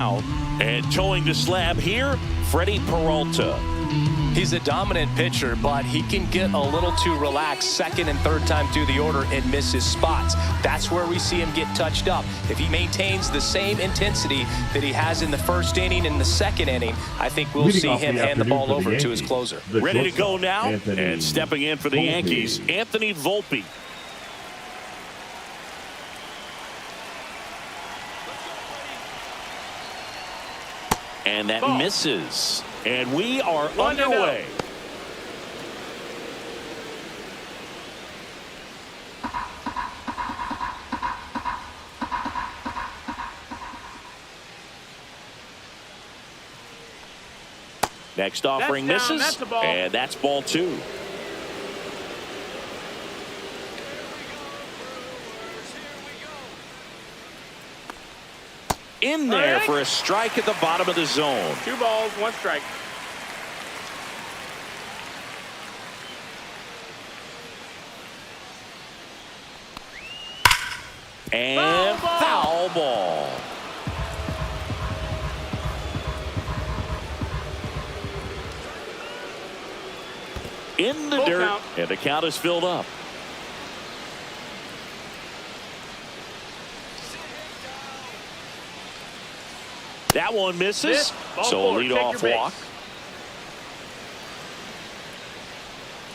And towing the slab here, Freddie Peralta. He's a dominant pitcher, but he can get a little too relaxed second and third time through the order and miss his spots. That's where we see him get touched up. If he maintains the same intensity that he has in the first inning and the second inning, I think we'll see him hand the ball over to his closer. Ready to go now, and stepping in for the Yankees, Anthony Volpe. And that misses. And we are underway. Next offering misses, and that's ball 2. In there for a strike at the bottom of the zone. 2 balls, 1 strike. And foul ball. In the dirt, count. And the count is filled up. That one misses, so a leadoff walk.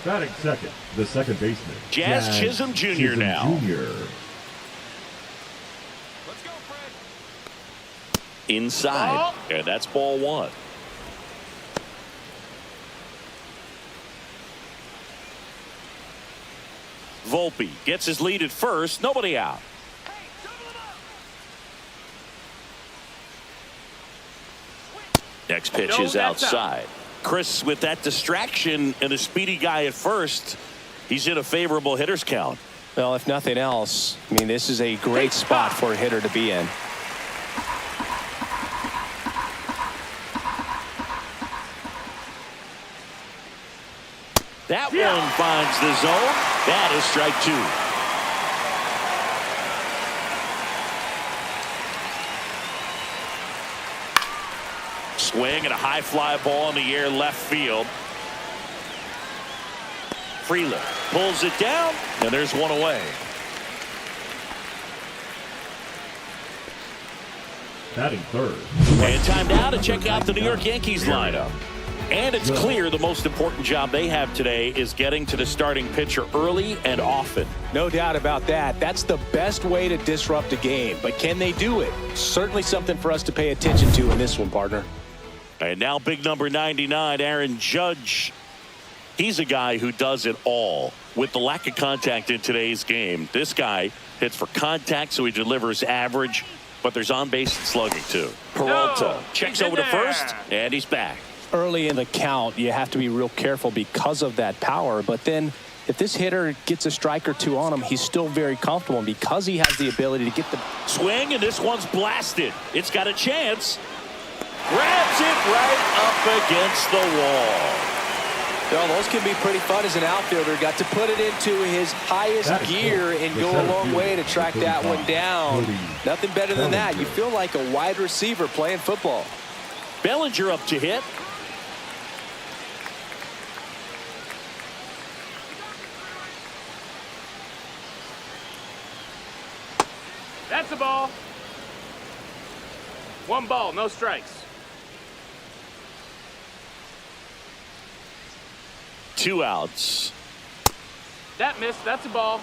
Batting second, the second baseman, Jazz Chisholm Jr. now. Inside, and that's ball 1. Volpe gets his lead at first, nobody out. Next pitch is outside. Chris, with that distraction and a speedy guy at first, he's in a favorable hitter's count. Well, if nothing else, I mean, this is a great spot for a hitter to be in. That one finds the zone. That is strike 2. Swing and a high fly ball in the air left field. Freeland pulls it down, and there's one away. Batting third. And time now to check out the New York Yankees lineup. And it's clear the most important job they have today is getting to the starting pitcher early and often. No doubt about that. That's the best way to disrupt a game. But can they do it? Certainly something for us to pay attention to in this one, partner. And now big number 99, Aaron Judge. He's a guy who does it all. With the lack of contact in today's game, this guy hits for contact, so he delivers average, but there's on-base slugging too. Peralta checks over to first, and he's back. Early in the count, you have to be real careful because of that power. But then if this hitter gets a strike or 2 on him, he's still very comfortable. And because he has the ability to get the swing, and this one's blasted. It's got a chance. Grabs it right up against the wall. Well, those can be pretty fun as an outfielder. Got to put it into his highest gear and go a long way to track that one down. Nothing better than that. You feel like a wide receiver playing football. Bellinger up to hit. That's a ball. 1 ball, no strikes. 2 outs. That missed. That's a ball.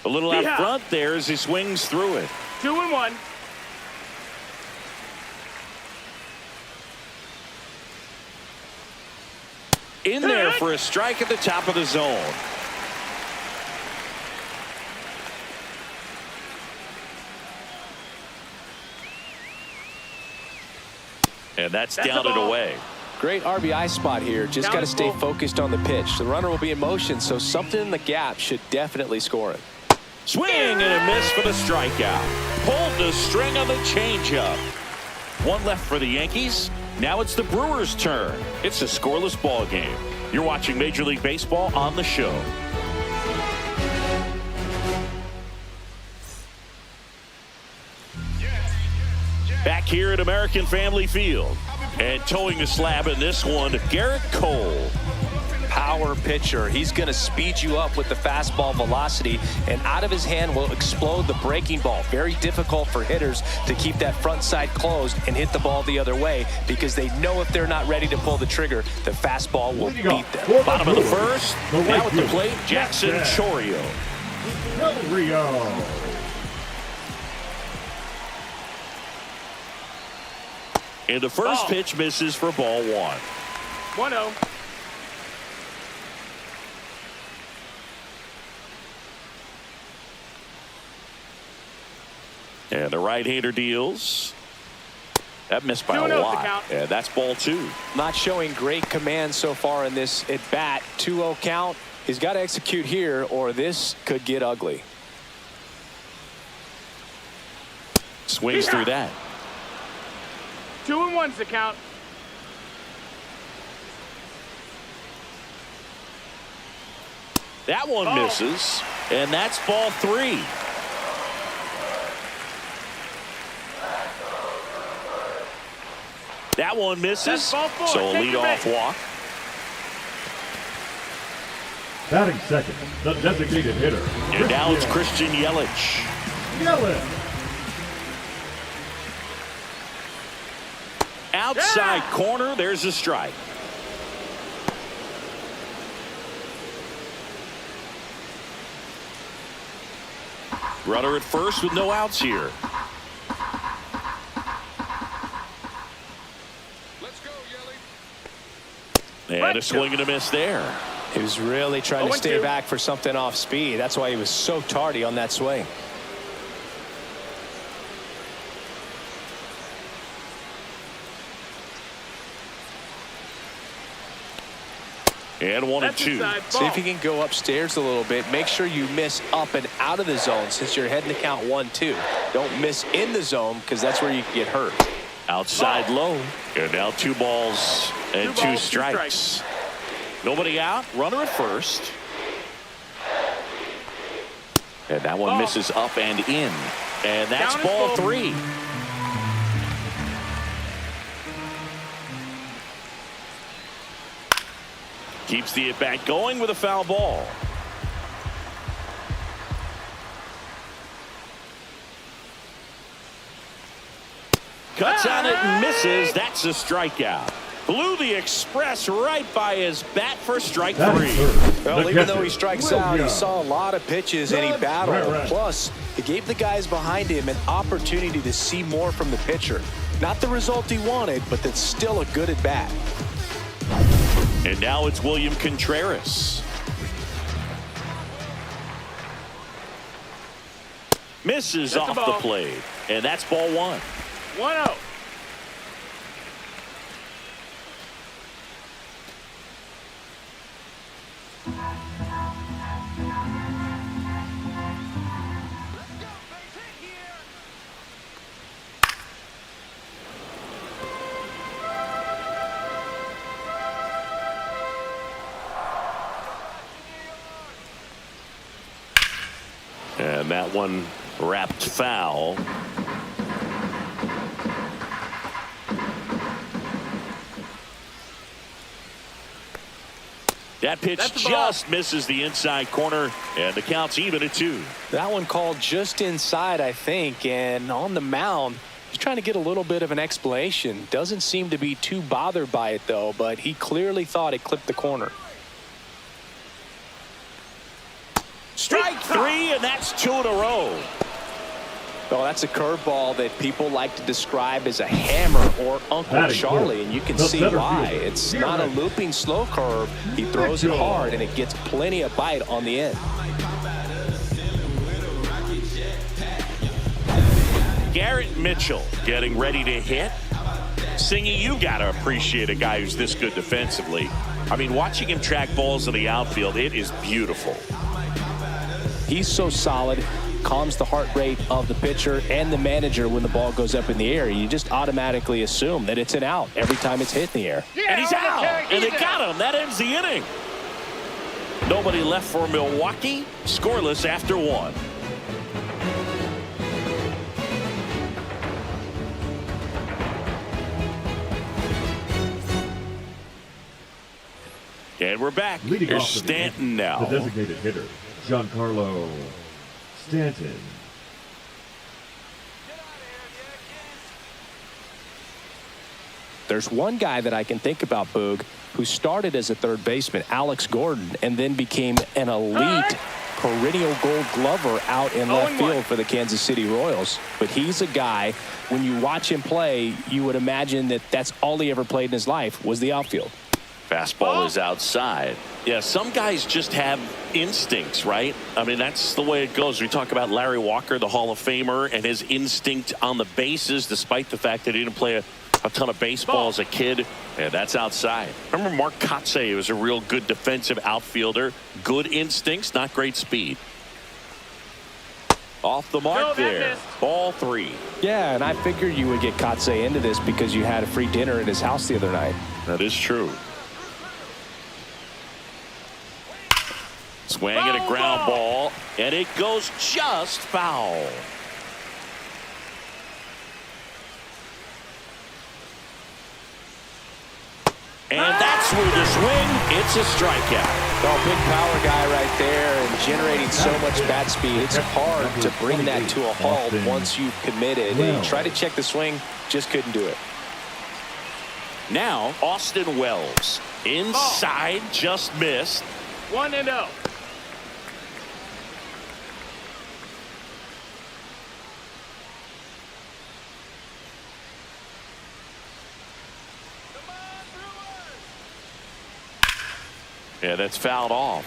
A little out front there as he swings through it. 2-1. In there for a strike at the top of the zone. And that's down and away. Great RBI spot here. Just got to stay focused on the pitch. The runner will be in motion, so something in the gap should definitely score it. Swing and a miss for the strikeout. Pulled the string on the changeup. 1 left for the Yankees. Now it's the Brewers' turn. It's a scoreless ball game. You're watching Major League Baseball on the show. Back here at American Family Field. And towing the slab in this one, Garrett Cole. Power pitcher. He's going to speed you up with the fastball velocity, and out of his hand will explode the breaking ball. Very difficult for hitters to keep that front side closed and hit the ball the other way, because they know if they're not ready to pull the trigger, the fastball will beat them. Bottom of the first. Now at the plate, Jackson Chourio. And the first pitch misses for ball 1. 1-0. And the right-hander deals. That missed by a 2-0 lot. the count. And that's ball 2. Not showing great command so far in this at bat. 2-0 count. He's got to execute here, or this could get ugly. Swings through that. 2-1's the count. That one misses. And that's ball 3. That one misses. That's ball 4. So a Take the leadoff base. walk. Batting second, the designated hitter. And now it's Christian Yelich. Outside corner, there's a strike. Runner at first with no outs here. And a swing and a miss there. He was really trying to stay 0-2. back for something off speed. That's why he was so tardy on that swing. And 1-2. Inside See if ball. you can go upstairs a little bit. Make sure you miss up and out of the zone since you're heading to count 1-2. Don't miss in the zone, because that's where you can get hurt. Outside low. And now 2 balls and 2 2 strikes. Nobody out. Runner at first. And that one misses up and in. And that's Down and ball full. 3. Keeps the at-bat going with a foul ball. Cuts on it and misses. That's a strikeout. Blew the express right by his bat for strike 3. Well, even though he strikes out, he saw a lot of pitches and he battled. Plus, it gave the guys behind him an opportunity to see more from the pitcher. Not the result he wanted, but that's still a good at bat. And now it's William Contreras. Misses That's a off the ball. plate. And that's ball 1. 1-0. And that one wrapped foul. That pitch just misses the inside corner, and the count's even at 2. That one called just inside, I think, and on the mound, he's trying to get a little bit of an explanation. Doesn't seem to be too bothered by it, though, but he clearly thought it clipped the corner. Strike 3, and that's 2 in a row. Well, that's a curveball that people like to describe as a hammer or Uncle Charlie, and you can see why. It's not a looping slow curve. He throws it hard, and it gets plenty of bite on the end. Garrett Mitchell getting ready to hit. Singy, you got to appreciate a guy who's this good defensively. I mean, watching him track balls in the outfield, it is beautiful. He's so solid. calms the heart rate of the pitcher and the manager when the ball goes up in the air. You just automatically assume that it's an out every time it's hit in the air. And he's out. And they got him. That ends the inning. Nobody left for Milwaukee. Scoreless after 1. And we're back. Leading Here's off Stanton now. The designated hitter, Giancarlo Stanton. There's one guy that I can think about, Boog, who started as a third baseman, Alex Gordon, and then became an elite perennial Gold Glover out in left field for the Kansas City Royals. But he's a guy, when you watch him play, you would imagine that that's all he ever played in his life was the outfield. Fastball is outside. Yeah, some guys just have instincts, right? I mean, that's the way it goes. We talk about Larry Walker, the Hall of Famer, and his instinct on the bases, despite the fact that he didn't play a ton of baseball as a kid. Yeah, that's outside. Remember Mark Kotsay was a real good defensive outfielder. Good instincts, not great speed. Off the mark there. Ball 3. Yeah, and I figured you would get Kotsay into this because you had a free dinner at his house the other night. That is true. Swing and a ground ball, and it goes just foul. And that's through the swing. It's a strikeout. Oh, big power guy right there and generating so much bat speed. It's hard to bring that to a halt once you've committed. And try to check the swing, just couldn't do it. Now, Austin Wells. Inside, just missed. 1-0. Yeah, that's fouled off.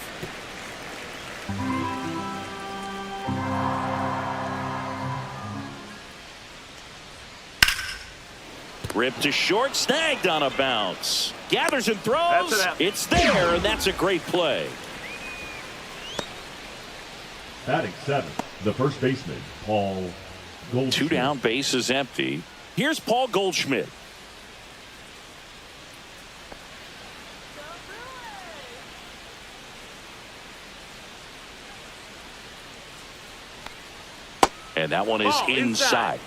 Ripped to short, snagged on a bounce. Gathers and throws. It's there, and that's a great play. Batting 7th, the first baseman, Paul Goldschmidt. 2 down, bases empty. Here's Paul Goldschmidt. And that one is inside.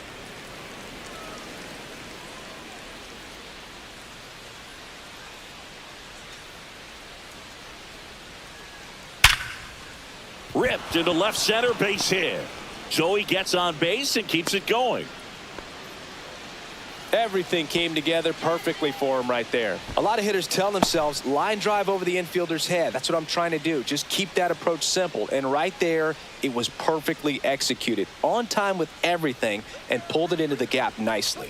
Ripped into left center, base hit. So he gets on base and keeps it going. Everything came together perfectly for him right there. A lot of hitters tell themselves, line drive over the infielder's head. That's what I'm trying to do. Just keep that approach simple. And right there, it was perfectly executed. On time with everything and pulled it into the gap nicely.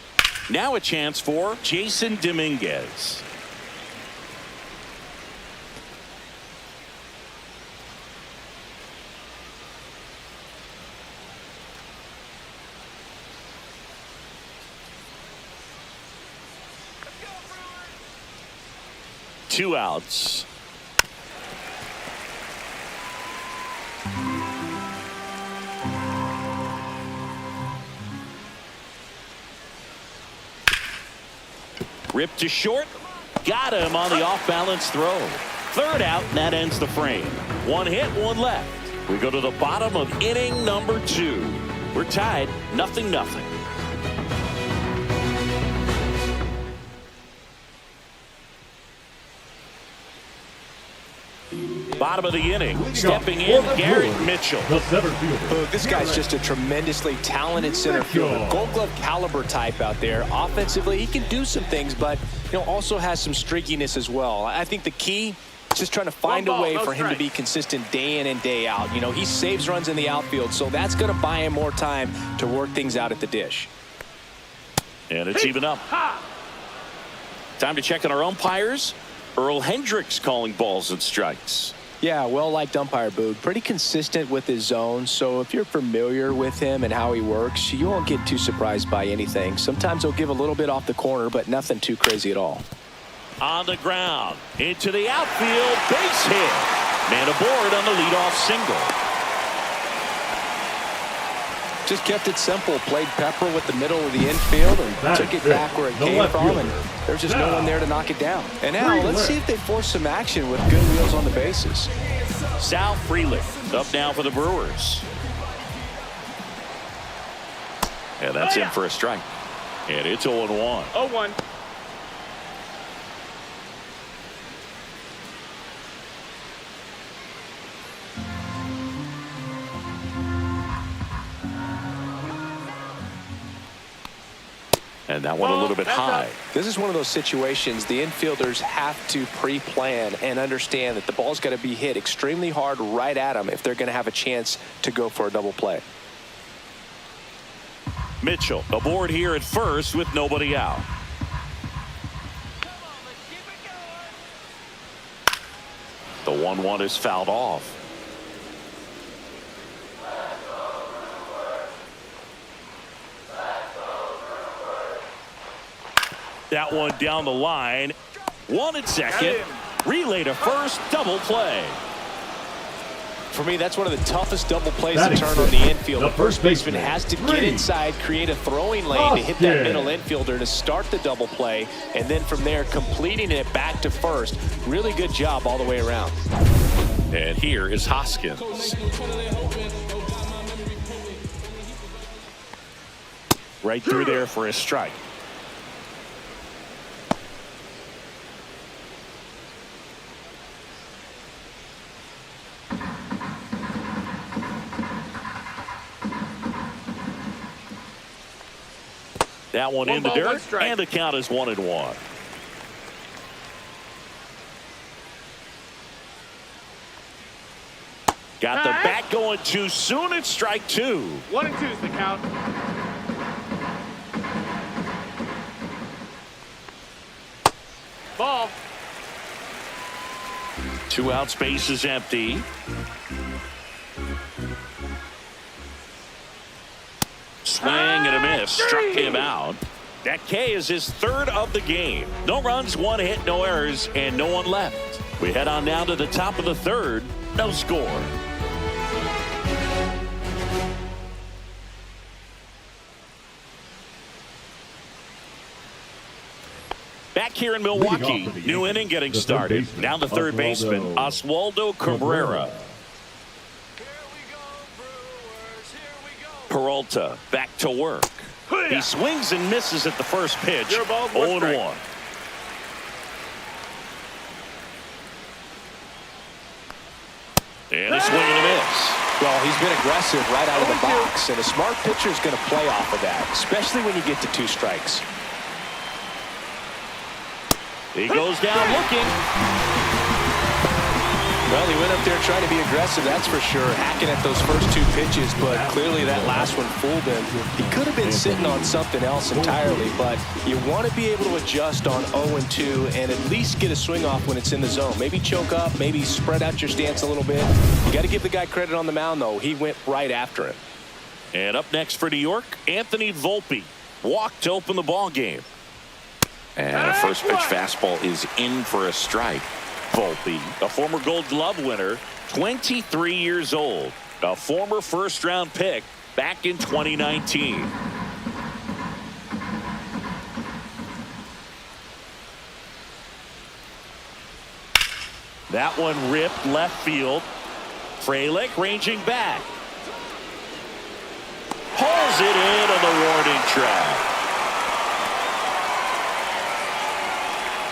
Now a chance for Jason Dominguez. Two outs. Ripped to short. Got him on the off-balance throw. Third out, and that ends the frame. 1 hit, 1 left. We go to the bottom of inning number 2. We're tied, 0-0. Bottom of the inning, stepping in, Garrett Mitchell. The center fielder. This guy's just a tremendously talented center fielder. Gold Glove caliber type out there. Offensively, he can do some things, but also has some streakiness as well. I think the key is just trying to find a way for him to be consistent day in and day out. He saves runs in the outfield, so that's going to buy him more time to work things out at the dish. And it's even up. Time to check on our umpires. Earl Hendricks calling balls and strikes. Yeah, well-liked umpire, Boog. Pretty consistent with his zone, so if you're familiar with him and how he works, you won't get too surprised by anything. Sometimes he'll give a little bit off the corner, but nothing too crazy at all. On the ground, into the outfield, base hit. Man aboard on the leadoff single. Just kept it simple. Played pepper with the middle of the infield and took it back where it came from, and there's just no one there to knock it down. And now let's see if they force some action with good wheels on the bases. Sal Frelick up now for the Brewers. And that's in for a strike. And it's 0-1. 0-1. And that one a little bit high. This is one of those situations the infielders have to pre-plan and understand that the ball's got to be hit extremely hard right at them if they're going to have a chance to go for a double play. Mitchell aboard here at first with nobody out. The 1-1 is fouled off. That one down the line. One at second. Relay to first. Double play. For me, that's one of the toughest double plays to turn on the infield. The first baseman has to get inside, create a throwing lane to hit that middle infielder to start the double play, and then from there completing it back to first. Really good job all the way around. And here is Hoskins. Right through there for a strike. That one in the dirt, and the count is 1-1. Got the bat going too soon. It's strike 2. 1-2 is the count. Ball. 2 out, space is empty. Swing and a miss. Struck him out. That K is his 3rd of the game. No runs, 1 hit, no errors, and no one left. We head on now to the top of the 3rd. No score. Back here in Milwaukee, new inning getting started. Now the third baseman, Oswaldo Cabrera. Peralta back to work. He swings and misses at the first pitch. 0-1. And a swing and a miss. Well, he's been aggressive right out of the box, and a smart pitcher is going to play off of that, especially when you get to 2 strikes. He goes down looking. Well, he went up there trying to be aggressive, that's for sure, hacking at those first 2 pitches, but clearly that last one fooled him. He could have been sitting on something else entirely, but you want to be able to adjust on 0-2 and at least get a swing off when it's in the zone. Maybe choke up, maybe spread out your stance a little bit. You got to give the guy credit on the mound, though. He went right after him. And up next for New York, Anthony Volpe walked to open the ball game. And a first pitch fastball is in for a strike. Volpe, a former Gold Glove winner, 23 years old, a former first-round pick back in 2019. That one ripped left field. Frelick ranging back. Pulls it in on the warning track.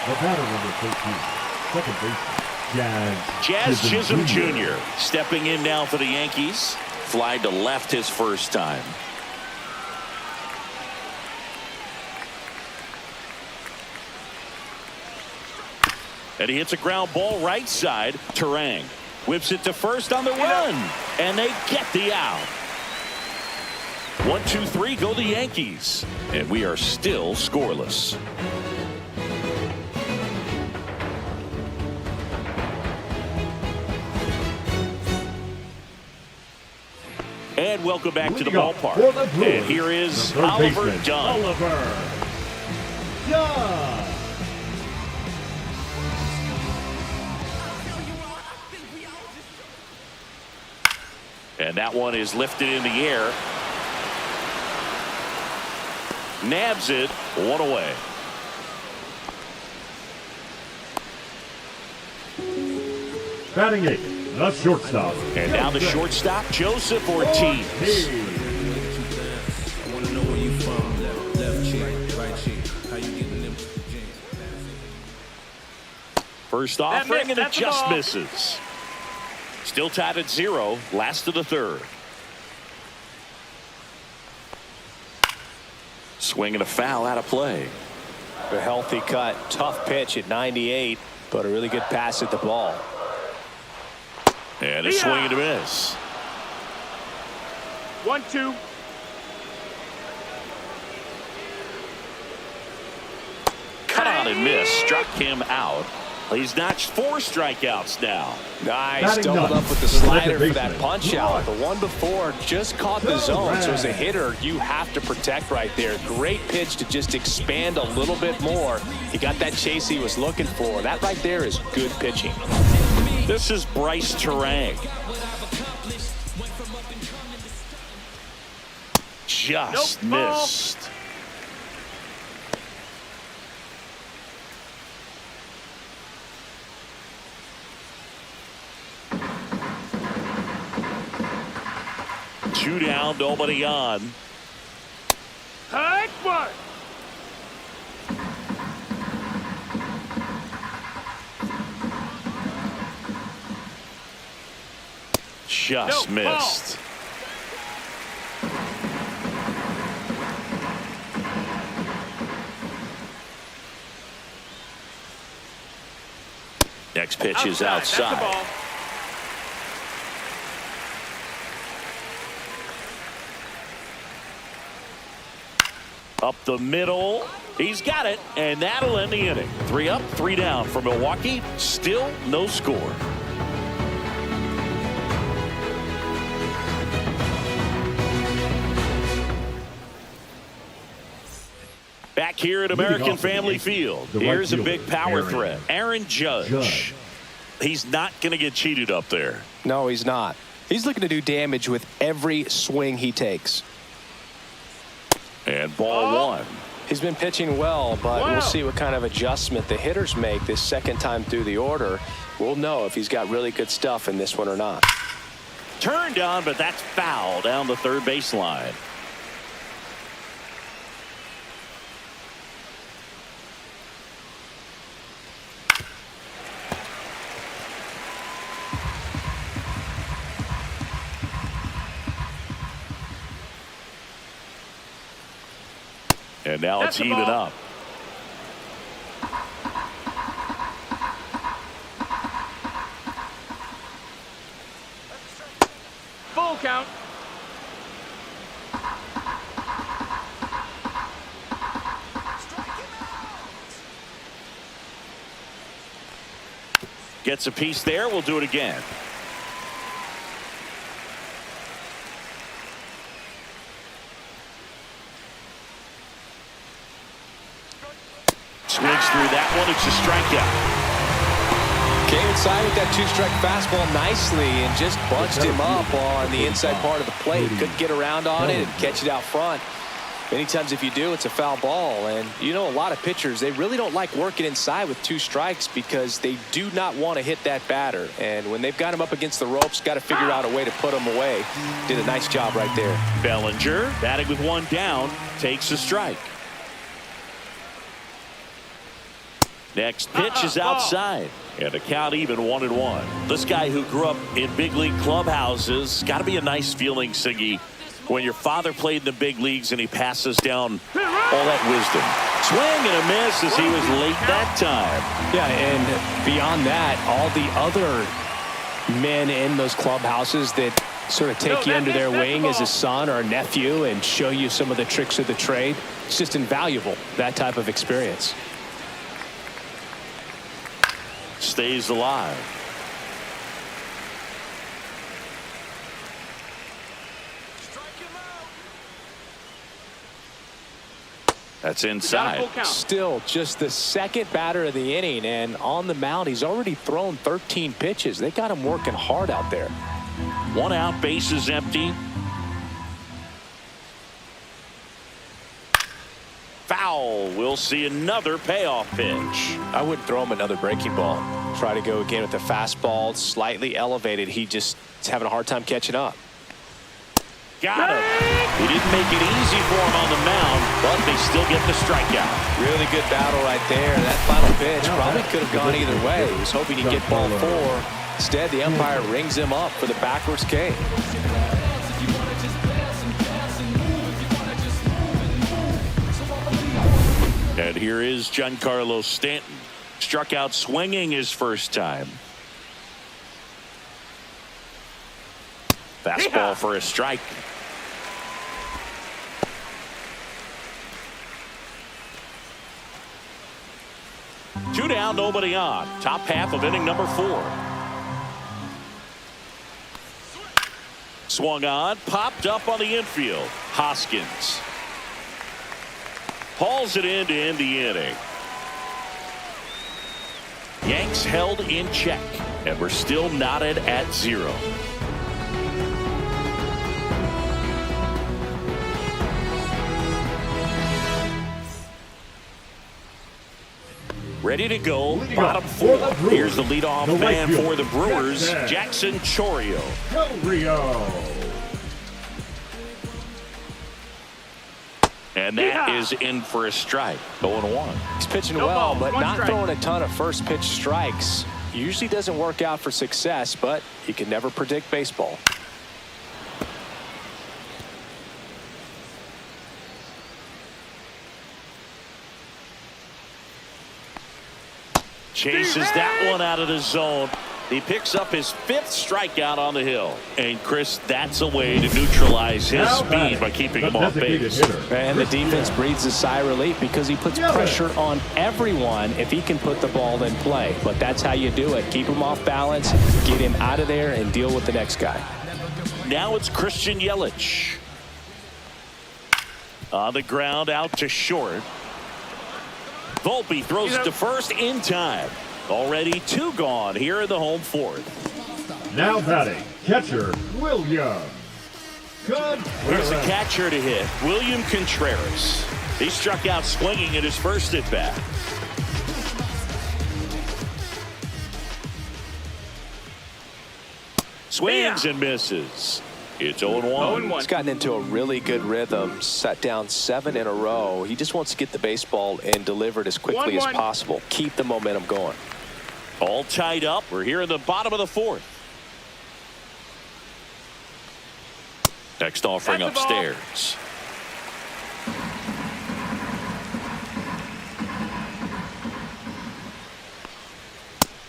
The batter number 13. Second baseman, Jazz Chisholm Jr. stepping in now for the Yankees. Fly to left his first time. And he hits a ground ball right side. Terang whips it to first on the run. And they get the out. 1-2-3 go the Yankees. And we are still scoreless. And welcome back to the ballpark. And here is Oliver Dunn. And that one is lifted in the air. Nabs it. One away. Batting 8, the shortstop. And now the shortstop, Joseph Ortiz. First offering and it just misses. Still tied at 0. Last of the third. Swing and a foul out of play. A healthy cut. Tough pitch at 98, but a really good pass at the ball. And a swing and a miss. 1-2. Cut on and miss. Struck him out. He's notched 4 strikeouts now. Nice. Doubled up with the slider for that punch out. The one before just caught the zone. So as a hitter, you have to protect right there. Great pitch to just expand a little bit more. He got that chase he was looking for. That right there is good pitching. This is Bryce Terang. Just missed. Two down, nobody on. High one. Just missed. Next pitch is outside. Up the middle. He's got it, and that'll end the inning. 3 up, 3 down for Milwaukee. Still no score. Back here at American Family Field. Here's a big power threat. Aaron Judge. He's not going to get cheated up there. No, he's not. He's looking to do damage with every swing he takes. And ball 1. He's been pitching well, but we'll see what kind of adjustment the hitters make this second time through the order. We'll know if he's got really good stuff in this one or not. Turned on, but that's foul down the third baseline. And now it's even up. Full count. Gets a piece there. We'll do it again. Swings through that one. It's a strikeout. Came inside with that 2-strike fastball nicely and just bunched him up on the inside part of the plate. Couldn't get around on it and catch it out front. Many times if you do, it's a foul ball. And you know, a lot of pitchers, they really don't like working inside with 2 strikes because they do not want to hit that batter. And when they've got him up against the ropes, got to figure out a way to put him away. Did a nice job right there. Bellinger, batting with 1 down, takes a strike. Next pitch is outside. And a count even 1-1. This guy who grew up in big league clubhouses, got to be a nice feeling, Siggy, when your father played in the big leagues and he passes down all that wisdom. Swing and a miss as he was late that time. Yeah, and beyond that, all the other men in those clubhouses that sort of take you under their wing as a son or a nephew and show you some of the tricks of the trade. It's just invaluable, that type of experience. Stays alive. That's inside. Still just the second batter of the inning, and on the mound he's already thrown 13 pitches. They got him working hard out there. 1 out, bases empty. foul. We'll see another payoff pitch. I wouldn't throw him another breaking ball. Try to go again with the fastball, slightly elevated. He just is having a hard time catching up. Got him. He didn't make it easy for him on the mound, but they still get the strikeout. Really good battle right there. That final pitch probably could have gone either way. He was hoping he'd get ball 4. Instead, the umpire rings him up for the backwards K. And here is Giancarlo Stanton. Struck out swinging his first time. Fastball for a strike. Two down, nobody on. Top half of inning number 4. Swung on, popped up on the infield. Hoskins hauls it in to end the inning. Yanks held in check, and we're still knotted at 0. Ready to go, bottom 4. Here's the leadoff man for the Brewers, Jackson Chourio. And that is in for a strike. 0-1. He's pitching well, but not throwing a ton of first pitch strikes. Usually doesn't work out for success, but you can never predict baseball. Chases that one out of the zone. He picks up his 5th strikeout on the hill. And, Chris, that's a way to neutralize his speed by keeping him off base. And the defense breathes a sigh of relief because he puts pressure on everyone if he can put the ball in play. But that's how you do it. Keep him off balance, get him out of there, and deal with the next guy. Now it's Christian Yelich. On the ground, out to short. Volpe throws to first in time. Already 2 gone here in the home 4th. Now batting, catcher William Contreras. Here's the catcher to hit, William Contreras. He struck out swinging in his first at bat. Swings and misses. It's 0-1. He's gotten into a really good rhythm, set down 7 in a row. He just wants to get the baseball and deliver it as quickly as possible. Keep the momentum going. All tied up. We're here in the bottom of the 4th. Next offering upstairs.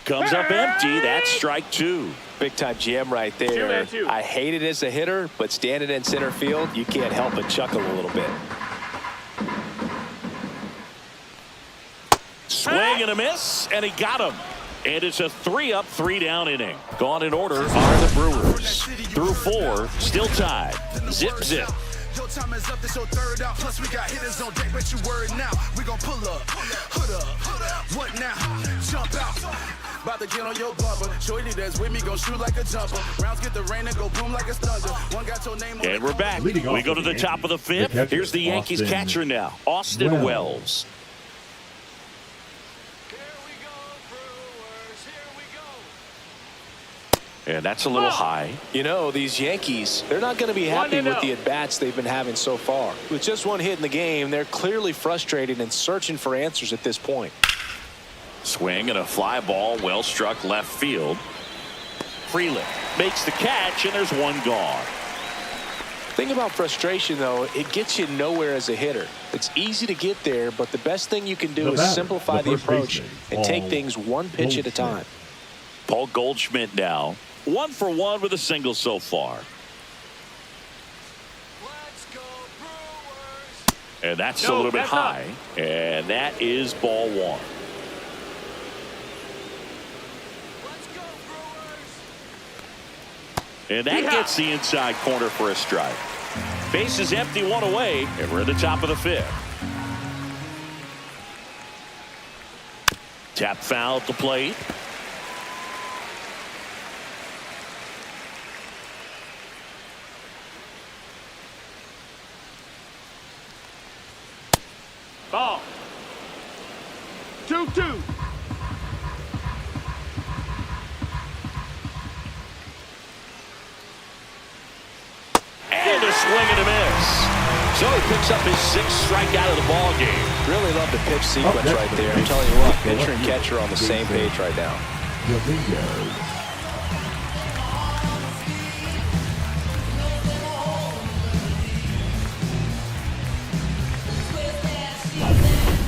Comes up empty. That's strike 2. Big time jam right there. I hate it as a hitter, but standing in center field, you can't help but chuckle a little bit. Swing and a miss, and he got him. And it's a 3-up, 3-down inning. Gone in order are the Brewers. Through 4, still tied. Zip, zip. Your time is up, this your 3rd out. Plus we got hitters on deck, but you word now. We gon' pull up, hood up, what now? Jump out. About to get on your bumper. Shorty that's with me gon' shoot like a jumper. Rounds get the rain and go boom like a thunder. One got your name on. And we're back. We go to the top of the 5th. Here's the Yankees catcher now, Austin Wells. And that's a little high. You know, these Yankees, they're not going to be happy with the at-bats they've been having so far. With just 1 hit in the game, they're clearly frustrated and searching for answers at this point. Swing and a fly ball, well struck left field. Freeland makes the catch, and there's 1 gone. Thing about frustration, though, it gets you nowhere as a hitter. It's easy to get there, but the best thing you can do is simplify the approach and take things 1 pitch at a time. Paul Goldschmidt now. 1 for 1 with a single so far. Let's go Brewers. And that's a little bit high. And that is ball 1. Let's go Brewers. And that gets the inside corner for a strike. Base is empty, 1 away, and we're at the top of the 5th. Tap foul at the plate. Ball. 2-2. And a swing and a miss. So he picks up his 6th strikeout of the ball game. Really love the pitch sequence right there. I'm telling you what, pitcher and catcher are on the same page right now.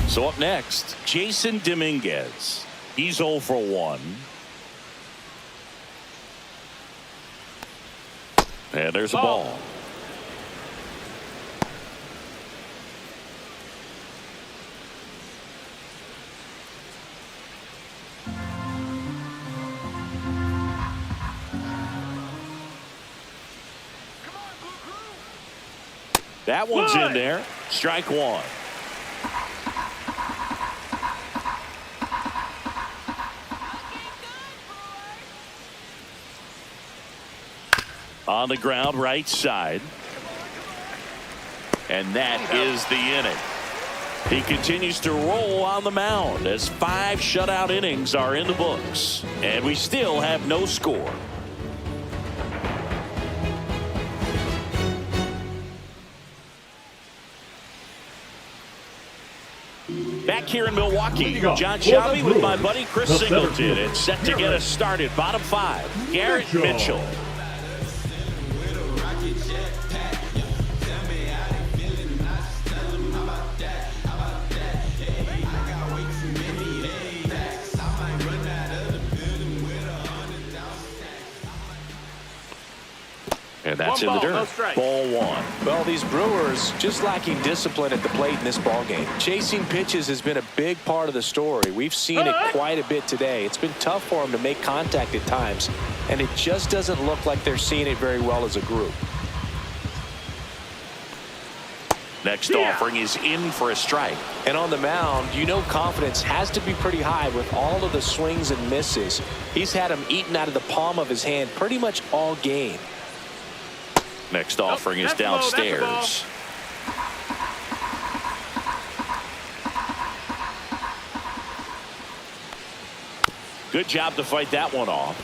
So up next, Jason Dominguez. He's 0 for 1. And there's a ball. That one's in there. Strike 1. On the ground, right side. And that is the inning. He continues to roll on the mound as 5 shutout innings are in the books. And we still have no score. Back here in Milwaukee, John Shelby with my buddy Chris Singleton. It's set to get us started. Bottom 5, Garrett Mitchell. And that's in the dirt. Ball 1. Well, these Brewers just lacking discipline at the plate in this ball game. Chasing pitches has been a big part of the story. We've seen it quite a bit today. It's been tough for them to make contact at times, and it just doesn't look like they're seeing it very well as a group. Next offering is in for a strike. And on the mound, you know confidence has to be pretty high with all of the swings and misses. He's had them eaten out of the palm of his hand pretty much all game. Next offering is downstairs. Good job to fight that one off.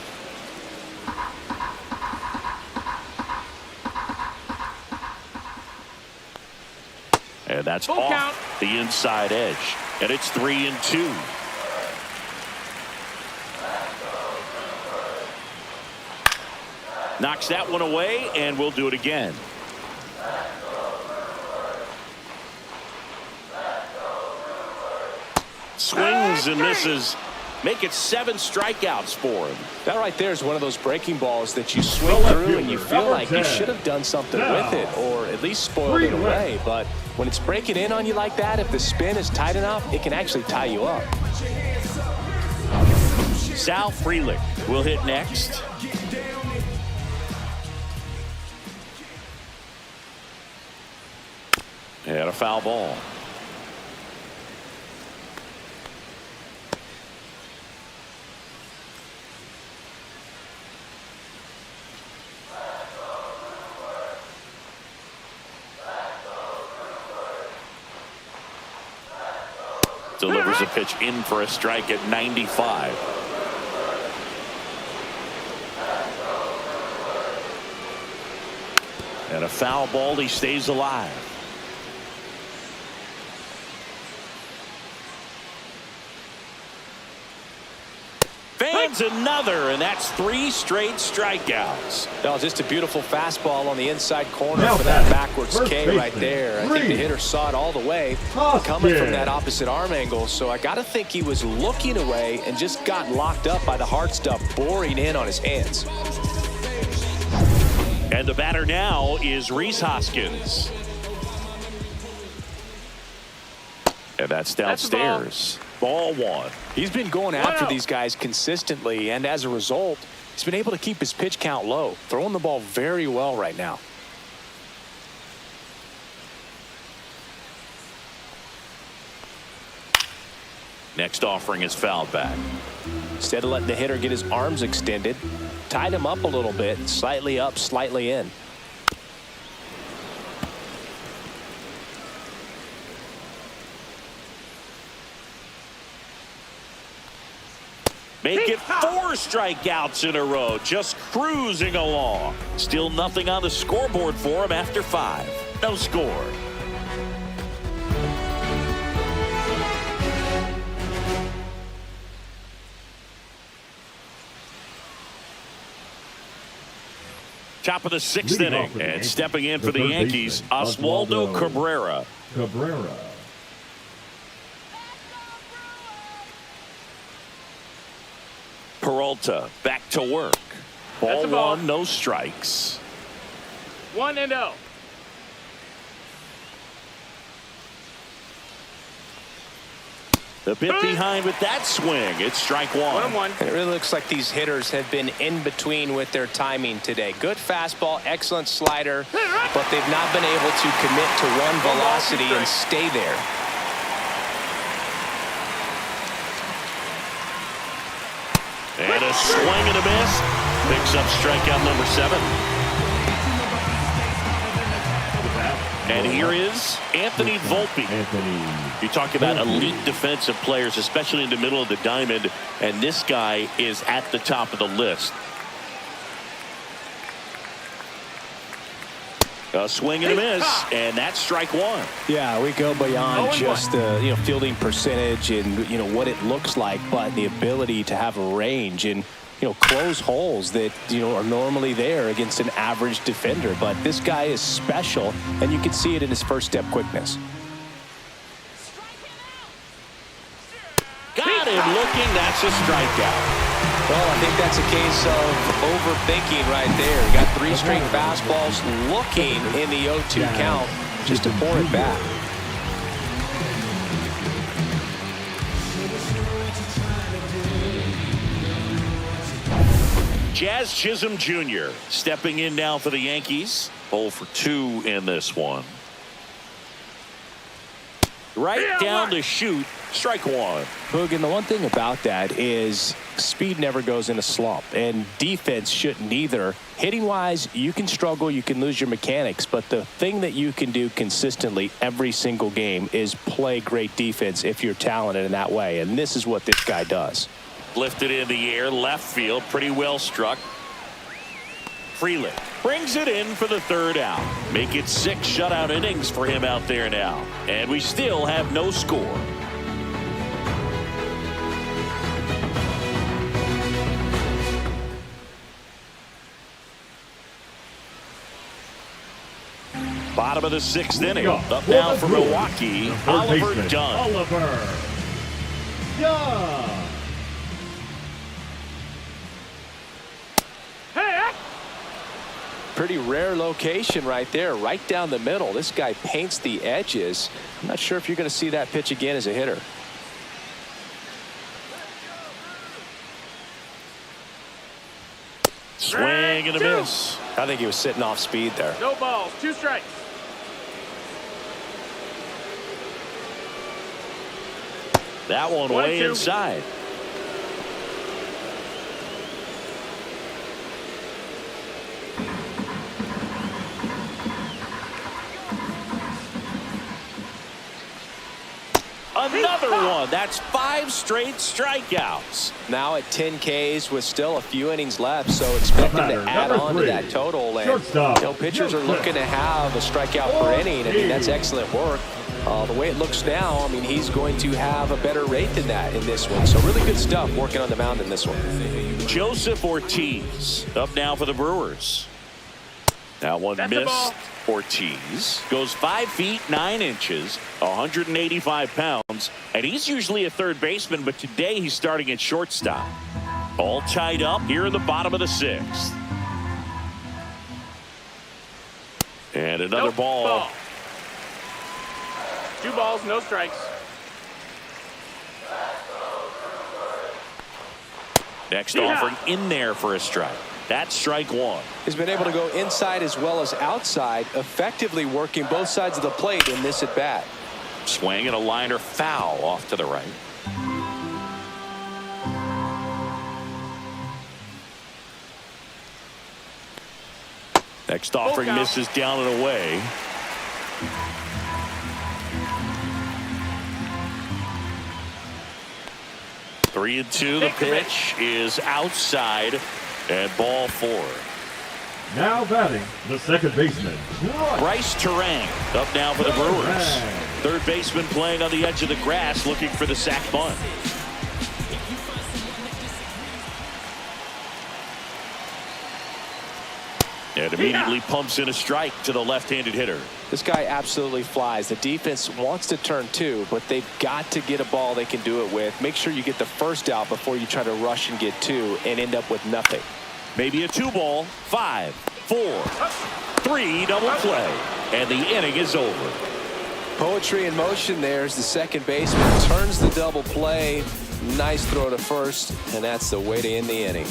And that's off the inside edge. And it's 3-2. Knocks that one away, and we'll do it again. Swings and misses. Make it 7 strikeouts for him. That right there is one of those breaking balls that you swing through and you feel like you should have done something with it, or at least spoiled it away. But when it's breaking in on you like that, if the spin is tight enough, it can actually tie you up. Sal Frelick will hit next. And a foul ball. Delivers a pitch in for a strike at 95. And a foul ball. He stays alive. Fans another, and that's 3 straight strikeouts. No, just a beautiful fastball on the inside corner for that backwards K right there. I think the hitter saw it all the way coming from that opposite arm angle. So I got to think he was looking away and just got locked up by the hard stuff boring in on his hands. And the batter now is Rhys Hoskins. And that's downstairs. Ball 1. He's been going after these guys consistently, and as a result, he's been able to keep his pitch count low, throwing the ball very well right now. Next offering is fouled back. Instead of letting the hitter get his arms extended, tied him up a little bit, slightly up, slightly in. Make it 4 strikeouts in a row, just cruising along. Still nothing on the scoreboard for him after 5. No score. Top of the 6th inning, and stepping in for the Yankees, Oswaldo Cabrera. Peralta back to work. Ball 1, no strikes. 1-0. A bit behind with that swing. It's strike 1. 1-1. It really looks like these hitters have been in between with their timing today. Good fastball, excellent slider, but they've not been able to commit to one velocity and stay there. And a swing and a miss. Picks up strikeout number 7. And here is Anthony Volpe. You talk about elite defensive players, especially in the middle of the diamond, and this guy is at the top of the list. A swing and a miss, and that's strike 1. Yeah, we go beyond just the fielding percentage and what it looks like, but the ability to have a range and close holes that are normally there against an average defender. But this guy is special, and you can see it in his first step quickness. Got him looking. That's a strikeout. Well, I think that's a case of overthinking right there. Got 3 straight fastballs looking in the 0-2 count just to pour it back. Jazz Chisholm Jr. stepping in now for the Yankees. 0 for 2 in this one. Right down the chute. Strike 1. Boog, and the one thing about that is speed never goes in a slump, and defense shouldn't either. Hitting wise, you can struggle, you can lose your mechanics, but the thing that you can do consistently every single game is play great defense if you're talented in that way, and this is what this guy does. Lifted in the air, left field, pretty well struck. Freeland brings it in for the 3rd out. Make it 6 shutout innings for him out there now, and we still have no score. Bottom of the 6th inning. Up now for Milwaukee, Oliver Dunn. Pretty rare location right there, right down the middle. This guy paints the edges. I'm not sure if you're going to see that pitch again as a hitter. Swing and a miss. I think he was sitting off speed there. No balls, 2 strikes. That one way inside. Another one. That's 5 straight strikeouts. Now at 10 Ks with still a few innings left, so expect him to add on to that total. And pitchers are looking to have a strikeout per inning. I mean, that's excellent work. The way it looks now, I mean, he's going to have a better rate than that in this one. So really good stuff working on the mound in this one. Joseph Ortiz up now for the Brewers. That one That's missed. Ortiz goes 5 feet 9 inches, 185 pounds, and he's usually a third baseman, but today he's starting at shortstop. All tied up here in the bottom of the 6th. And another ball. 2 balls, no strikes. Next offering in there for a strike. That's strike 1. He's been able to go inside as well as outside, effectively working both sides of the plate in this at bat. Swing and a liner foul off to the right. Next offering misses down and away. 3-2. The pitch is outside, and ball 4. Now batting, the second baseman, Bryce Terang up now for the Brewers. Terang. Third baseman playing on the edge of the grass, looking for the sac bunt. And immediately pumps in a strike to the left-handed hitter. This guy absolutely flies. The defense wants to turn 2, but they've got to get a ball they can do it with. Make sure you get the first out before you try to rush and get 2 and end up with nothing. Maybe a 2-ball. 5, 4, 3, double play. And the inning is over. Poetry in motion there as the second baseman turns the double play. Nice throw to first, and that's the way to end the inning.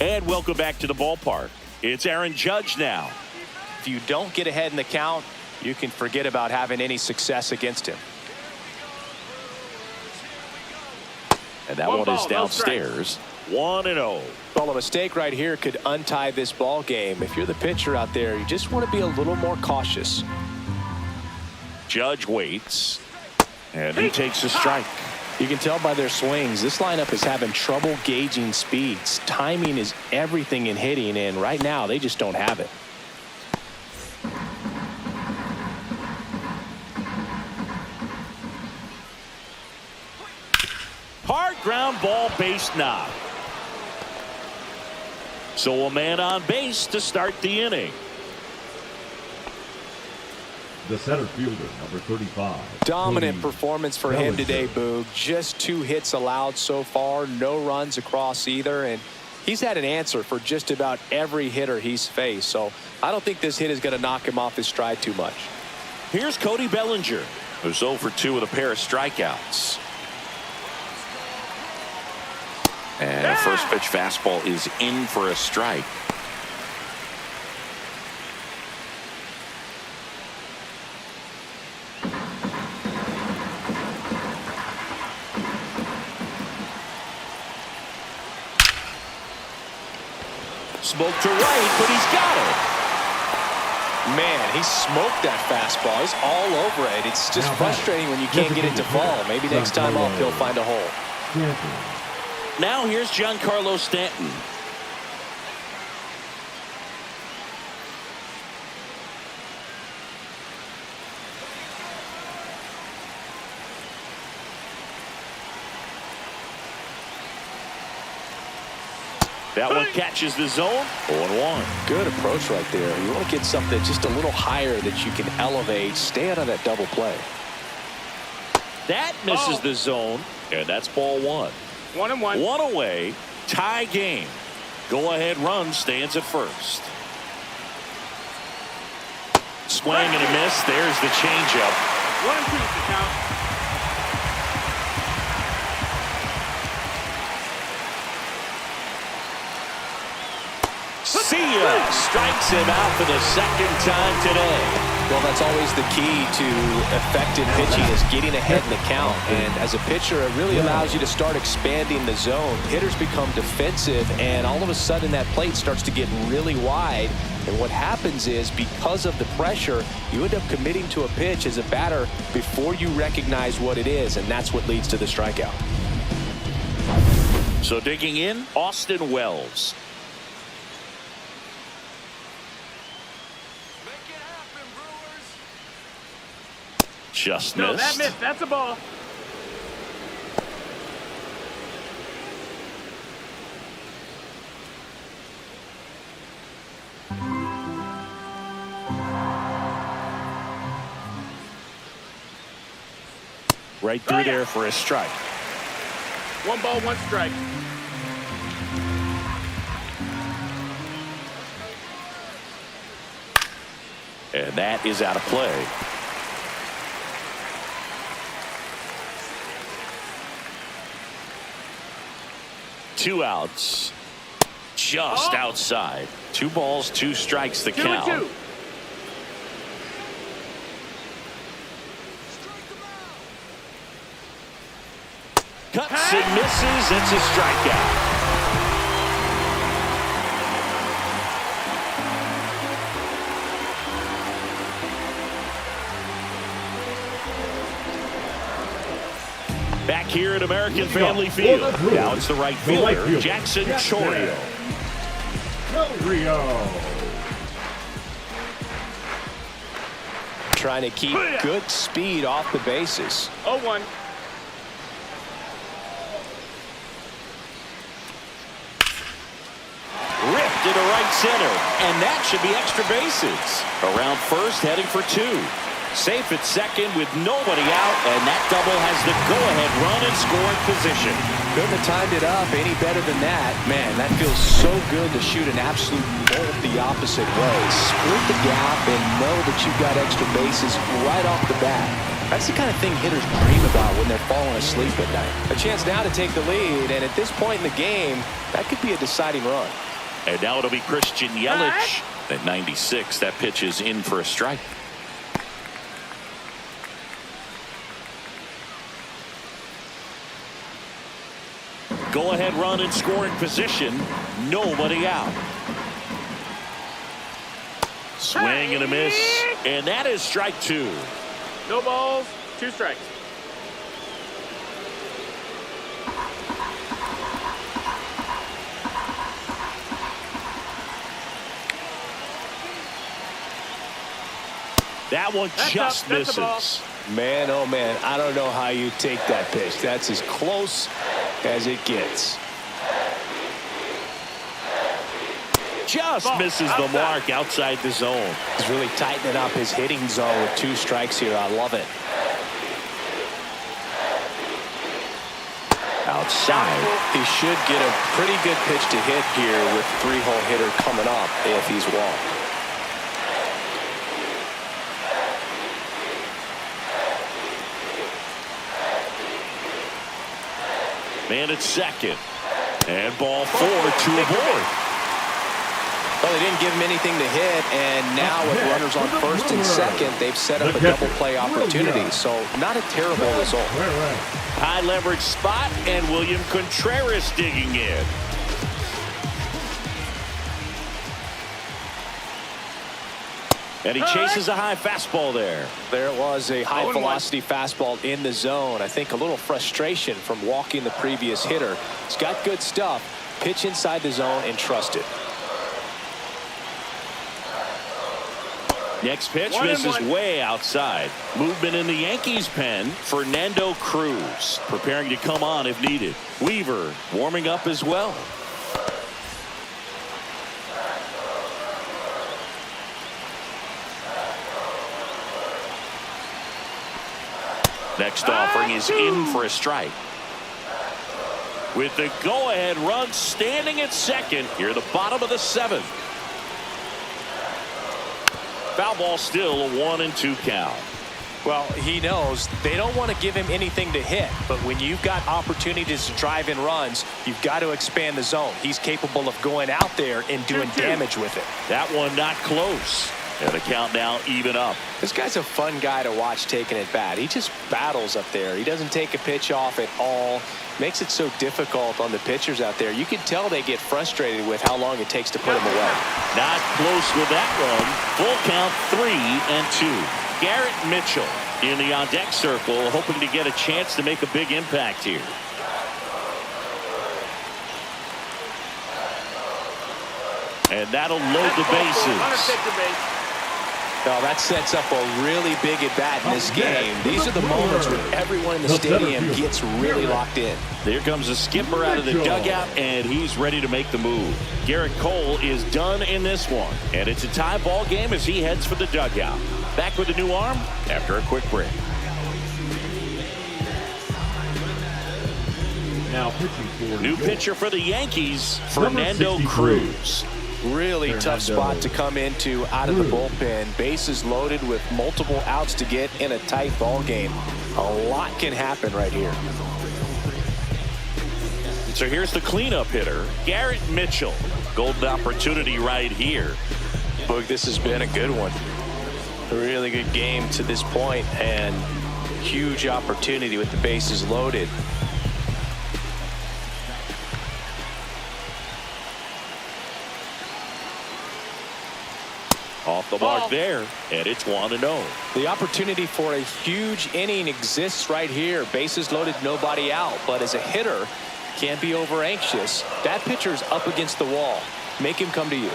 And welcome back to the ballpark. It's Aaron Judge now. If you don't get ahead in the count, you can forget about having any success against him. And that one is downstairs. 1-0. Well, a mistake right here could untie this ball game. If you're the pitcher out there, you just want to be a little more cautious. Judge waits, and he takes a strike. You can tell by their swings, this lineup is having trouble gauging speeds. Timing is everything in hitting, and right now they just don't have it. Hard ground ball, base knock. So a man on base to start the inning. The center fielder, number 35. Dominant performance for him today, Bellinger. Boog. Just 2 hits allowed so far, no runs across either, and he's had an answer for just about every hitter he's faced. So I don't think this hit is going to knock him off his stride too much. Here's Cody Bellinger, who's 0 for 2 with a pair of strikeouts. And a first pitch fastball is in for a strike. Smoke to right, but he's got it. Man, he smoked that fastball. He's all over it. It's just frustrating when you can't get it to fall. Maybe next time up he'll find a hole. Now here's Giancarlo Stanton. That one catches the zone. 0-1. Good approach right there. You want to get something just a little higher that you can elevate. Stay out of that double play. That misses the zone, and that's ball 1. 1-1. 1 away. Tie game. Go ahead run stands at first. Swing and a miss. There's the changeup. 1-2 to count. See ya. Strikes him out for the second time today. Well, that's always the key to effective pitching is getting ahead in the count. And as a pitcher, it really allows you to start expanding the zone. Hitters become defensive, and all of a sudden that plate starts to get really wide. And what happens is, because of the pressure, you end up committing to a pitch as a batter before you recognize what it is, and that's what leads to the strikeout. So digging in, Austin Wells. Just No, missed. that missed. That's a ball. Right through there for a strike. 1 ball, 1 strike. And that is out of play. Two outs. Just outside. 2 balls, 2 strikes the 2-2. count. Cuts and misses. It's a strikeout. Back here at American Family Field. Now it's the right fielder, Jackson Chourio. Trying to keep good speed off the bases. 0-1. Ripped into right center, and that should be extra bases. Around first, heading for 2. Safe at second with nobody out, and that double has the go-ahead run in scoring position. Couldn't have timed it up any better than that. Man, that feels so good to shoot an absolute bolt the opposite way. Split the gap and know that you've got extra bases right off the bat. That's the kind of thing hitters dream about when they're falling asleep at night. A chance now to take the lead, and at this point in the game, that could be a deciding run. And now it'll be Christian Yelich at 96. That pitch is in for a strike. Go-ahead run in scoring position. Nobody out. Swing and a miss. And that is strike 2. No balls, 2 strikes. That one just misses. Man, oh man, I don't know how you take that pitch. That's as close as it gets. Just misses the mark outside the zone. He's really tightening up his hitting zone with 2 strikes here. I love it. Outside. He should get a pretty good pitch to hit here with 3-hole hitter coming up if he's walked. Man at second. And ball 4 to aboard. Well, they didn't give him anything to hit, and now with runners on first and second, they've set up a double play opportunity. So not a terrible result. High leverage spot, and William Contreras digging in. And he chases a high fastball there. There was a high velocity fastball in the zone. I think a little frustration from walking the previous hitter. He's got good stuff. Pitch inside the zone and trust it. Next pitch misses way outside. Movement in the Yankees pen. Fernando Cruz preparing to come on if needed. Weaver warming up as well. Next offering is in for a strike. With the go-ahead run standing at second here at the bottom of the 7th. Foul ball, still a 1-2 count. Well, he knows they don't want to give him anything to hit, but when you've got opportunities to drive in runs, you've got to expand the zone. He's capable of going out there and doing damage with it. That one not close. And the count now even up. This guy's a fun guy to watch taking it bat. He just battles up there. He doesn't take a pitch off at all. Makes it so difficult on the pitchers out there. You can tell they get frustrated with how long it takes to put him away. Not close with that one. Full count 3-2. Garrett Mitchell in the on-deck circle, hoping to get a chance to make a big impact here. And that'll load the bases. Well, that sets up a really big at-bat in this game. These are the moments where everyone in the stadium gets really locked in. Here comes the skipper out of the dugout, and he's ready to make the move. Garrett Cole is done in this one, and it's a tie ball game as he heads for the dugout. Back with a new arm after a quick break. Now pitching for new pitcher for the Yankees, Fernando Cruz. Really tough spot to come into out of the bullpen. Bases loaded with multiple outs to get in a tight ball game. A lot can happen right here. So here's the cleanup hitter, Garrett Mitchell. Golden opportunity right here. Boog, this has been a good one. A really good game to this point, and huge opportunity with the bases loaded. Off off the mark there, and it's 1-0. The opportunity for a huge inning exists right here. Bases loaded, nobody out. But as a hitter, can't be over anxious. That pitcher's up against the wall. Make him come to you.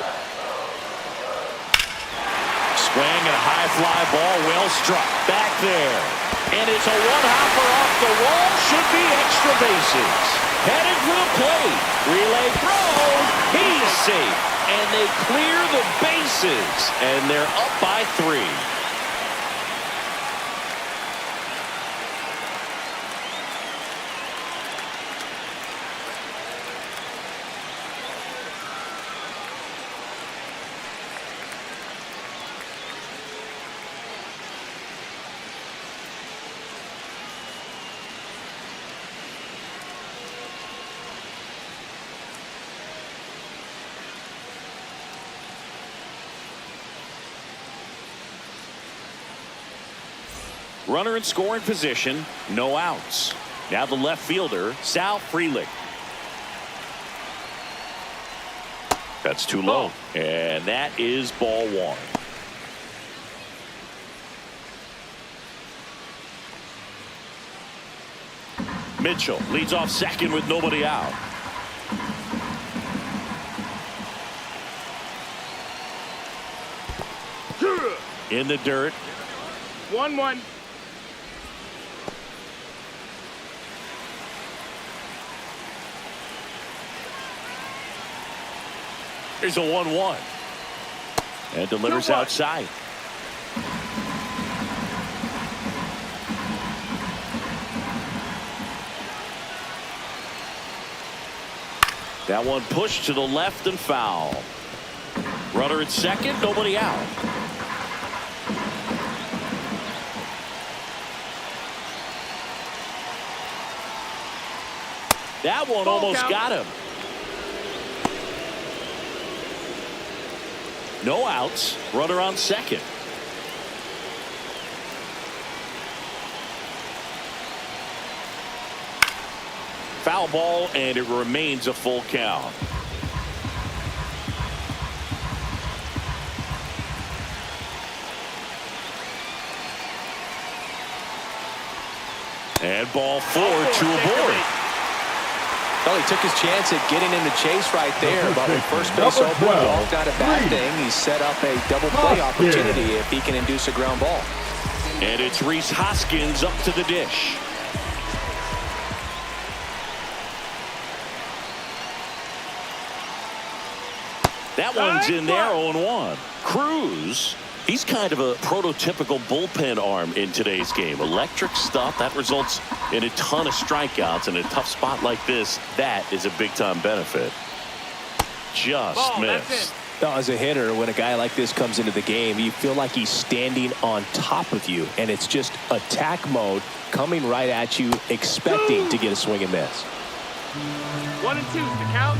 Swing and a high fly ball, well struck back there. And it's a one-hopper off the wall. Should be extra bases. Headed for the plate. Relay throw. He's safe. And they clear the bases. And they're up by 3. Runner in scoring position, no outs. Now the left fielder, Sal Frelick. That's too low, and that is ball 1. Mitchell leads off second with nobody out. In the dirt. 1-1. Here's a 1-1. And delivers outside. That one pushed to the left and foul. Runner at second, nobody out. That one almost got him. No outs. Runner on second. Foul ball, and it remains a full count. And ball 4 to a board. Well, he took his chance at getting in the chase right there, but with first base open, golf not a bad thing. He set up a double play opportunity if he can induce a ground ball. And it's Rhys Hoskins up to the dish. That one's in there, 0-1. Cruz, he's kind of a prototypical bullpen arm in today's game. Electric stuff that results in a ton of strikeouts. In a tough spot like this, that is a big-time benefit. Just missed. Now, as a hitter, when a guy like this comes into the game, you feel like he's standing on top of you, and it's just attack mode coming right at you, expecting to get a swing and miss. 1 and 2 is the count.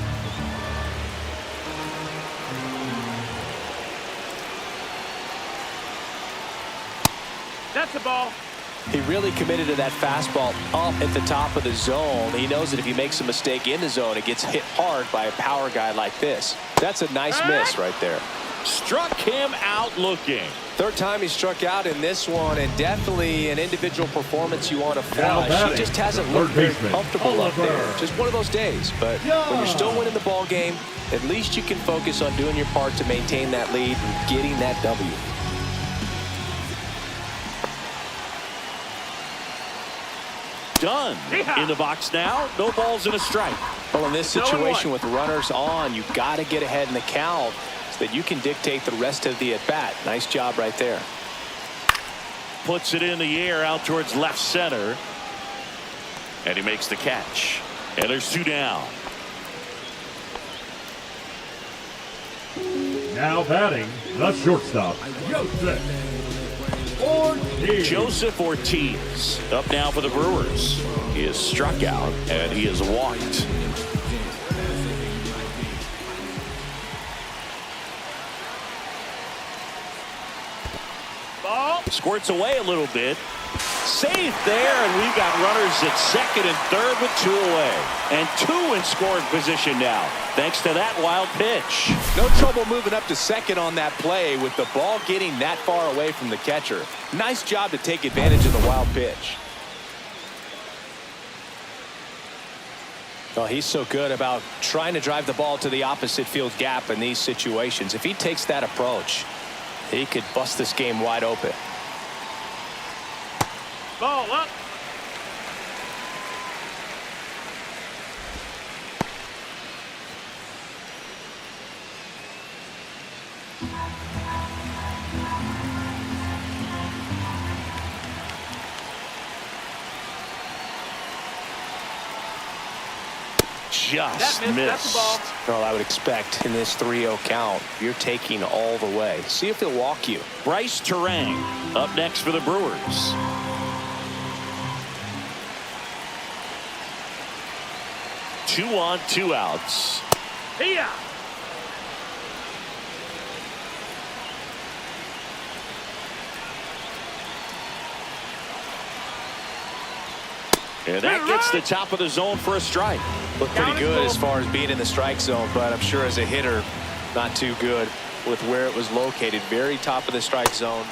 That's a ball. He really committed to that fastball up at the top of the zone. He knows that if he makes a mistake in the zone, it gets hit hard by a power guy like this. That's a nice miss right there. Struck him out looking. Third time he struck out in this one, and definitely an individual performance you want to flush. He just hasn't looked very comfortable up there. Just one of those days. But when you're still winning the ball game, at least you can focus on doing your part to maintain that lead and getting that W. Done. In the box now, no balls and a strike. Well, in this situation with runners on, you've got to get ahead in the count so that you can dictate the rest of the at-bat. Nice job right there. Puts it in the air out towards left center. And he makes the catch. And there's 2 down. Now batting, the shortstop, Joseph Ortiz up now for the Brewers. He is struck out and he is walked. Ball. Squirts away a little bit. Safe there, and we've got runners at second and third with 2 away. And 2 in scoring position now, thanks to that wild pitch. No trouble moving up to second on that play with the ball getting that far away from the catcher. Nice job to take advantage of the wild pitch. Well, he's so good about trying to drive the ball to the opposite field gap in these situations. If he takes that approach, he could bust this game wide open. Ball up. Just That's missed. the ball. Well, I would expect in this 3-0 count, you're taking all the way. See if he'll walk you. Bryce Terang up next for the Brewers. Two on, 2 outs. Here. And that gets the top of the zone for a strike. Looked pretty good as far as being in the strike zone, but I'm sure as a hitter, not too good with where it was located. Very top of the strike zone.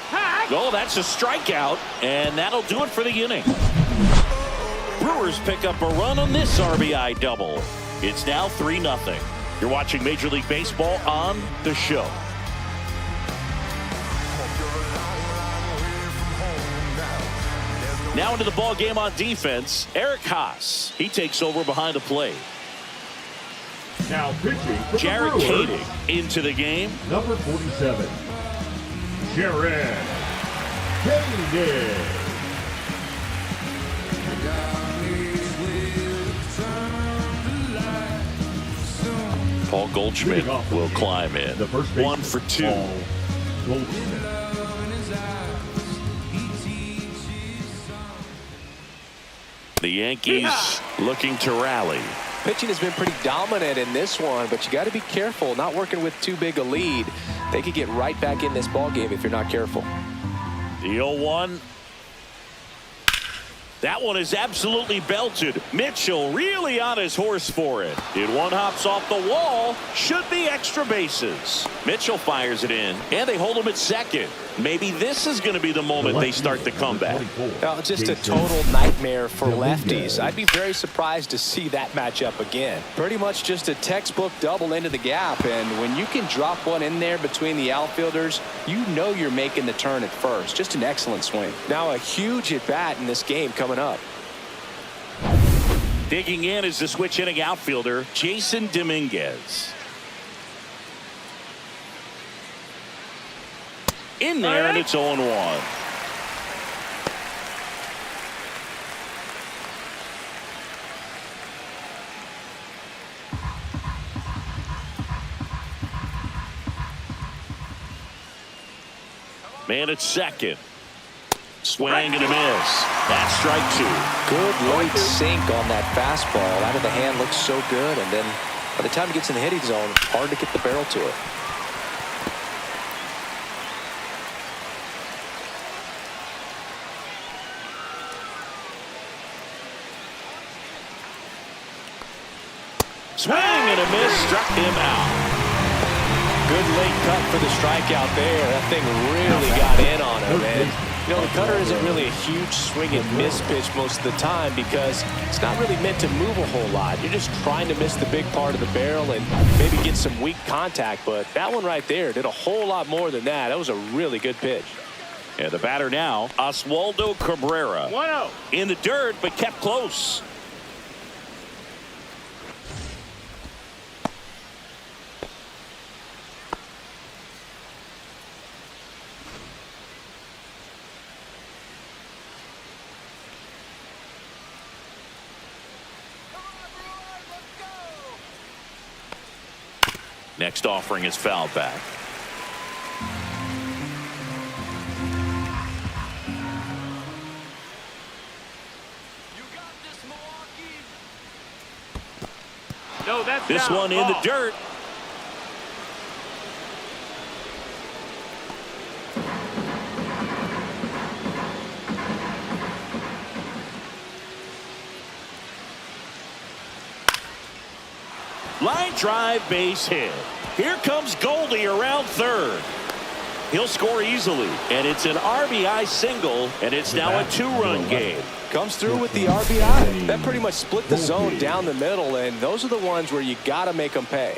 Oh, that's a strikeout, and that'll do it for the inning. Brewers pick up a run on this RBI double. It's now 3-0. You're watching Major League Baseball on The Show. Now into the ball game on defense, Eric Haas. He takes over behind the plate. Now pitching for Jared the Brewers, Koenig into the game. number 47, Jared Koenig. Paul Goldschmidt Leading off the will game, climb in. the first baseman, 1 for 2. Paul Goldschmidt. The Yankees looking to rally. Pitching has been pretty dominant in this one, but you got to be careful. Not working with too big a lead. They could get right back in this ball game if you're not careful. The 0-1. That one is absolutely belted. Mitchell really on his horse for it. It one hops off the wall. Should be extra bases. Mitchell fires it in, and they hold him at second. Maybe this is going to be the moment they start the comeback. Well, just a total nightmare for lefties. I'd be very surprised to see that matchup again. Pretty much just a textbook double into the gap, and when you can drop one in there between the outfielders, you know you're making the turn at first. Just an excellent swing. Now a huge at bat in this game coming up. Digging in is the switch hitting outfielder, Jason Dominguez. In there, and it's 0-1. Man at second. Swing and a miss. That's strike 2. Good late sink on that fastball. Out of the hand looks so good, and then by the time it gets in the hitting zone, hard to get the barrel to it. Swing and a miss, struck him out. Good late cut for the strikeout there. That thing really got in on him, man. You know, the cutter isn't really a huge swing and miss pitch most of the time because it's not really meant to move a whole lot. You're just trying to miss the big part of the barrel and maybe get some weak contact. But that one right there did a whole lot more than that. That was a really good pitch. And the batter now, Oswaldo Cabrera. 1-0. In the dirt, but kept close. Next offering is fouled back. No, that's This down. one in the Ball. dirt. Line drive, base hit. Here comes Goldie around third. He'll score easily, and it's an RBI single, and it's now a 2-run game. Comes through with the RBI. That pretty much split the zone down the middle, and those are the ones where you got to make them pay.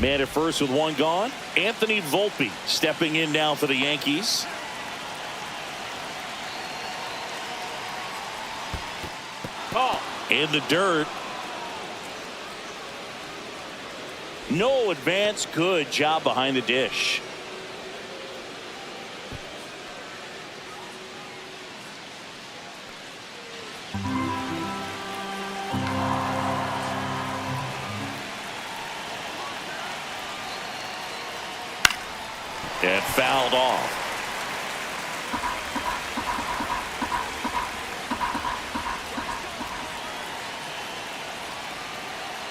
Man at first with one gone. Anthony Volpe stepping in now for the Yankees. Call. In the dirt. No advance. Good job behind the dish. And fouled off.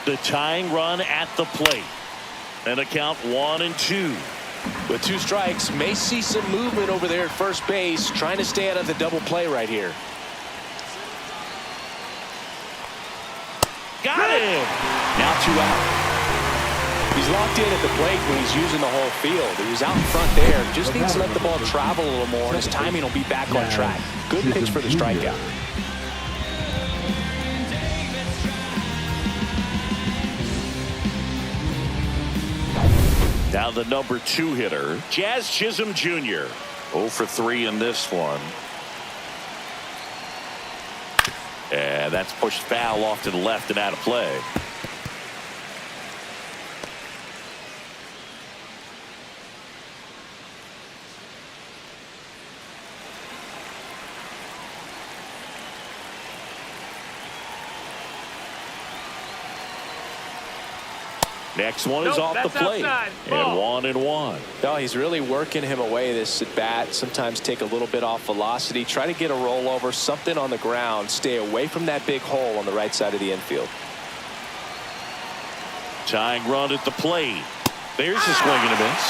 The tying run at the plate. And a count 1-2. With 2 strikes, may see some movement over there at first base, trying to stay out of the double play right here. Got him. Now 2 out. He's locked in at the plate when he's using the whole field. He was out in front there. Just needs to let the ball travel a little more, and his timing will be back on track. Good pitch for the strikeout. Now the number 2 hitter, Jazz Chisholm Jr. 0 for 3 in this one. And that's pushed foul off to the left and out of play. Next one is off the plate. Outside. And 1-1. No, he's really working him away this at bat. Sometimes take a little bit off velocity. Try to get a rollover, something on the ground. Stay away from that big hole on the right side of the infield. Tying run at the plate. There's a swing and a miss.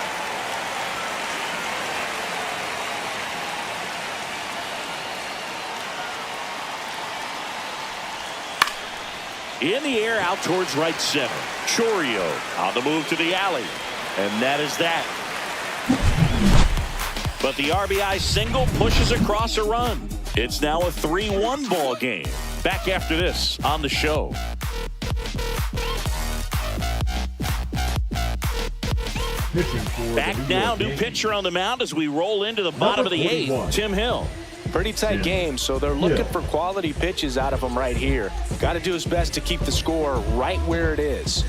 1-2. In the air out towards right center. Chorio on the move to the alley. And that is that. But the RBI single pushes across a run. It's now a 3-1 ball game. Back after this on the show. Back now, new pitcher on the mound as we roll into the bottom of the 8th. Tim Hill. Pretty tight game, so they're looking for quality pitches out of him right here. Got to do his best to keep the score right where it is.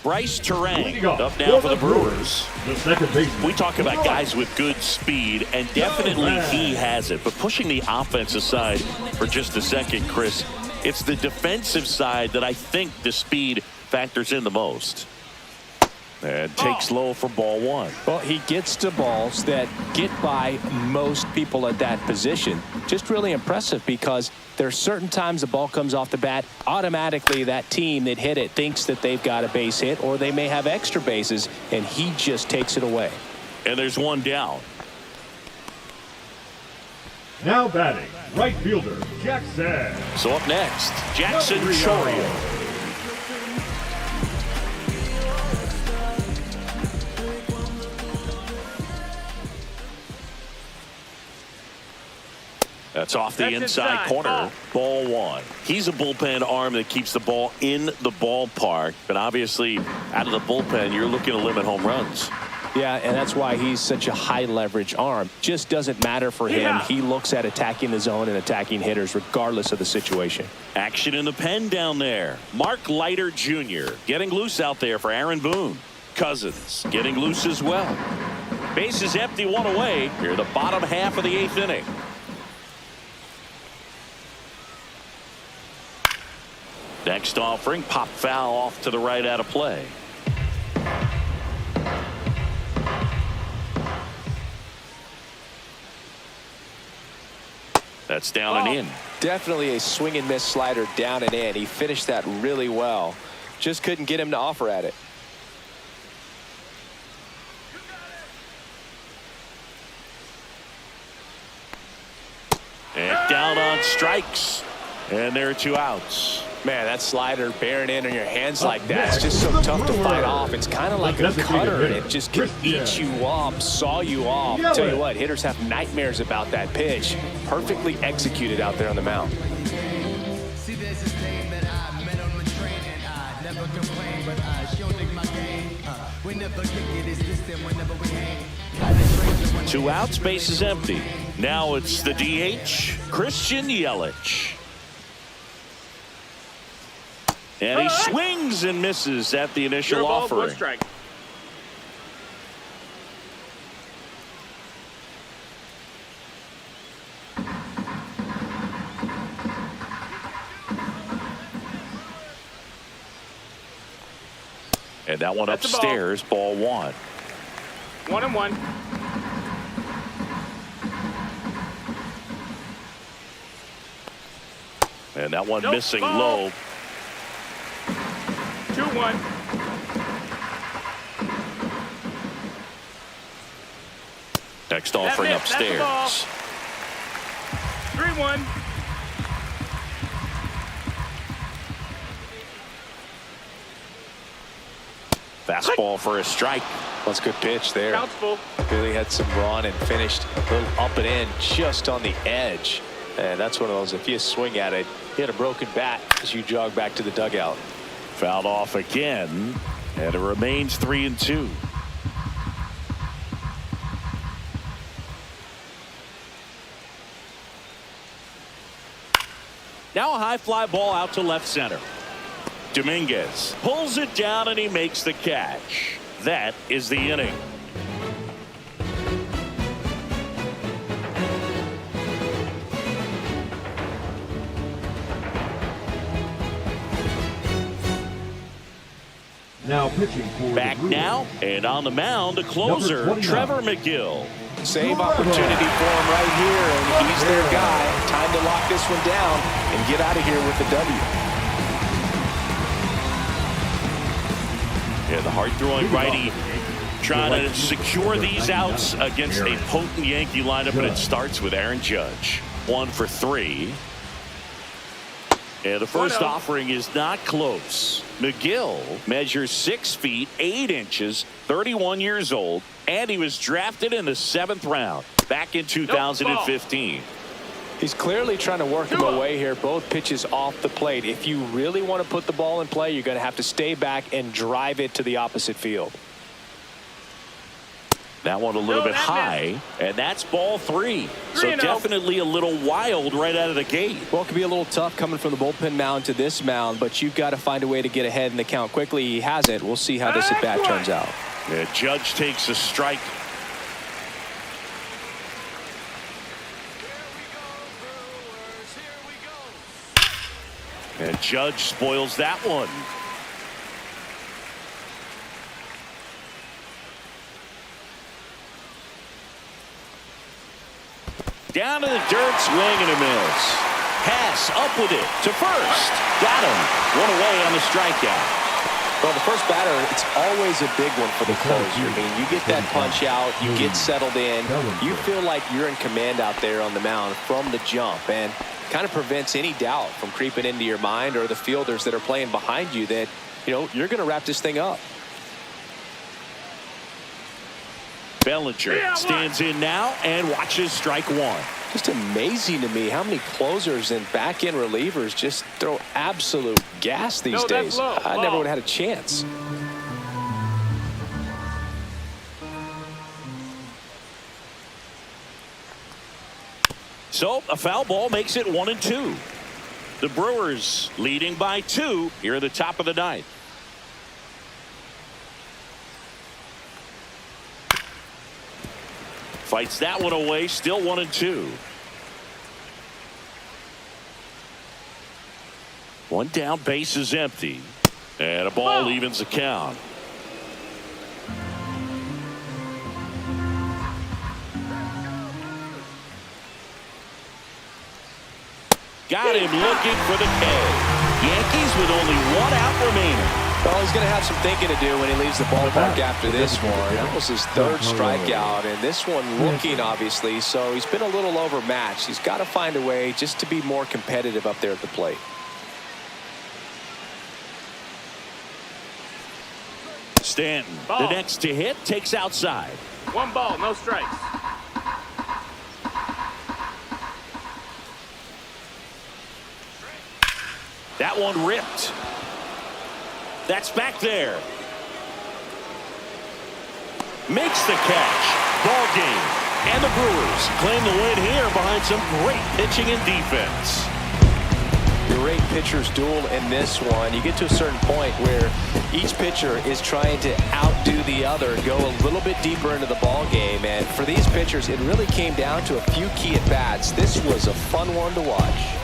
Bryce Terang up now for the Brewers. The second baseman. We talk about guys with good speed, and definitely he has it. But pushing the offense aside for just a second, Chris, it's the defensive side that I think the speed factors in the most. And takes low for ball 1. Well, he gets to balls that get by most people at that position. Just really impressive because there are certain times the ball comes off the bat, automatically that team that hit it thinks that they've got a base hit or they may have extra bases, and he just takes it away. And there's one down. Now batting, right fielder, Jackson. So up next, Jackson Chorio. That's off the inside corner. Ball 1. He's a bullpen arm that keeps the ball in the ballpark. But obviously, out of the bullpen, you're looking to limit home runs. Yeah, and that's why he's such a high leverage arm. Just doesn't matter for him. Yeah. He looks at attacking the zone and attacking hitters regardless of the situation. Action in the pen down there. Mark Leiter Jr. getting loose out there for Aaron Boone. Cousins getting loose as well. Bases empty, 1 away. Here the bottom half of the 8th inning. Next offering, pop foul off to the right out of play. That's down and in. Definitely a swing and miss slider down and in. He finished that really well. Just couldn't get him to offer at it. and strikes. And there are 2 outs. Man, that slider bearing in on your hands like that, it's just so tough to fight off. It's kind of like a cutter, and it just can eat you up, saw you off. Tell you what, hitters have nightmares about that pitch. Perfectly executed out there on the mound. See, there's this thing that I met on the train, and I never complain, but I sure dig my game. We never kick it, it's distant whenever we hang. 2 outs, base is empty. Now it's the DH, Christian Yelich. And he swings and misses at the initial offering. Strike. And that one That's upstairs, ball 1. 1-1. And that one Nope, missing ball. low. 2-1. Next offering That's the ball. upstairs. 3-1. Fastball for a strike. That's a good pitch there. Counts full. Really had some run and finished a little up and in just on the edge. And that's one of those, if you swing at it, you had a broken bat as you jog back to the dugout. Fouled off again, and it remains 3-2. Now a high fly ball out to left center. Dominguez pulls it down and he makes the catch. That is the inning. Now pitching for Back the Brewers. now and on the mound, the closer, Number 29. Trevor McGill. Save opportunity for him right here, and he's their guy. Time to lock this one down and get out of here with the W. Yeah, the hard-throwing righty trying to secure these outs against a potent Yankee lineup, and it starts with Aaron Judge. 1 for 3. And the first offering is not close. McGill measures 6 feet 8 inches, 31 years old, and he was drafted in the 7th round back in 2015. He's clearly trying to work him away here. Both pitches off the plate. If you really want to put the ball in play, you're going to have to stay back and drive it to the opposite field. That one a little bit high, and that's ball 3. So definitely a little wild right out of the gate. Well, it could be a little tough coming from the bullpen mound to this mound, but you've got to find a way to get ahead in the count quickly. He hasn't. We'll see how this at bat turns out. Yeah, Judge takes a strike. And Judge spoils that one. Down to the dirt, swing and a miss. Pass up with it to first. Got him. One away on the strikeout. Well, the first batter, it's always a big one for the closer. I mean, you get that punch out, you get settled in, you feel like you're in command out there on the mound from the jump, and kind of prevents any doubt from creeping into your mind or the fielders that are playing behind you that, you know, you're going to wrap this thing up. Bellinger stands in now and watches strike 1. Just amazing to me how many closers and back-end relievers just throw absolute gas these days. I never would have had a chance. So a foul ball makes it 1-2. The Brewers leading by 2 here at the top of the 9th. Fights that one away, still 1-2. One down, base is empty. And a ball evens the count. Got him looking for the K. Yankees with only 1 out remaining. Well, he's going to have some thinking to do when he leaves the ballpark after this one. That was his third strikeout, and this one looking, obviously, so he's been a little overmatched. He's got to find a way just to be more competitive up there at the plate. Stanton, the next to hit, takes outside. 1 ball, no strikes. That one ripped. That's back there. Makes the catch. Ball game. And the Brewers claim the win here behind some great pitching and defense. Great pitchers duel in this one. You get to a certain point where each pitcher is trying to outdo the other, go a little bit deeper into the ball game. And for these pitchers, it really came down to a few key at-bats. This was a fun one to watch.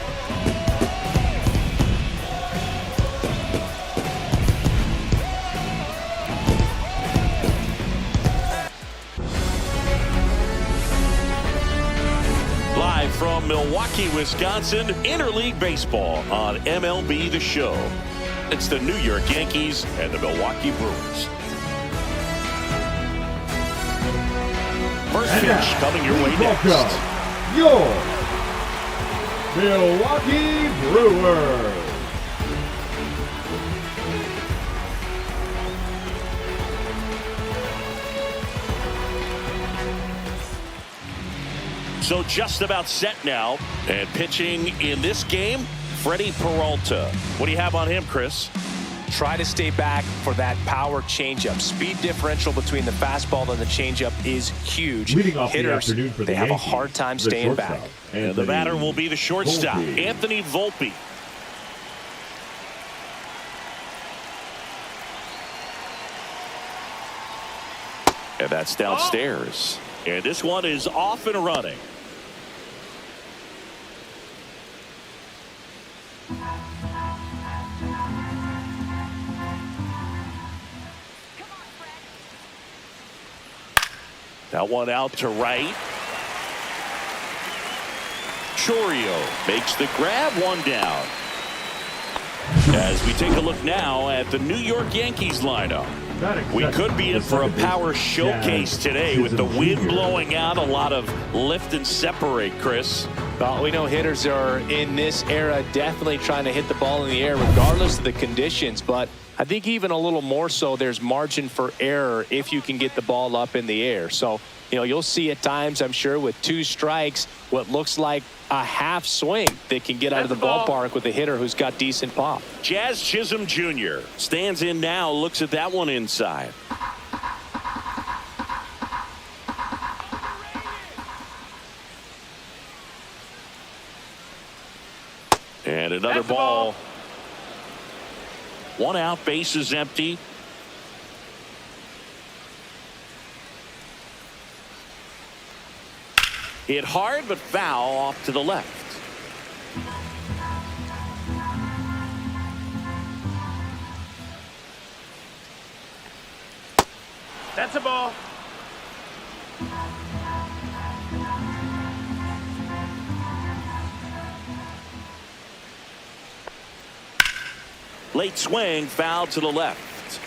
Live from Milwaukee, Wisconsin, Interleague Baseball on MLB The Show. It's the New York Yankees and the Milwaukee Brewers. First pitch coming your way next. Your Milwaukee Brewers. So just about set now, and pitching in this game, Freddie Peralta. What do you have on him, Chris? Try to stay back for that power changeup. Speed differential between the fastball and the changeup is huge. Leading off Hitters, the afternoon for the they have Yankees, a hard time staying back. And the batter will be the shortstop, Volpe. Anthony Volpe. And that's downstairs. And this one is off and running. That one out to right. Chorio makes the grab, one down. As we take a look now at the New York Yankees lineup. We could be in for a power showcase today with the wind blowing out, a lot of lift and separate, Chris. Well, we know hitters are in this era definitely trying to hit the ball in the air regardless of the conditions, but I think even a little more so there's margin for error if you can get the ball up in the air. So, you know, you'll see at times, I'm sure, with 2 strikes, what looks like a half swing that can get out of the ballpark with a hitter who's got decent pop. Jazz Chisholm Jr. stands in now, looks at that one inside. And another ball. 1 out, base is empty. Hit hard but foul off to the left. That's a ball. Late swing, foul to the left.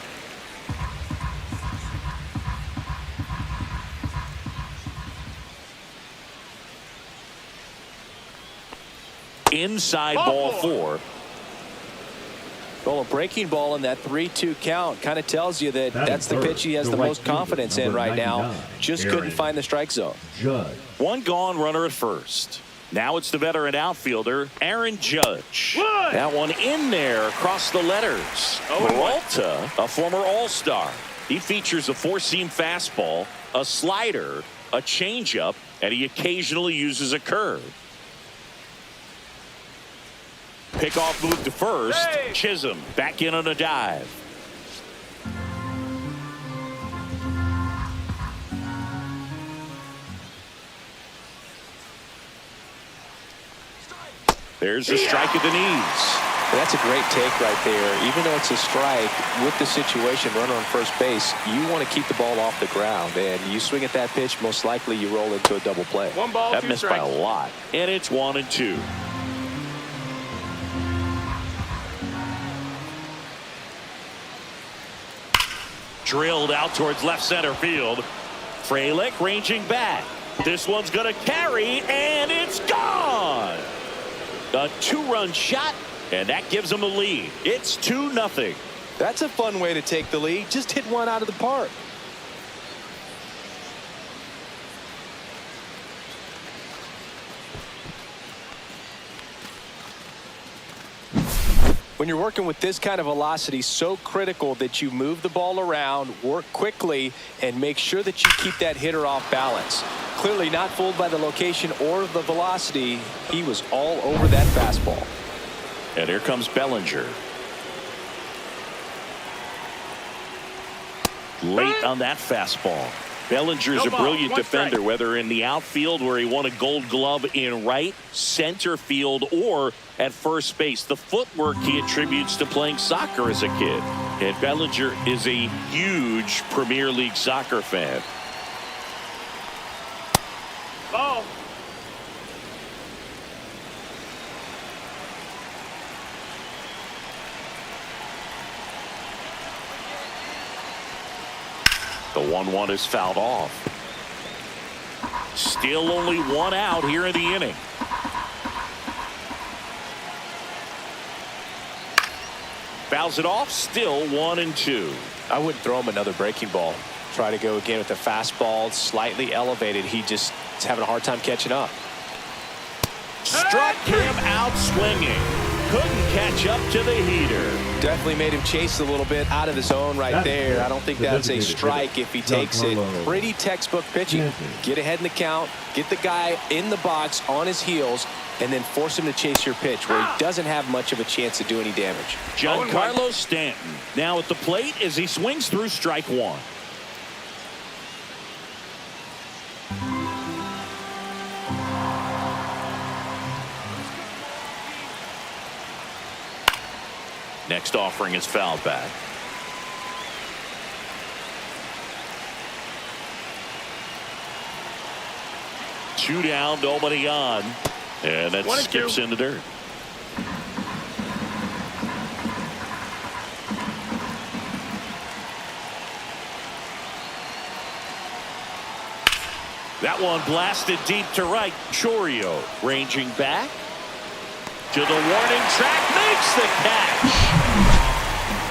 Inside ball 4. Well, a breaking ball in that 3-2 count kind of tells you that that's the pitch he has the most confidence in right now. Just couldn't find the strike zone. Judge. 1 gone, runner at first. Now it's the veteran outfielder, Aaron Judge. That one in there across the letters. Peralta, a former All-Star. He features a 4-seam fastball, a slider, a changeup, and he occasionally uses a curve. Pickoff move to first. Hey! Chisholm back in on a dive. There's a strike at the knees. That's a great take right there. Even though it's a strike, with the situation, runner on first base, you want to keep the ball off the ground. And you swing at that pitch, most likely you roll into a double play. 1 ball, That 2 missed by strikes. a lot. And it's 1-2. drilled out towards left center field. Frelick ranging back. This one's going to carry, and it's gone. A 2-run shot, and that gives them the lead. It's 2-0. That's a fun way to take the lead. Just hit one out of the park. When you're working with this kind of velocity, so critical that you move the ball around, work quickly, and make sure that you keep that hitter off balance. Clearly not fooled by the location or the velocity. He was all over that fastball. And here comes Bellinger. Late on that fastball. Bellinger's a brilliant defender, whether in the outfield where he won a Gold Glove in right, center field, or at first base. The footwork he attributes to playing soccer as a kid. And Bellinger is a huge Premier League soccer fan. Ball. The 1-1 is fouled off. Still only one out here in the inning. Fouls it off. Still 1-2. I wouldn't throw him another breaking ball. Try to go again with the fastball, slightly elevated. He just is having a hard time catching up. Struck him out swinging. Couldn't catch up to the heater. Definitely made him chase a little bit out of his own right there. I don't think that's a strike if he takes it. Pretty textbook pitching. Get ahead in the count, get the guy in the box on his heels, and then force him to chase your pitch where he doesn't have much of a chance to do any damage. Giancarlo Stanton now at the plate as he swings through strike one. Next offering is fouled back. Two down, nobody on. And that skips in the dirt. That one blasted deep to right. Chourio ranging back to the warning track, makes the catch.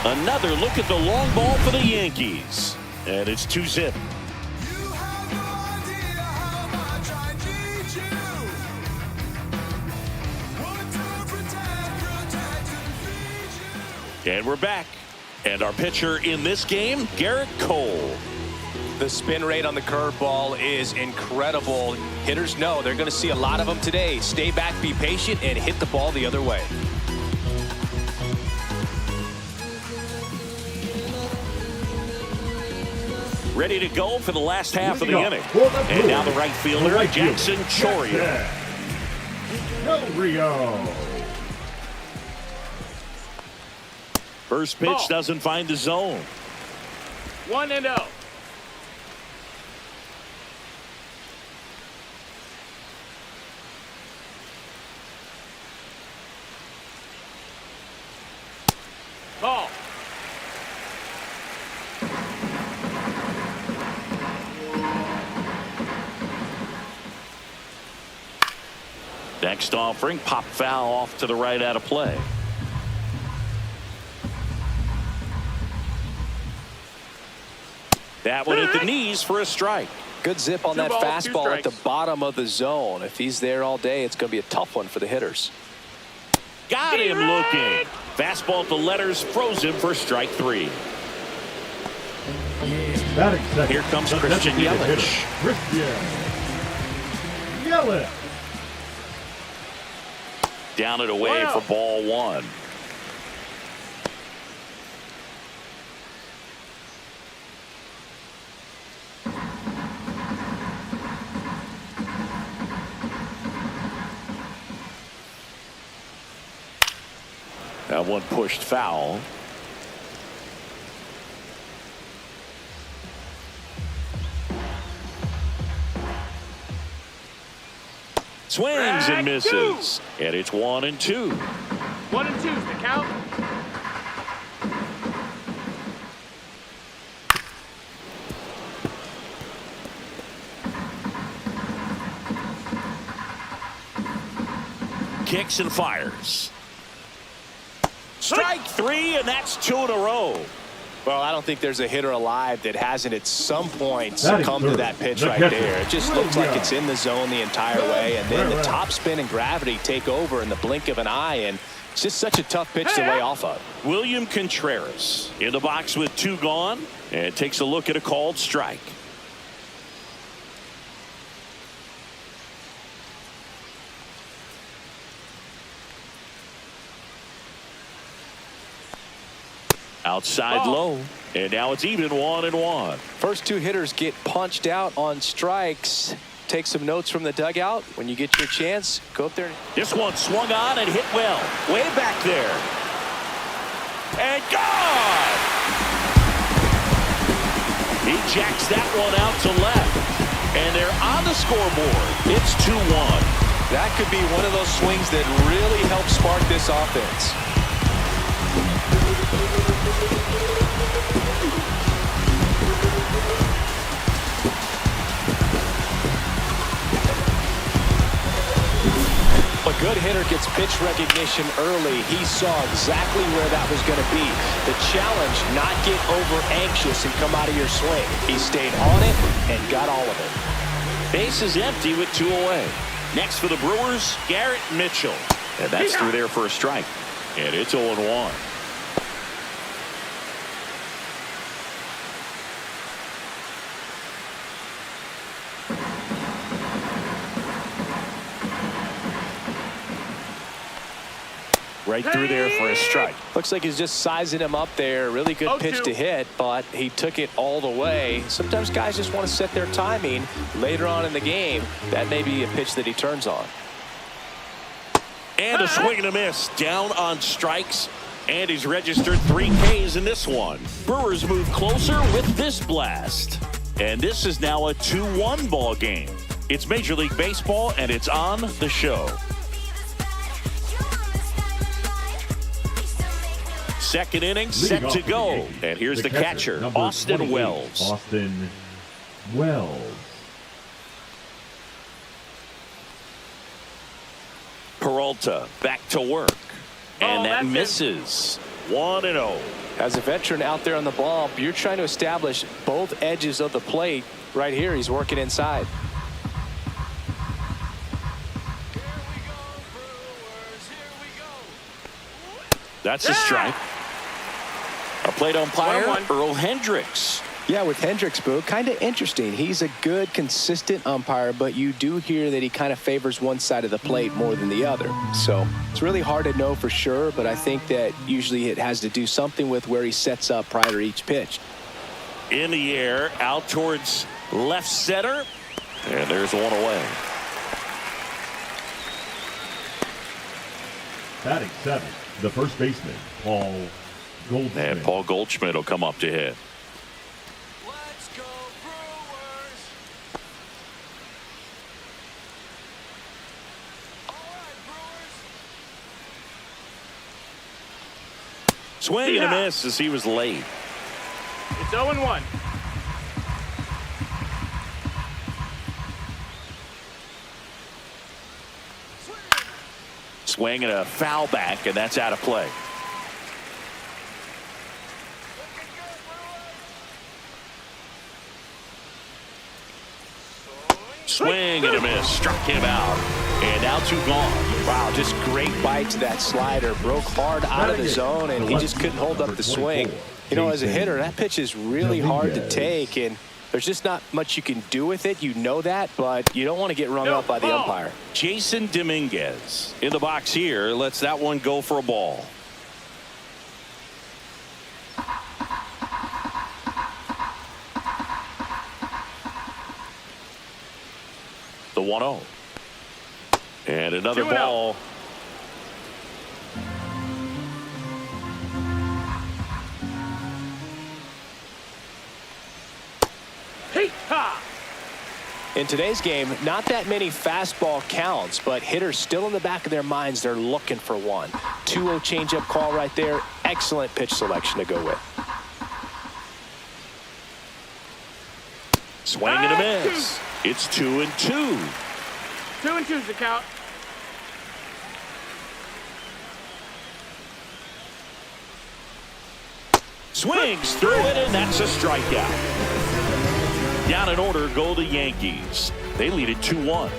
Another look at the long ball for the Yankees. And it's 2-0. And we're back. And our pitcher in this game, Garrett Cole. The spin rate on the curveball is incredible. Hitters know they're going to see a lot of them today. Stay back, be patient, and hit the ball the other way. Ready to go for the last half of the inning. And now the right fielder, Jackson Chourio. First pitch doesn't find the zone. 1-0. Ball. Next offering, pop foul off to the right out of play. That one at the knees for a strike. Good zip on that fastball at the bottom of the zone. If he's there all day, it's going to be a tough one for the hitters. Got him looking. Fastball at the letters, froze him for strike three. Here comes Christian Yelich. Down and away for ball one. That one pushed foul. Swings and misses. And it's 1-2. 1-2's the count. kicks and fires. Strike three, and that's 2 in a row. Well, I don't think there's a hitter alive that hasn't at some point Batting succumbed to third, that pitch the right catcher. there. It just looks like it's in the zone the entire way, and then the top spin and gravity take over in the blink of an eye, and it's just such a tough pitch to lay off of. William Contreras in the box with 2 gone, and takes a look at a called strike. Outside low, and now it's even 1-1. First 2 hitters get punched out on strikes. Take some notes from the dugout. When you get your chance, go up there. This one swung on and hit well. Way back there. And gone! He jacks that one out to left. And they're on the scoreboard. It's 2-1. That could be one of those swings that really help spark this offense. A good hitter gets pitch recognition early. He saw exactly where that was going to be. The challenge, not get over anxious and come out of your swing. He stayed on it and got all of it. Base is empty with 2 away. Next for the Brewers, Garrett Mitchell. And that's through there for a strike. And it's 0-1. Right through there for a strike. Looks like he's just sizing him up there. Really good pitch to hit, but he took it all the way. Sometimes guys just want to set their timing later on in the game. That may be a pitch that he turns on. And a swing and a miss. Down on strikes. And he's registered 3 Ks in this one. Brewers move closer with this blast. And this is now a 2-1 ball game. It's Major League Baseball, and it's on the show. Second inning set to go. And here's the catcher, Austin Wells. Austin Wells. Peralta back to work. And that misses. 1-0. As a veteran out there on the ball, you're trying to establish both edges of the plate. Right here, he's working inside. That's a strike. A plate umpire, Earl Hendricks. Yeah, with Hendricks, Boo, kind of interesting. He's a good, consistent umpire, but you do hear that he kind of favors one side of the plate more than the other. So it's really hard to know for sure, but I think that usually it has to do something with where he sets up prior to each pitch. In the air, out towards left center. And there's one away. Batting 7th, the first baseman, Paul Goldschmidt. And Paul Goldschmidt will come up to hit. Let's go Brewers! All right, Brewers! Swing and a miss as he was late. It's 0-1. Swing and a foul back, and that's out of play. Swing and a miss. Struck him out. And now 2 gone. Wow, just great bite to that slider. Broke hard out of the zone, and he just couldn't hold up the swing. You know, as a hitter, that pitch is really hard to take, and there's just not much you can do with it. You know that, but you don't want to get rung up by the umpire. Jason Dominguez in the box here. Lets that one go for a ball. The 1-0. And another ball. In today's game, not that many fastball counts, but hitters still in the back of their minds, they're looking for one. 2-0 changeup call right there. Excellent pitch selection to go with. Swing and a miss. It's 2-2. 2-2's the count. Swings through it, and that's a strikeout. Down in order go the Yankees. They lead it 2-1.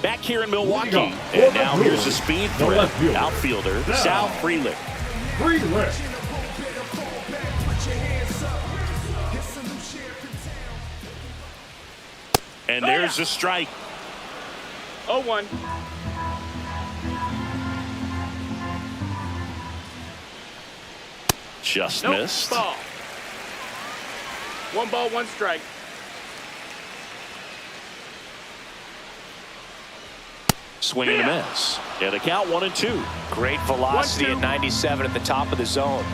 Back here in Milwaukee, and now here's the speed threat, outfielder Sal Frelick. And there's a strike. 0-1. Just missed. Ball. 1 ball, 1 strike. Swing and a miss. And the count 1-2. Great velocity at 97 at the top of the zone.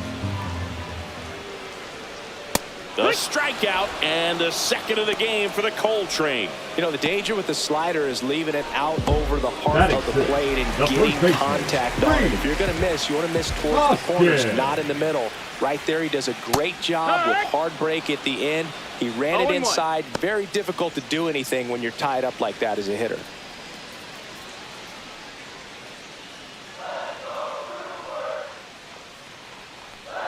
The strikeout and the second of the game for the Coltrane. You know, the danger with the slider is leaving it out over the heart of the plate and getting contact on it. If you're going to miss, you want to miss towards the corners, not in the middle. Right there, he does a great job with hard break at the end. He ran it inside. Very difficult to do anything when you're tied up like that as a hitter.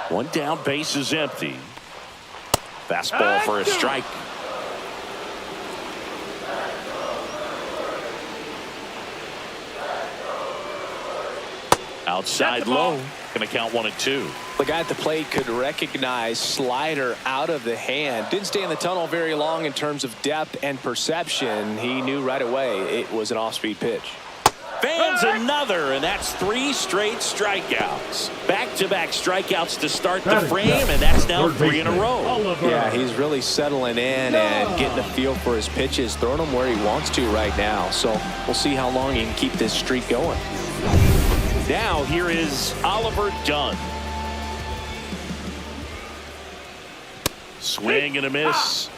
One down, base is empty. Fastball for a strike. Outside low. Going to count 1-2. The guy at the plate could recognize slider out of the hand. Didn't stay in the tunnel very long in terms of depth and perception. He knew right away it was an off-speed pitch. Fans another, and that's 3 straight strikeouts. Back-to-back strikeouts to start the frame, and that's now 3 in a row. Yeah, he's really settling in and getting a feel for his pitches, throwing them where he wants to right now. So we'll see how long he can keep this streak going. Now here is Oliver Dunn. Swing and a miss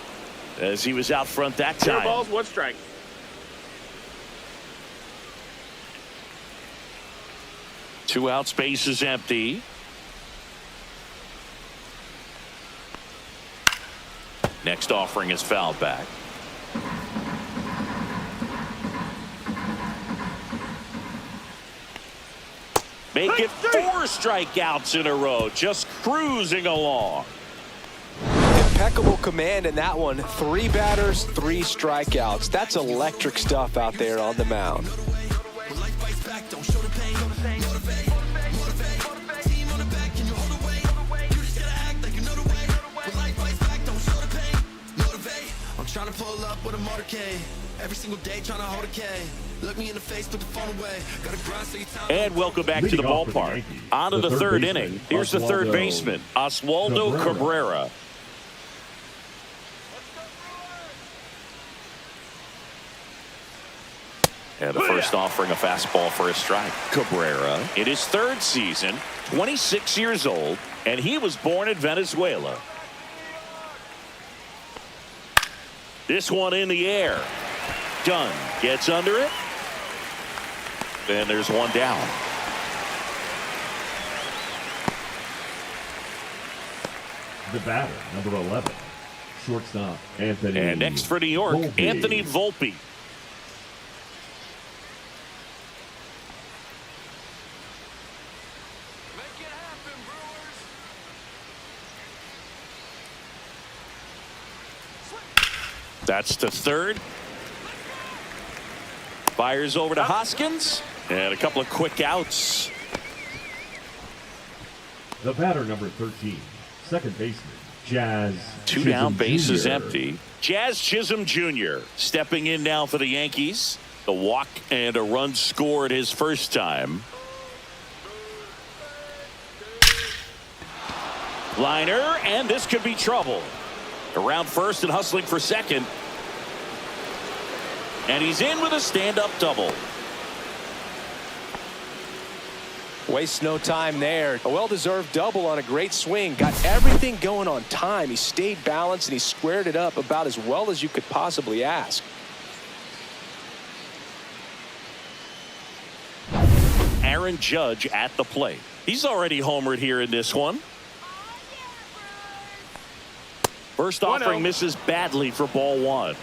as he was out front that time. 2 balls, 1 strike. Two outs, base is empty. Next offering is fouled back. Make it 4 strikeouts in a row, just cruising along. Impeccable command in that one. 3 batters, 3 strikeouts. That's electric stuff out there on the mound. Trying to pull up with a motorcade every single day, trying to hold a K. Look me in the face, put the phone away. Got a grind, so you tell. And welcome back to the ballpark. On to the third inning. Here's the third baseman, Oswaldo Cabrera. And the first offering, a fastball for a strike. Cabrera in his 3rd season, 26 years old, and he was born in Venezuela. This one in the air. Dunn gets under it. And there's one down. The batter, number 11, shortstop Anthony. And next for New York, Volpe. Anthony Volpe. That's to third. Fires over to Hoskins. And a couple of quick outs. The batter, number 13, second baseman, Jazz 2 down, Chisholm base is Jr. empty. Jazz Chisholm Jr. stepping in now for the Yankees. The walk and a run scored his first time. Liner, and this could be trouble. Around first and hustling for second. And he's in with a stand-up double. Wastes no time there. A well-deserved double on a great swing. Got everything going on time. He stayed balanced and he squared it up about as well as you could possibly ask. Aaron Judge at the plate. He's already homered here in this one. First offering misses badly for ball 1.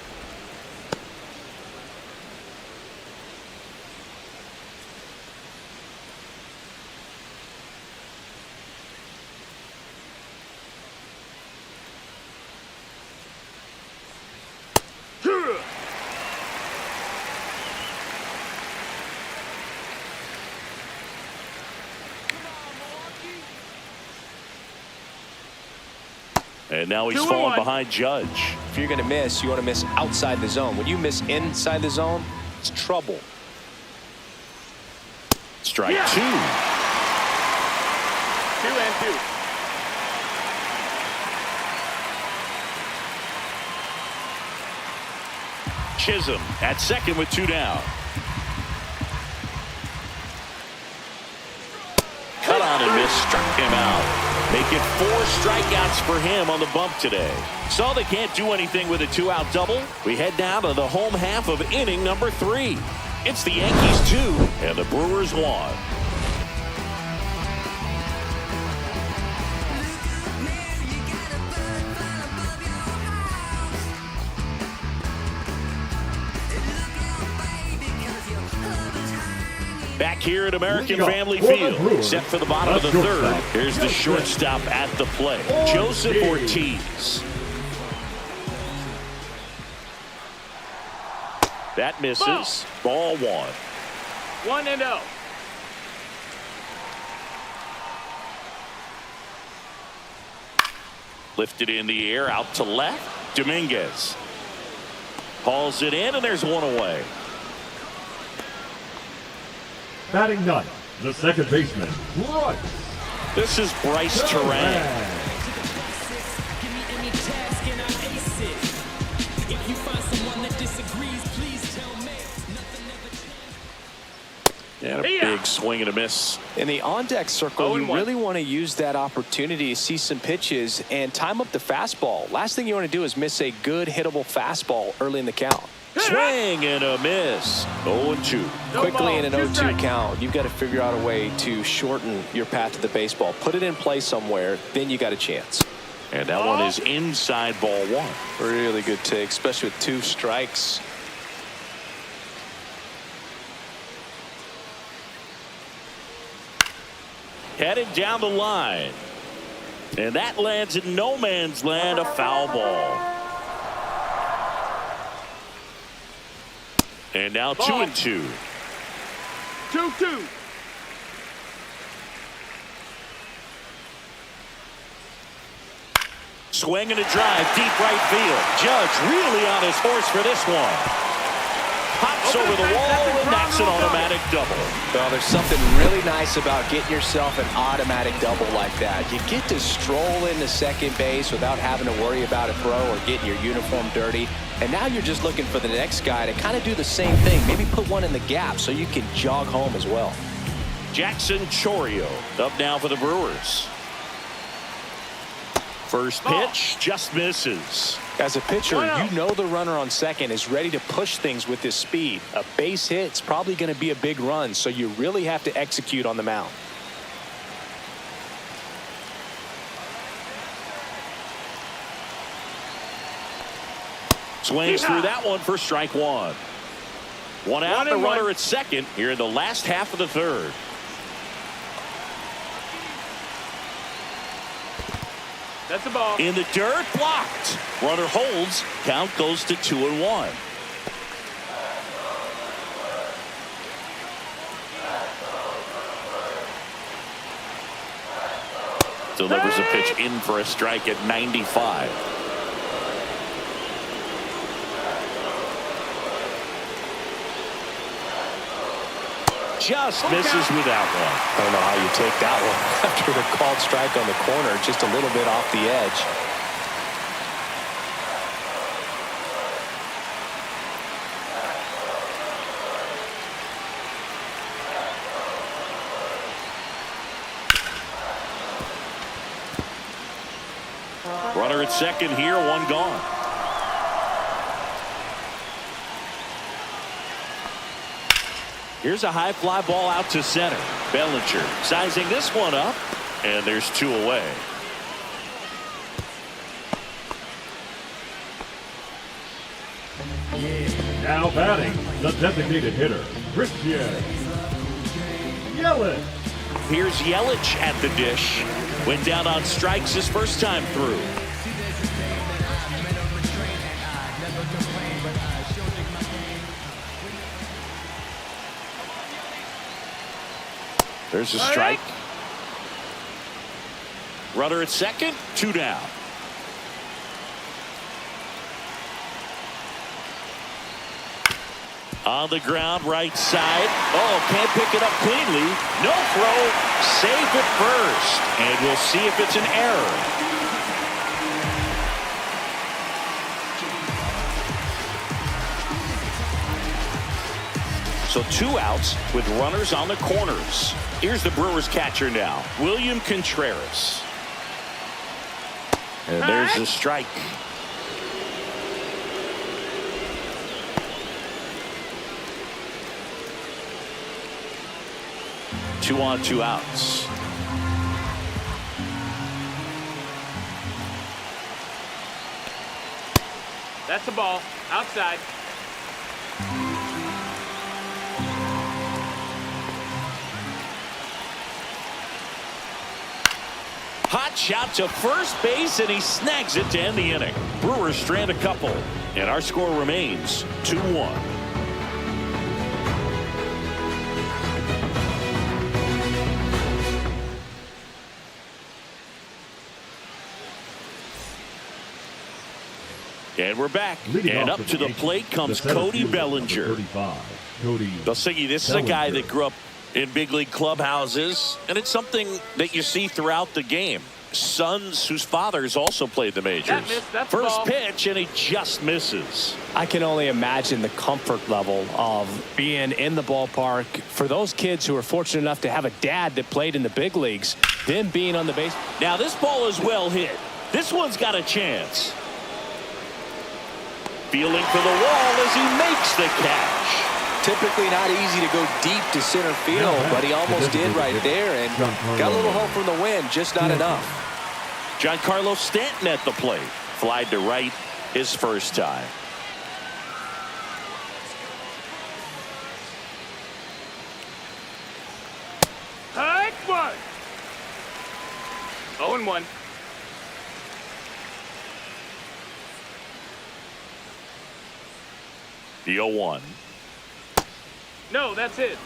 And now he's 2-1. falling behind Judge. If you're going to miss, you want to miss outside the zone. When you miss inside the zone, it's trouble. Strike 2. 2 and 2. Chisholm at second with 2 down. Cut on and miss, struck him out. Making 4 strikeouts for him on the bump today. So they can't do anything with a 2-out double. We head down to the home half of inning number 3. It's the Yankees 2 and the Brewers 1. Back here at American Family Field, set for the bottom of the 3rd. Here's the shortstop at the plate, Joseph Ortiz. That misses. Ball 1. 1-0. Lifted in the air, out to left. Dominguez hauls it in, and there's 1 away. Batting ninth, the second baseman, Bryce. This is Bryce Terang. And a big swing and a miss. In the on-deck circle, you really want to use that opportunity to see some pitches and time up the fastball. Last thing you want to do is miss a good hittable fastball early in the count. Swing and a miss. 0-2. Quickly in an 0-2 count, you've got to figure out a way to shorten your path to the baseball. Put it in play somewhere, then you got a chance. And that one is inside ball 1. Really good take, especially with 2 strikes. Headed down the line. And that lands in no man's land, a foul ball. And now 2-2. 2-2. Swing and a drive, deep right field. Judge really on his horse for this one. Pops over the wall, and that's an automatic double. Well, there's something really nice about getting yourself an automatic double like that. You get to stroll into second base without having to worry about a throw or getting your uniform dirty. And now you're just looking for the next guy to kind of do the same thing. Maybe put one in the gap so you can jog home as well. Jackson Chourio up now for the Brewers. First pitch just misses. As a pitcher, you know the runner on second is ready to push things with his speed. A base hit's probably going to be a big run, so you really have to execute on the mound. Swings through that one for strike 1. 1 out, the runner at second here in the last half of the 3rd. That's a ball. In the dirt, blocked. Runner holds. Count goes to 2-1. Delivers a pitch in for a strike at 95. Just misses without one. I don't know how you take that one after the called strike on the corner, just a little bit off the edge. Runner at second here, 1 gone. Here's a high fly ball out to center. Bellinger sizing this one up, and there's 2 away. Now batting, the designated hitter, Christian Yelich. Here's Yelich at the dish. Went down on strikes his first time through. There's a strike. Runner at second, 2 down. On the ground, right side. Oh, can't pick it up cleanly. No throw. Safe at first. And we'll see if it's an error. So 2 outs with runners on the corners. Here's the Brewers catcher now, William Contreras. And there's the strike. Two on, 2 outs. That's a ball. Outside. Hot shot to first base, and he snags it to end the inning. Brewers strand a couple, and our score remains 2-1. And we're back. And up to the plate comes Cody Bellinger. Belsingi, this is a guy that grew up in big league clubhouses, and it's something that you see throughout the game. Sons whose fathers also played the majors. First pitch, and he just misses. I can only imagine the comfort level of being in the ballpark for those kids who are fortunate enough to have a dad that played in the big leagues, them being on the base. Now this ball is well hit. This one's got a chance. Feeling for the wall as he makes the catch. Typically not easy to go deep to center field, but he almost did right there and got a little hope from the wind, just not enough. Giancarlo Stanton at the plate. Flied to right his first time. Hike one. 0-1. The 0-1. No, that's it.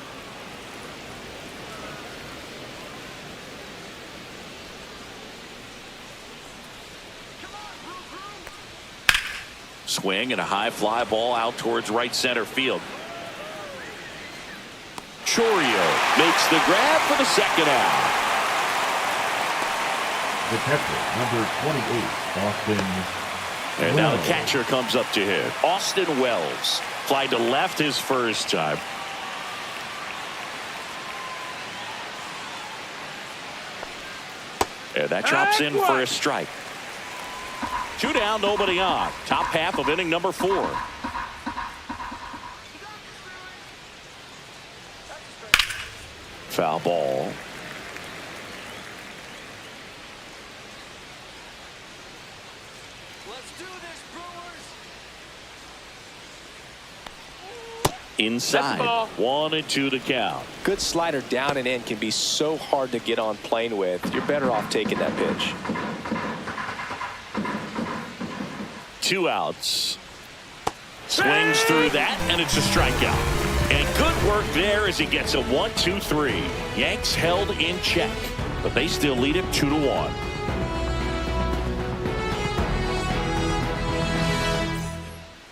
Swing and a high fly ball out towards right center field. Chorio makes the grab for the second out. The catcher, number 28, Austin. And now the catcher comes up to hit. Austin Wells. Fly to left his first time. And that drops in for a strike. 2 down, nobody on. Top half of inning number 4. Foul ball. Let's do this, Brewers. Inside. 1-2 to count. Good slider down and in can be so hard to get on plane with. You're better off taking that pitch. 2 outs. Swings through that, and it's a strikeout. And good work there as he gets a 1-2-3. Yanks held in check, but they still lead it 2-1.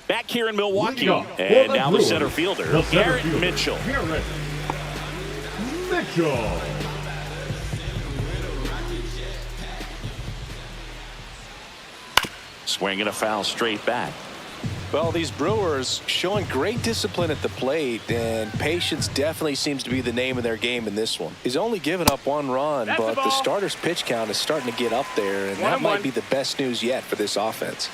Back here in Milwaukee, and now the center fielder, Garrett Mitchell. Swinging a foul straight back. Well, these Brewers showing great discipline at the plate, and patience definitely seems to be the name of their game in this one. He's only given up 1 run, but the starter's pitch count is starting to get up there, and that might be the best news yet for this offense.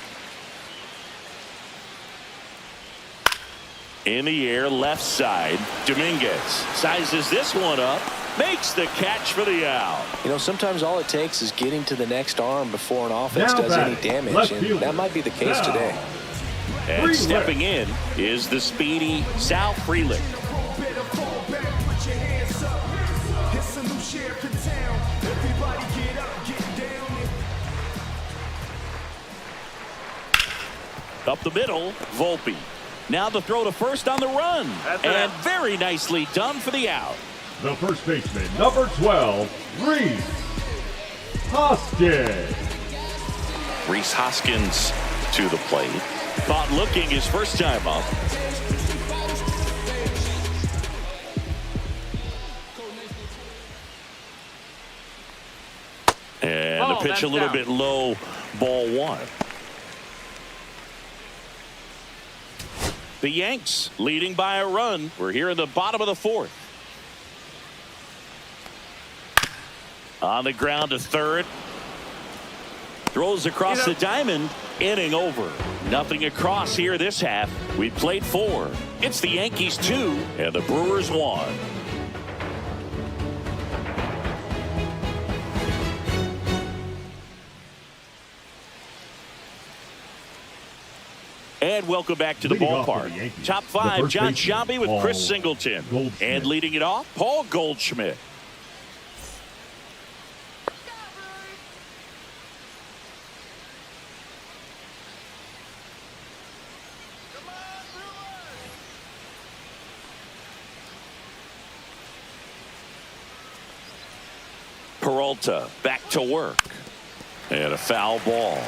In the air, left side, Dominguez sizes this one up, makes the catch for the out. You know, sometimes all it takes is getting to the next arm before an offense does any damage, and that might be the case today. And stepping in is the speedy Sal Frelick. Up the middle, Volpe. Now the throw to first on the run. And very nicely done for the out. The first baseman, number 12, Rhys Hoskins. Rhys Hoskins to the plate. Caught looking his first time up. the pitch that's a little down. bit low, ball one. The Yanks leading by a run. We're here in the bottom of the fourth. On the ground to third. Throws across the diamond. Inning over. Nothing across here this half. We played 4. It's the Yankees 2 and the Brewers 1. And welcome back to the Leading off for the ballpark. Yankees, Top the 5, first John baseman, Sciambi with Paul Chris Singleton. Goldschmidt. And leading it off, Paul Goldschmidt. Peralta back to work. And a foul ball.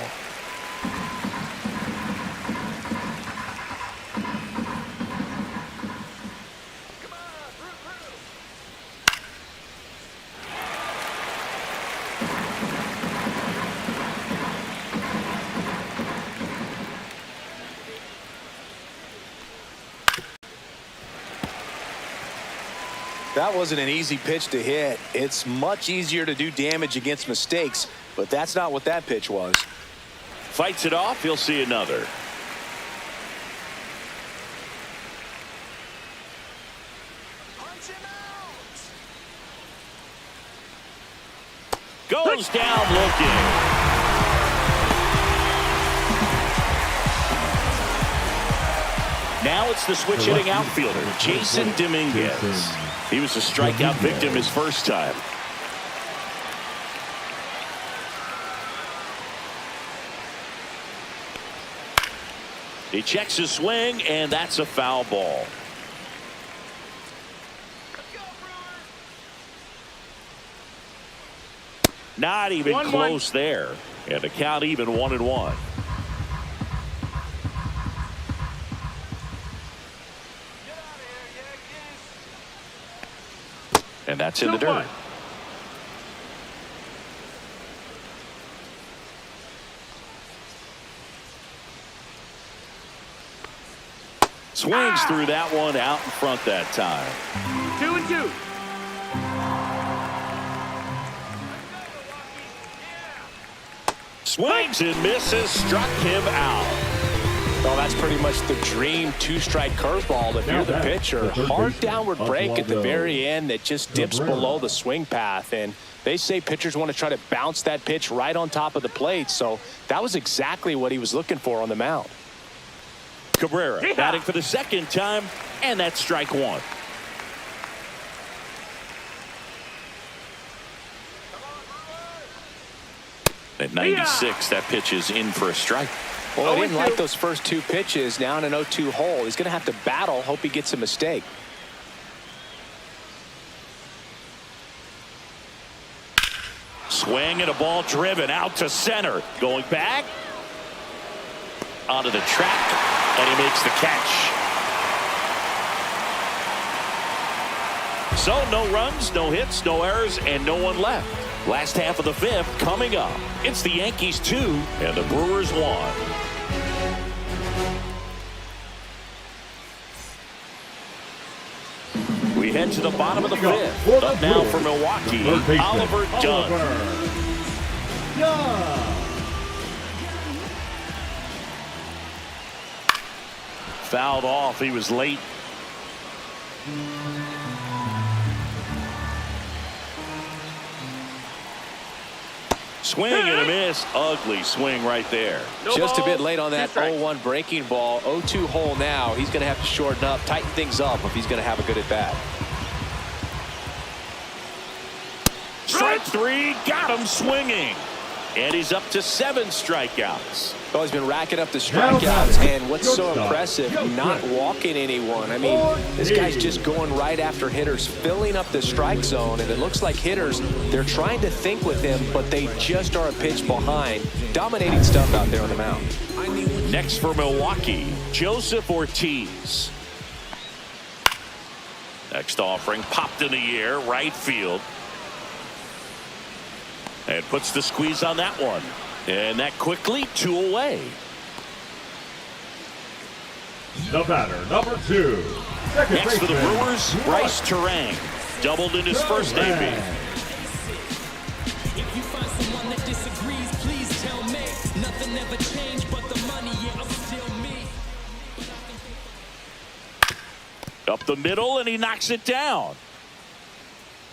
That wasn't an easy pitch to hit. It's much easier to do damage against mistakes, but that's not what that pitch was. Fights it off. He'll see another. Goes down looking. Now it's the switch hitting outfielder, Jason Dominguez. He was a strikeout victim his first time. He checks his swing, and that's a foul ball. Not even 1-1. close there. And the count even 1-1. And that's in the dirt. 2-1. Swings through that one out in front that time. 2-2. Swings and misses, struck him out. Well, that's pretty much the dream two-strike curveball if you're the pitcher. Hard downward break at the very end that just dips below the swing path. And they say pitchers want to try to bounce that pitch right on top of the plate. So that was exactly what he was looking for on the mound. Cabrera batting for the second time, and that's strike one. At 96, that pitch is in for a strike. Well, he didn't like those first 2 pitches. Now in an 0-2 hole, he's going to have to battle, hope he gets a mistake. Swing and a ball driven out to center. Going back. Onto the track, and he makes the catch. So no runs, no hits, no errors, and no one left. Last half of the 5th coming up. It's the Yankees 2 and the Brewers 1. We head to the bottom of the 5th. Up now for Milwaukee, Oliver Dunn. Fouled off. He was late. Swing and a miss. Ugly swing right there. Just a bit late on that 0-1 breaking ball. 0-2 hole now. He's going to have to shorten up, tighten things up if he's going to have a good at bat. Strike 3. Got him swinging. And he's up to 7 strikeouts. Well, he's been racking up the strikeouts, and what's so impressive, not walking anyone. I mean, this guy's just going right after hitters, filling up the strike zone, and it looks like hitters, they're trying to think with him, but they just are a pitch behind. Dominating stuff out there on the mound. Next for Milwaukee, Joseph Ortiz. Next offering, popped in the air, right field. And puts the squeeze on that one. And that quickly 2 away. The batter, number 2. Second Next for the baseman, Brewers, Bryce Terang. Doubled in his first AB. If you find someone that disagrees, please tell me. Nothing ever changed but the money, yeah, I'm still me. Up the middle, and he knocks it down.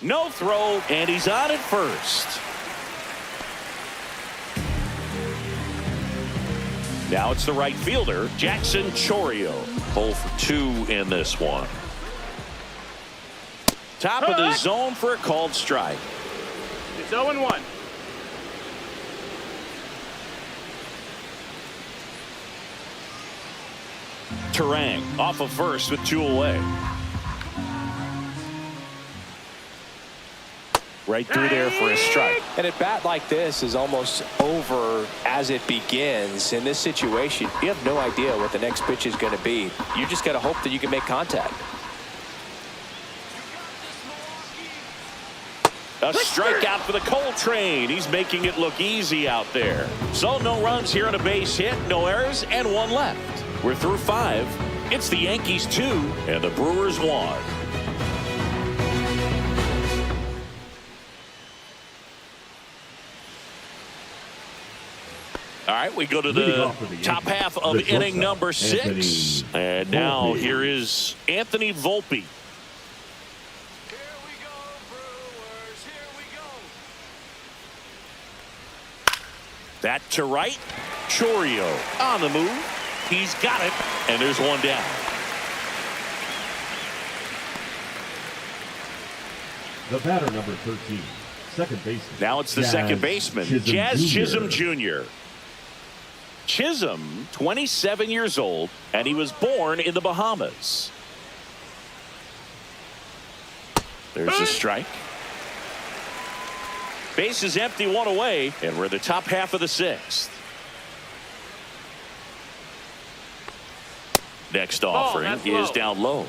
No throw, and he's on at first. Now it's the right fielder, Jackson Chourio. 0 for 2 in this one. Top of the zone for a called strike. It's 0-1. Terang off of first with 2 away. Right through there for a strike. And a bat like this is almost over as it begins. In this situation, you have no idea what the next pitch is going to be. You just got to hope that you can make contact. A strikeout for the Coltrane. He's making it look easy out there. So no runs here on a base hit, no errors, and 1 left. We're through 5. It's the Yankees 2 and the Brewers 1. All right, we go to the top half of inning number 6. And now here is Anthony Volpe. Here we go, Brewers. Here we go. That to right. Chourio on the move. He's got it. And there's 1 down. The batter, number 13. Second baseman. Now it's the second baseman, Jazz Chisholm Jr. Chisholm, 27 years old, and he was born in the Bahamas. There's a strike. Base is empty, 1 away, and we're in the top half of the 6th. Next offering is down low.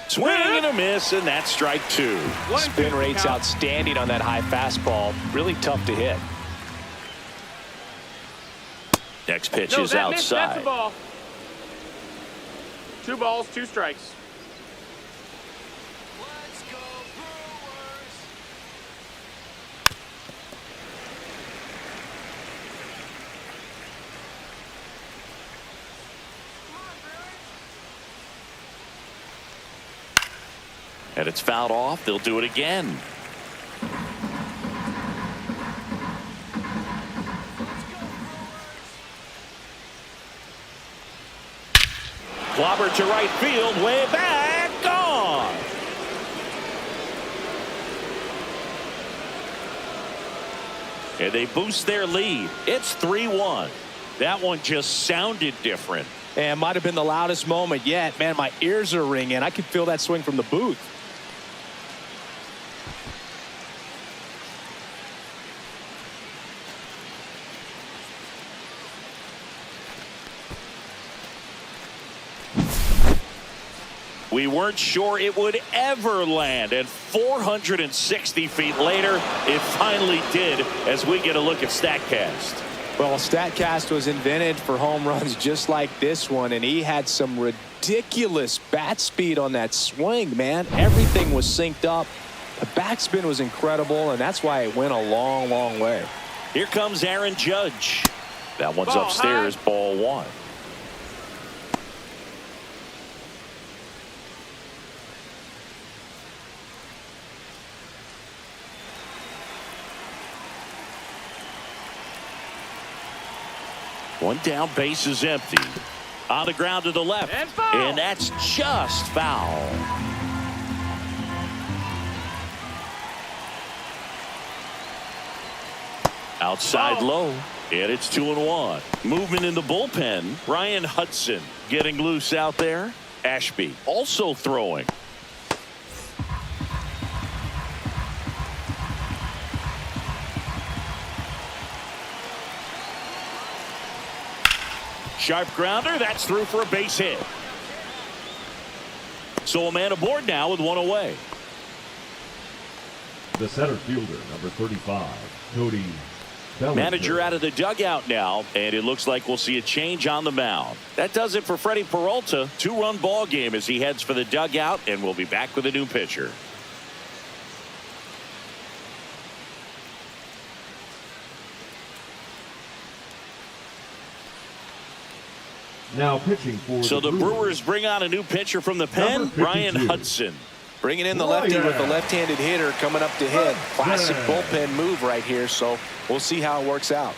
Swing and a miss, and that's strike 2. Spin rate's outstanding on that high fastball. Really tough to hit. Next pitch is outside. That's a ball. 2 balls, 2 strikes. Let's go, Brewers. And it's fouled off. They'll do it again. Clobber to right field, way back, gone. And they boost their lead. It's 3-1. That one just sounded different. And might have been the loudest moment yet. Man, my ears are ringing. I could feel that swing from the booth. We weren't sure it would ever land, and 460 feet later, it finally did, as we get a look at StatCast. Well, StatCast was invented for home runs just like this one, and he had some ridiculous bat speed on that swing, man. Everything was synced up. The backspin was incredible, and that's why it went a long, long way. Here comes Aaron Judge. That one's upstairs, ball 1. One down, base is empty. On the ground to the left. And that's just foul. Outside low. And it's 2-1. Movement in the bullpen. Ryan Hudson getting loose out there. Ashby also throwing. Sharp grounder. That's through for a base hit. So a man aboard now with one away. The center fielder, number 35, Cody Bellinger. Manager out of the dugout now, and it looks like we'll see a change on the mound. That does it for Freddie Peralta. 2-run ball game as he heads for the dugout, and we'll be back with a new pitcher. Now pitching for so the Brewers bring on a new pitcher from the pen, Ryan Hudson. Bringing in the lefty with the left-handed hitter coming up to hit. Classic bullpen move right here, so we'll see how it works out.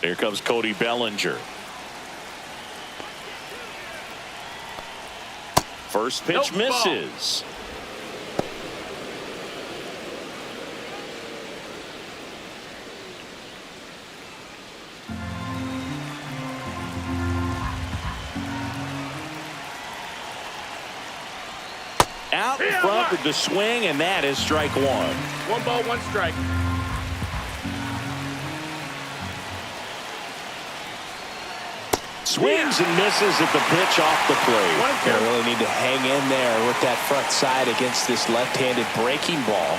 Here comes Cody Bellinger. First pitch misses. Out in front with the swing, and that is strike one. 1 ball, 1 strike. Swings and misses at the pitch off the plate. They really need to hang in there with that front side against this left-handed breaking ball.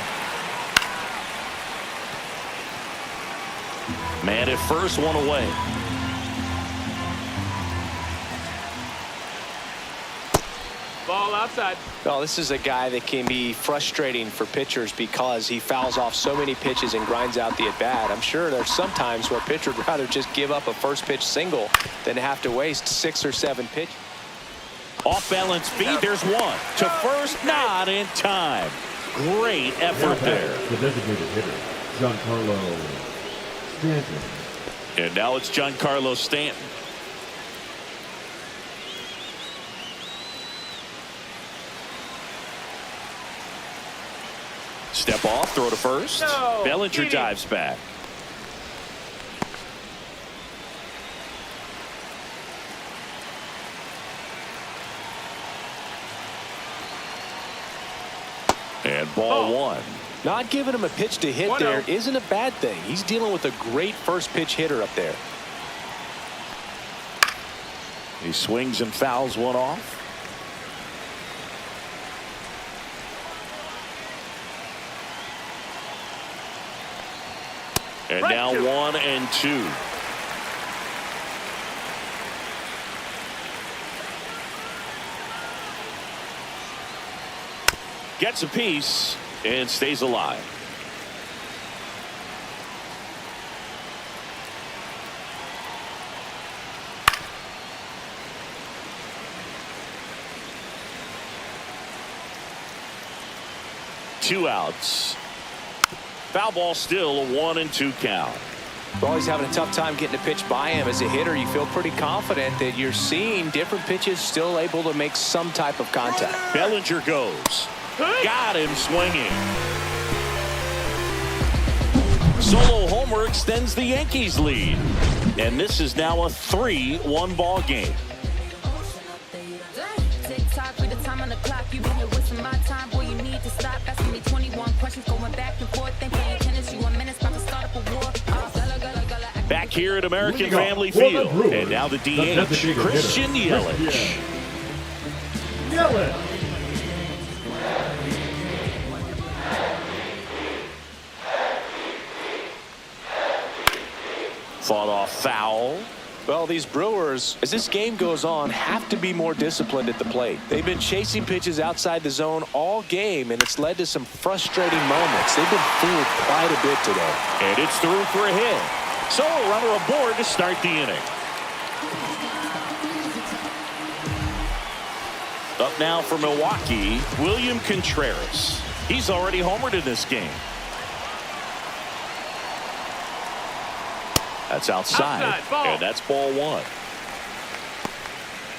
Man at first, one away. Ball outside. Well, this is a guy that can be frustrating for pitchers because he fouls off so many pitches and grinds out the at-bat. I'm sure there's some times where a pitcher would rather just give up a first pitch single than have to waste 6 or 7 pitches. Off balance feed, there's one. To first, not in time. Great effort there. The designated hitter, Giancarlo Stanton. And now it's Giancarlo Stanton. Step off, throw to first. No, Bellinger dives back. And ball one. Not giving him a pitch to hit there isn't a bad thing. He's dealing with a great first pitch hitter up there. He swings and fouls one off. And now 1 and 2. Gets a piece and stays alive. Two outs. Foul ball, still a 1 and 2 count. Well, he's having a tough time getting a pitch by him. As a hitter, you feel pretty confident that you're seeing different pitches still able to make some type of contact. Bellinger goes. Got him swinging. Solo homer extends the Yankees lead. And this is now a 3-1 ball game. Tick-tock with the time on the clock. You've been here wasting my time. Boy, you need to stop asking me 21 questions, going back and forth, thinking tennis. You 1 minute, about to start up a war. Back here at American Family Field. And now the DH, Christian Yelich. Yelich. Fought off foul. Well, these Brewers, as this game goes on, have to be more disciplined at the plate. They've been chasing pitches outside the zone all game, and it's led to some frustrating moments. They've been fooled quite a bit today. And it's through for a hit. So a runner aboard to start the inning. Up now for Milwaukee, William Contreras. He's already homered in this game. That's outside and that's ball one.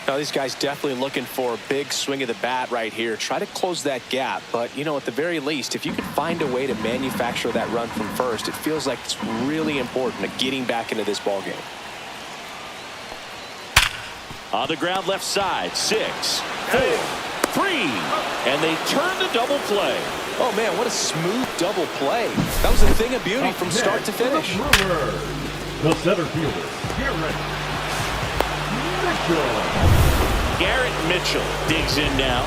Now, these guys definitely looking for a big swing of the bat right here. Try to close that gap. But, you know, at the very least, if you can find a way to manufacture that run from first, it feels like it's really important to getting back into this ball game. On the ground left side, 6, 4, 3, and they turn the double play. Oh, man, what a smooth double play. That was a thing of beauty from start to finish. The center fielder, Garrett Mitchell. Garrett Mitchell digs in now.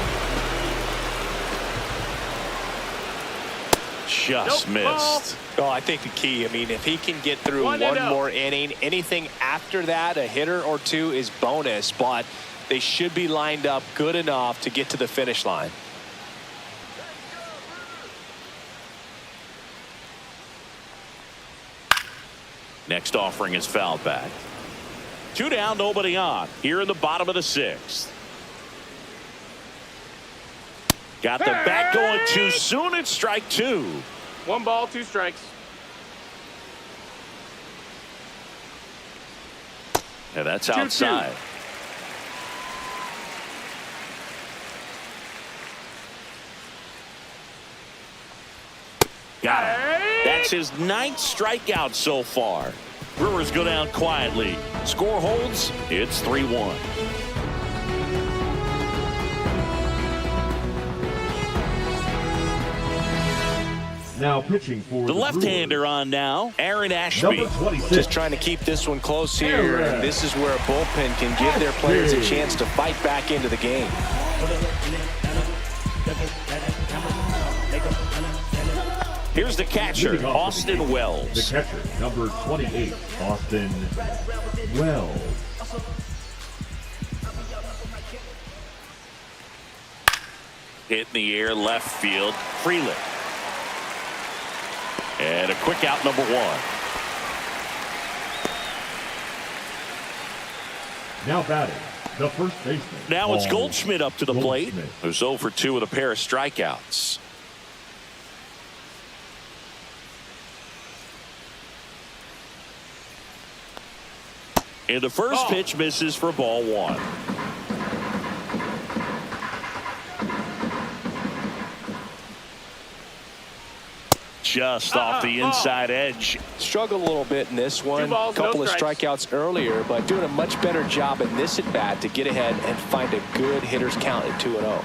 Just missed. Oh, I think the key, I mean, if he can get through one more inning, anything after that, a hitter or two is bonus, but they should be lined up good enough to get to the finish line. Next offering is fouled back. 2 down, nobody on. Here in the bottom of the 6th. Got the bat going too soon. It's strike 2. 1 ball, 2 strikes. Yeah, that's outside. 2-2. Got him. That's his 9th strikeout so far. Brewers go down quietly. Score holds. It's 3-1. Now pitching for the left-hander on now, Aaron Ashby. Number 26. Just trying to keep this one close here. And this is where a bullpen can give their players a chance to fight back into the game. Here's the catcher, Austin Wells. The catcher, number 28, Austin Wells. Hit in the air, left field, Freeland. And a quick out, number 1. Now batting, the first baseman. Now it's Goldschmidt up to the plate. Goldschmidt. Who's 0 for 2 with a pair of strikeouts. And the first pitch misses for ball 1. Just off the inside edge. Struggled a little bit in this one. A couple of strikeouts earlier, but doing a much better job in this at bat to get ahead and find a good hitter's count at 2-0.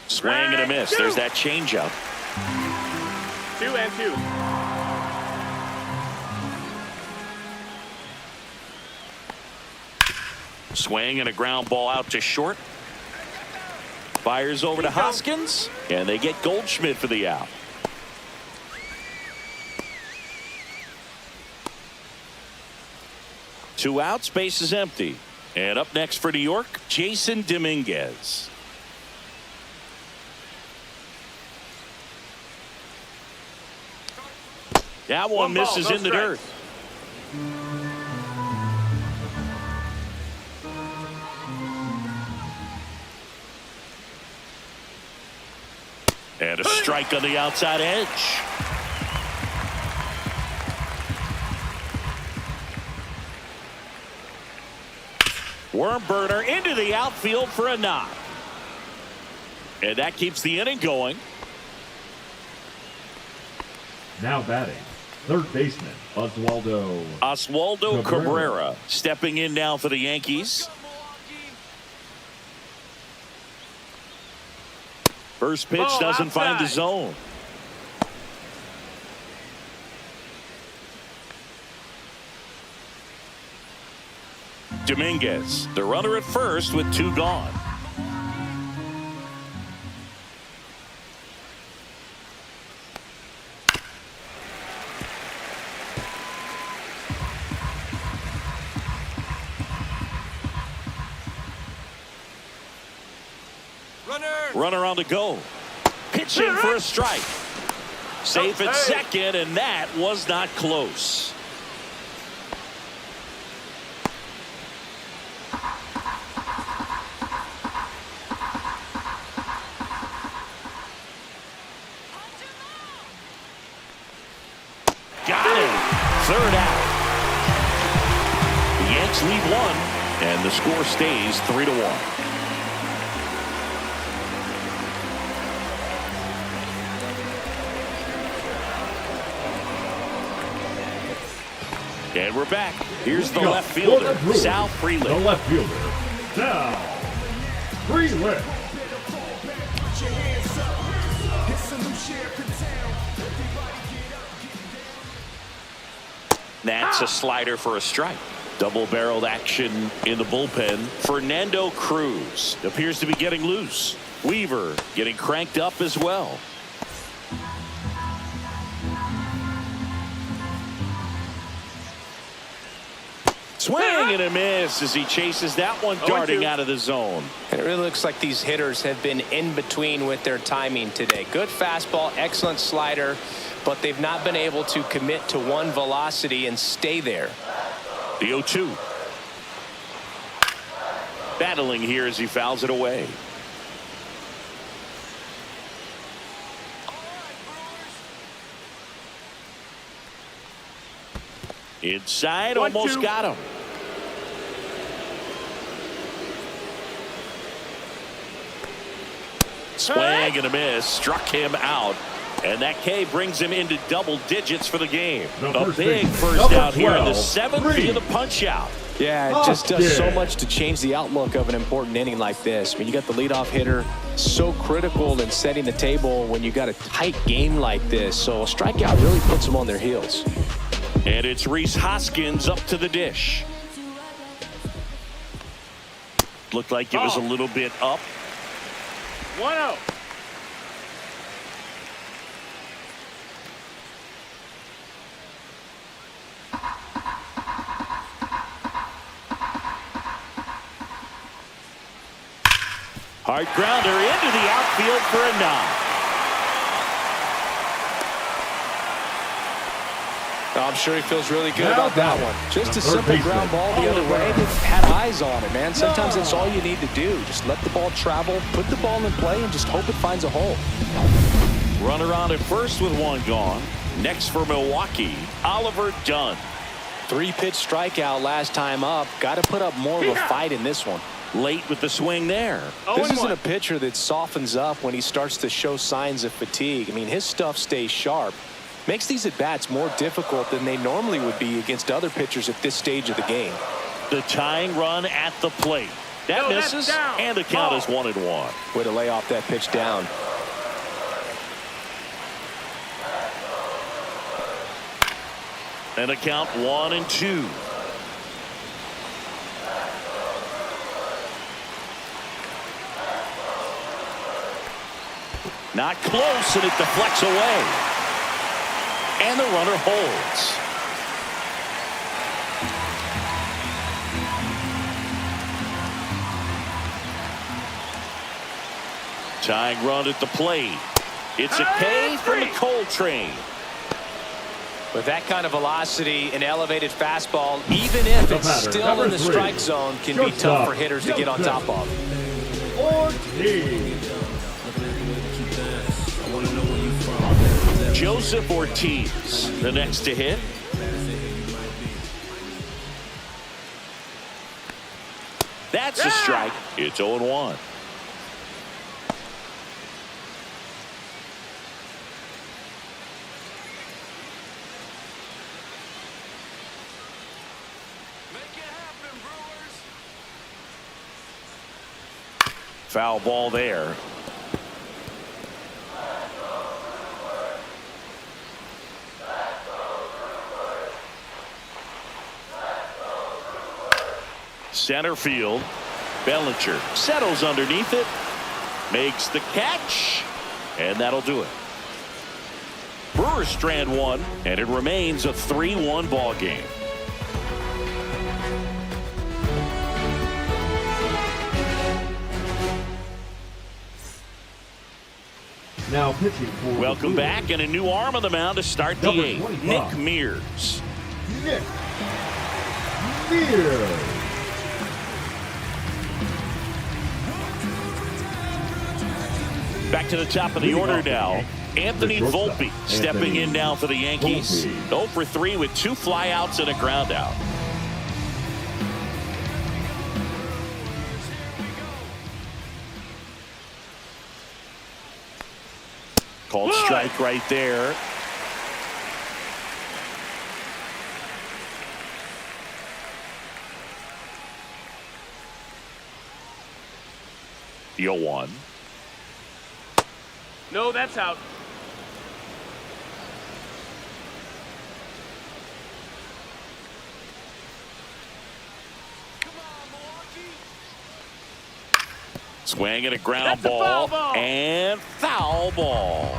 Swing and a miss. There's that changeup. 2-2. Swing and a ground ball out to short. Fires over to Hoskins, and they get Goldschmidt for the out. Two outs, base is empty. And up next for New York, Jason Dominguez. That one misses in the dirt. And a strike on the outside edge. Worm burner into the outfield for a knock. And that keeps the inning going. Now batting, third baseman, Oswaldo Cabrera stepping in now for the Yankees. First pitch doesn't find the zone. Dominguez, the runner at first with two gone. Runner on the go. Pitching for a strike. Safe at second, and that was not close. Got him. Third out. The Yanks lead one, and the score stays 3-1. And we're back. Here's the Go. left fielder, For the Brewers, Sal the Frelick. left fielder, Sal Frelick. That's a slider for a strike. Double-barreled action in the bullpen. Fernando Cruz appears to be getting loose. Weaver getting cranked up as well. Swing and a miss as he chases that one darting out of the zone. And it really looks like these hitters have been in between with their timing today. Good fastball, excellent slider, but they've not been able to commit to one velocity and stay there. The 0-2. Battling here as he fouls it away. Inside, almost got him. Swing and a miss, struck him out. And that K brings him into double digits for the game. A big first out here in the 7th via the punch out. Yeah, it just does so much to change the outlook of an important inning like this. When you got the leadoff hitter, so critical in setting the table when you got a tight game like this. So a strikeout really puts them on their heels. And it's Rhys Hoskins up to the dish. Looked like it was a little bit up. 1-0. Hard grounder into the outfield for a knock. I'm sure he feels really good about that one. Just a simple ground ball the other way. They've had eyes on it, man. Sometimes that's all you need to do. Just let the ball travel, put the ball in play, and just hope it finds a hole. Runner on at first with one gone. Next for Milwaukee, Oliver Dunn. 3-pitch strikeout last time up. Got to put up more of a fight in this one. Late with the swing there. This isn't a pitcher that softens up when he starts to show signs of fatigue. I mean, his stuff stays sharp. Makes these at-bats more difficult than they normally would be against other pitchers at this stage of the game. The tying run at the plate. That misses, and the count is 1-1. Way to lay off that pitch down. And a count 1-2. Not close, and it deflects away. And the runner holds. Tying run at the plate. It's a K from the Coltrane. With that kind of velocity, an elevated fastball, even if it's still in the strike zone, can be tough for hitters to get on top of. Ortiz. Joseph Ortiz, the next to hit. That's a strike. It's 0-1. Foul ball there. Center field. Bellinger settles underneath it. Makes the catch. And that'll do it. Brewers strand one. And it remains a 3-1 ball game. Now pitching for Welcome back, and a new arm on the mound to start the Number 8th. 25. Nick Mears. Nick Mears. Back to the top of the order now. Anthony Volpe stepping in now for the Yankees. 0 for 3 with 2 flyouts and a ground out. Called strike right there. 0-1. No, that's out. Swing and a ground That's a foul ball. ball. And foul ball.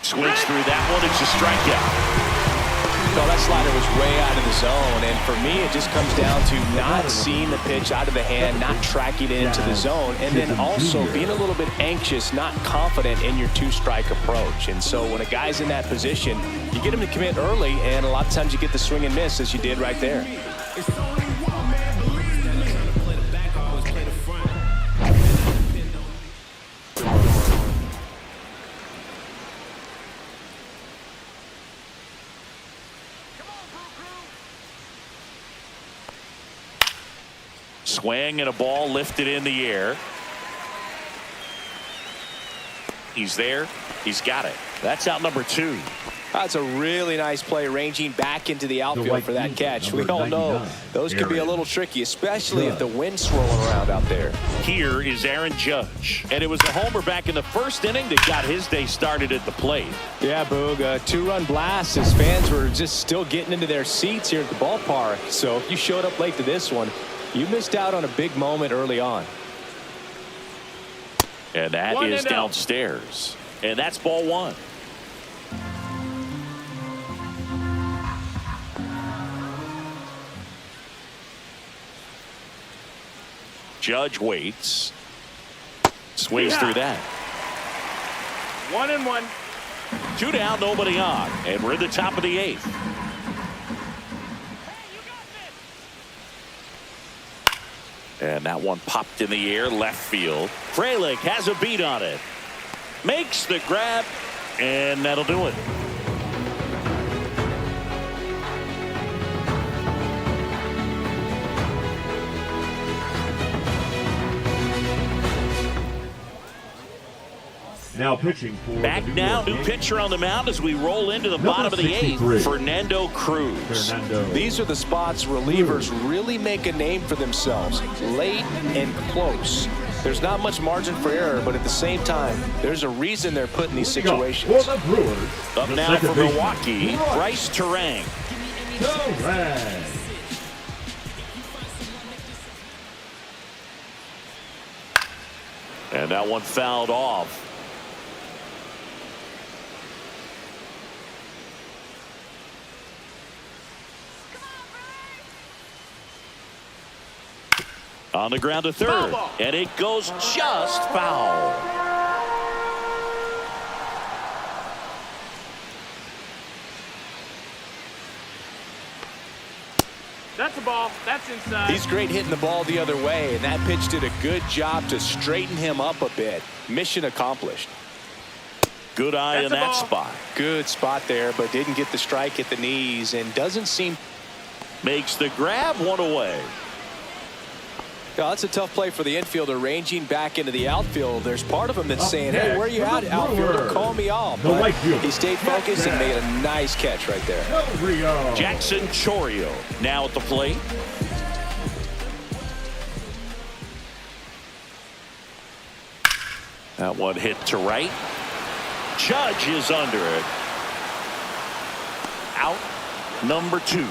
Swings through that one. It's a strikeout. Well, that slider was way out of the zone, and for me it just comes down to not seeing the pitch out of the hand, not tracking it into the zone, and then also being a little bit anxious, not confident in your two-strike approach. And so when a guy's in that position, you get him to commit early, and a lot of times you get the swing and miss as you did right there. Swing and a ball lifted in the air. He's there. He's got it. That's out number 2. That's a really nice play, ranging back into the outfield for that catch. We all know those can be a little tricky, especially if the wind's swirling around out there. Here is Aaron Judge. And it was a homer back in the first inning that got his day started at the plate. Yeah, Boog, a 2-run blast as fans were just still getting into their seats here at the ballpark. So if you showed up late to this one, you missed out on a big moment early on. And that is downstairs. And that's ball 1. Judge waits. Swings through that. 1-1. 2 down, nobody on. And we're at the top of the 8th. And that one popped in the air, left field. Frelick has a beat on it. Makes the grab, and that'll do it. Now pitching for back now, new pitcher on the mound as we roll into the bottom of the 8th, Fernando Cruz. These are the spots relievers really make a name for themselves, late and close. There's not much margin for error, but at the same time, there's a reason they're put in these situations. For the Brewers, up now for Milwaukee, Bryce Terang. And that one fouled off. On the ground to third, and it goes just foul. That's a ball. That's inside. He's great hitting the ball the other way, and that pitch did a good job to straighten him up a bit. Mission accomplished. Good eye in that spot. Good spot there, but didn't get the strike at the knees and doesn't seem. Makes the grab, one away. Yeah, that's a tough play for the infielder, ranging back into the outfield. There's part of him that's saying, hey, where are you at, outfielder? Call me off. But he stayed focused and made a nice catch right there. Jackson Chourio now at the plate. That one hit to right. Judge is under it. Out number 2.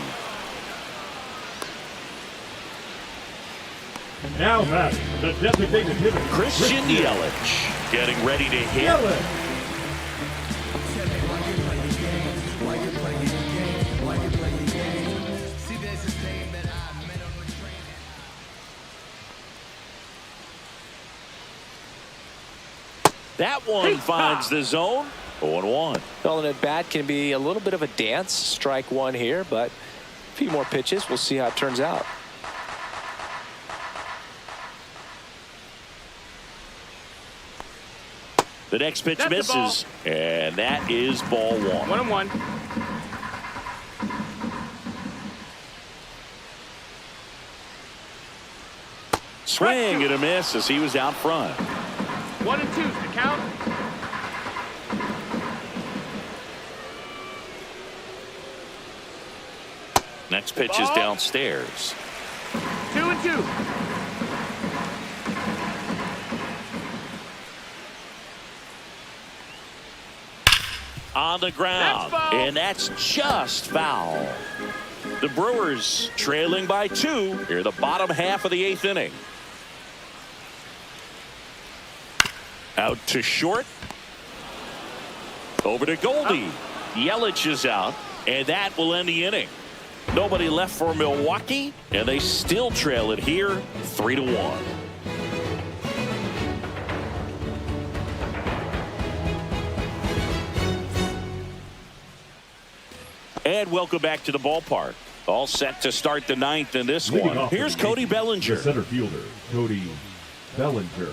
Now batting, the designated hitter, Christian Yelich getting ready to hit. That one finds the zone. 0-1. Well, an at bat can be a little bit of a dance. Strike one here, but a few more pitches. We'll see how it turns out. The next pitch misses, and that is ball 1. 1-1. Swing and a miss as he was out front. 1-2 is the count. Next pitch is downstairs. 2-2. On the ground, and that's just foul. The Brewers trailing by 2 here, the bottom half of the 8th inning. Out to short. Over to Goldie. Yelich is out, and that will end the inning. Nobody left for Milwaukee, and they still trail it here 3-1. And welcome back to the ballpark. All set to start the 9th in this one. Here's Cody Bellinger. The center fielder, Cody Bellinger.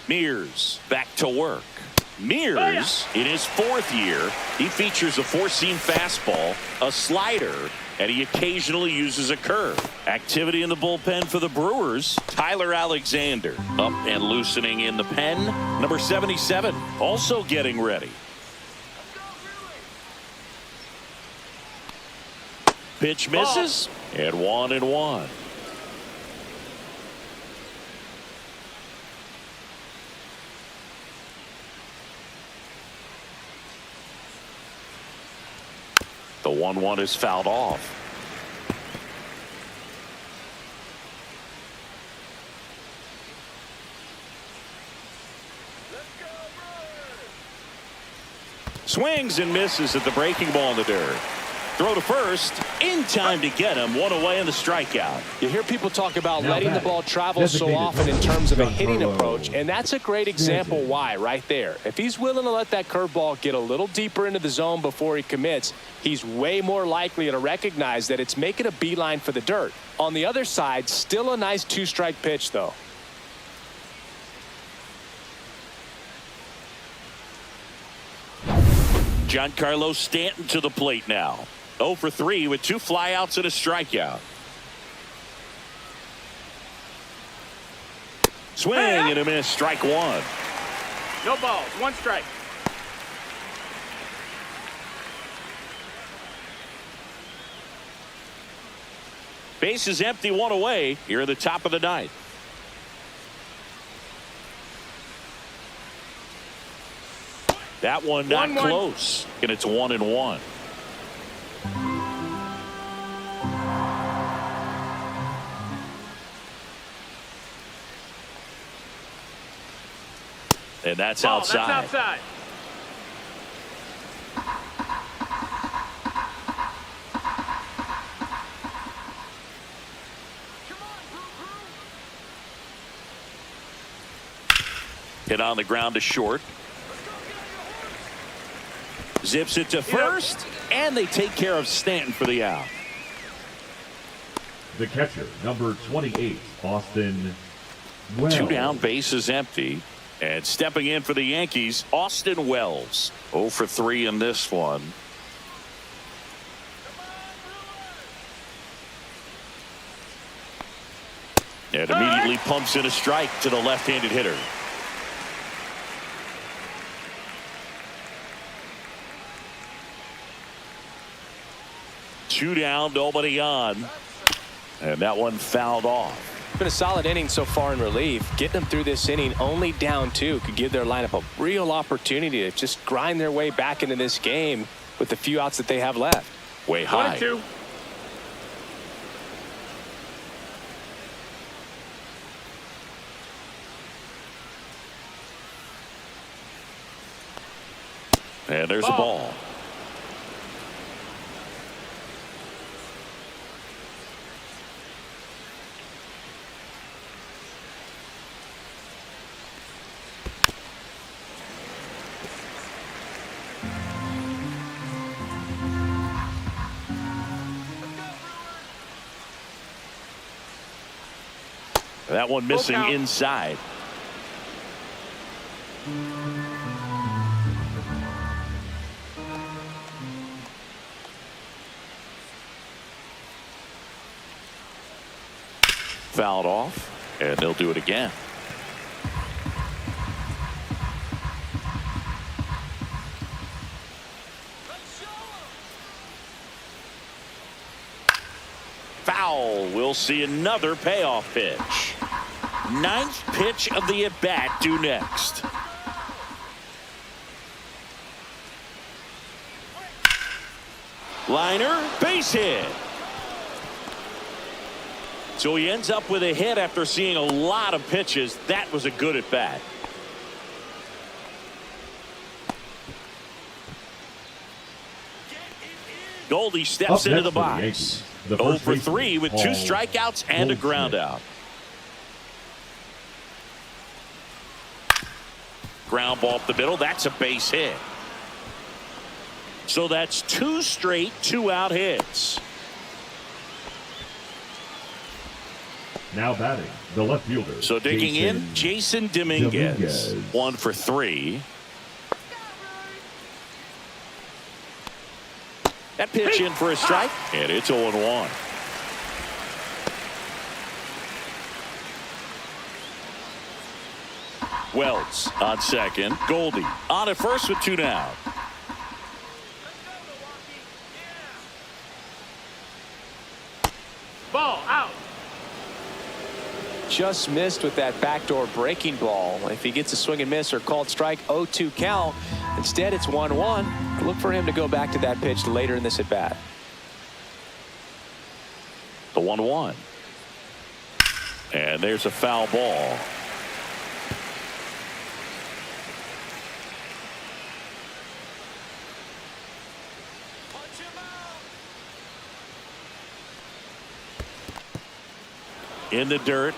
Mears back to work. Mears, in his 4th year, he features a 4-seam fastball, a slider, and he occasionally uses a curve. Activity in the bullpen for the Brewers. Tyler Alexander up and loosening in the pen. Number 77 also getting ready. Pitch misses, and 1-1. The 1-1 is fouled off. Swings and misses at the breaking ball in the dirt. Throw to first, in time to get him. 1 away in the strikeout. You hear people talk about letting the ball travel so often in terms of a hitting approach, and that's a great example why right there. If he's willing to let that curveball get a little deeper into the zone before he commits, he's way more likely to recognize that it's making a beeline for the dirt. On the other side, still a nice 2-strike pitch, though. Giancarlo Stanton to the plate now. 0 for 3 with 2 flyouts and a strikeout. Swing and a miss. Strike 1. No balls. 1 strike. Base is empty. 1 away here at the top of the 9th. That one not close, and it's 1-1. And that's outside. That's outside. Hit on the ground to short. Zips it to first, and they take care of Stanton for the out. The catcher, number 28, Austin Wells. 2 down, base is empty. And stepping in for the Yankees, Austin Wells. 0 for 3 in this one. And immediately pumps in a strike to the left-handed hitter. Two down, nobody on. And that one fouled off. Been a solid inning so far in relief. Getting them through this inning only down 2 could give their lineup a real opportunity to just grind their way back into this game with the few outs that they have left. Way high. 1-2. And there's a ball. That one missing inside. Fouled off, and they'll do it again. see another payoff pitch. Ninth pitch of the at-bat due next. Liner, base hit. So he ends up with a hit after seeing a lot of pitches. That was a good at-bat. Goldie steps into the box. 0 for 3 with 2 strikeouts and a ground out. Ground ball up the middle. That's a base hit. So that's 2 straight 2-out hits. Now batting, the left fielder. So digging in, Jason Dominguez. 1 for 3. That pitch in for a strike, and it's 0-1. Wells on second. Goldie on at first with 2 down. Ball out. Just missed with that backdoor breaking ball. If he gets a swing and miss or called strike, 0-2 count. Instead, it's 1-1. Look for him to go back to that pitch later in this at bat. The 1-1. And there's a foul ball. In the dirt.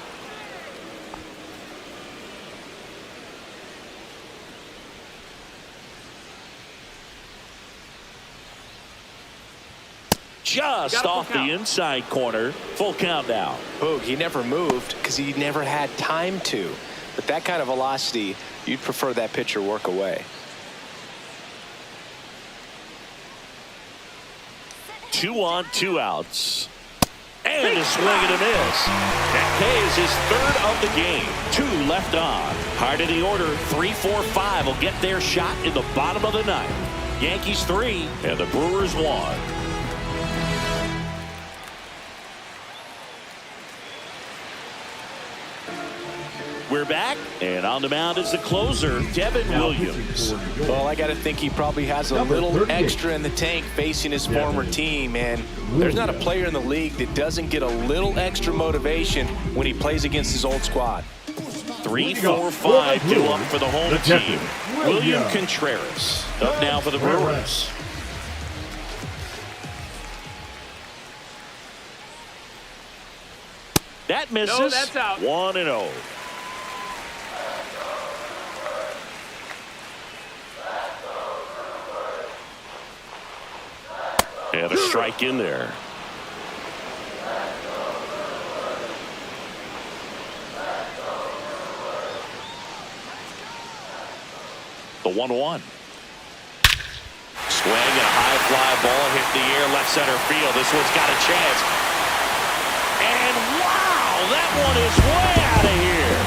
Just off the inside corner. Full count now. Boog, he never moved because he never had time to. But that kind of velocity, you'd prefer that pitcher work away. 2 on, 2 outs. And a swing and a miss. That pays his 3rd of the game. 2 left on. Hard in the order. 3-4-5 will get their shot in the bottom of the 9th. Yankees 3 and the Brewers 1. We're back, and on the mound is the closer, Devin Williams. Well, I got to think he probably has a little extra in the tank facing his former team, and there's not a player in the league that doesn't get a little extra motivation when he plays against his old squad. 3-4-5 due up for the home team. William Contreras up now for the Brewers. That misses. No, that's out. 1-0. And a strike in there. The 1-1. Swing and a high fly ball hit the air left center field. This one's got a chance. And wow, that one is way out of here.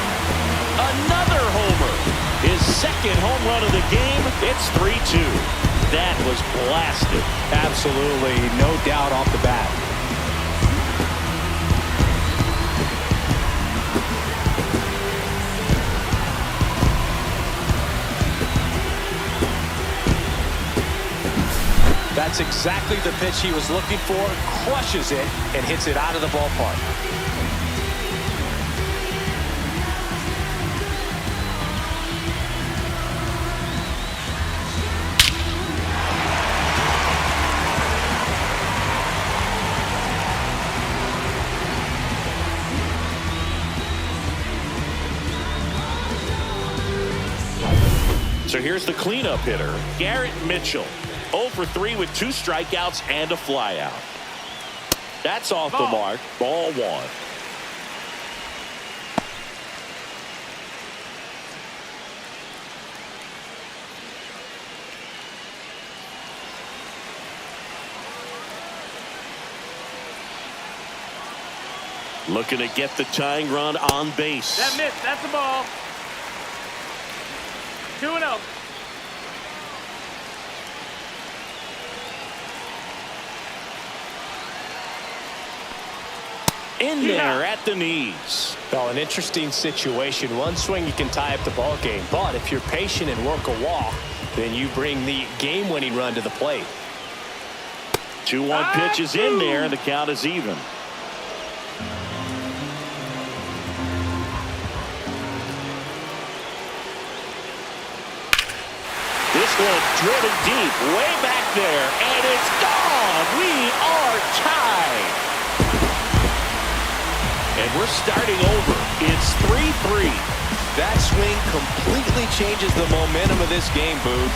Another homer. His 2nd home run of the game. It's 3-2. That was blasted. Absolutely, no doubt off the bat. That's exactly the pitch he was looking for. Crushes it and hits it out of the ballpark. So here's the cleanup hitter, Garrett Mitchell. 0 for 3 with 2 strikeouts and a flyout. That's off the mark. Ball 1. Looking to get the tying run on base. That missed. That's the ball. 2-0. in there at the knees. Well, an interesting situation. One swing, you can tie up the ball game. But if you're patient and work a walk, then you bring the game-winning run to the plate. 2-1 pitch is in there, and the count is even. This one driven deep, way back there, and it's gone. We are tied. And we're starting over. It's 3-3. That swing completely changes the momentum of this game, Boog.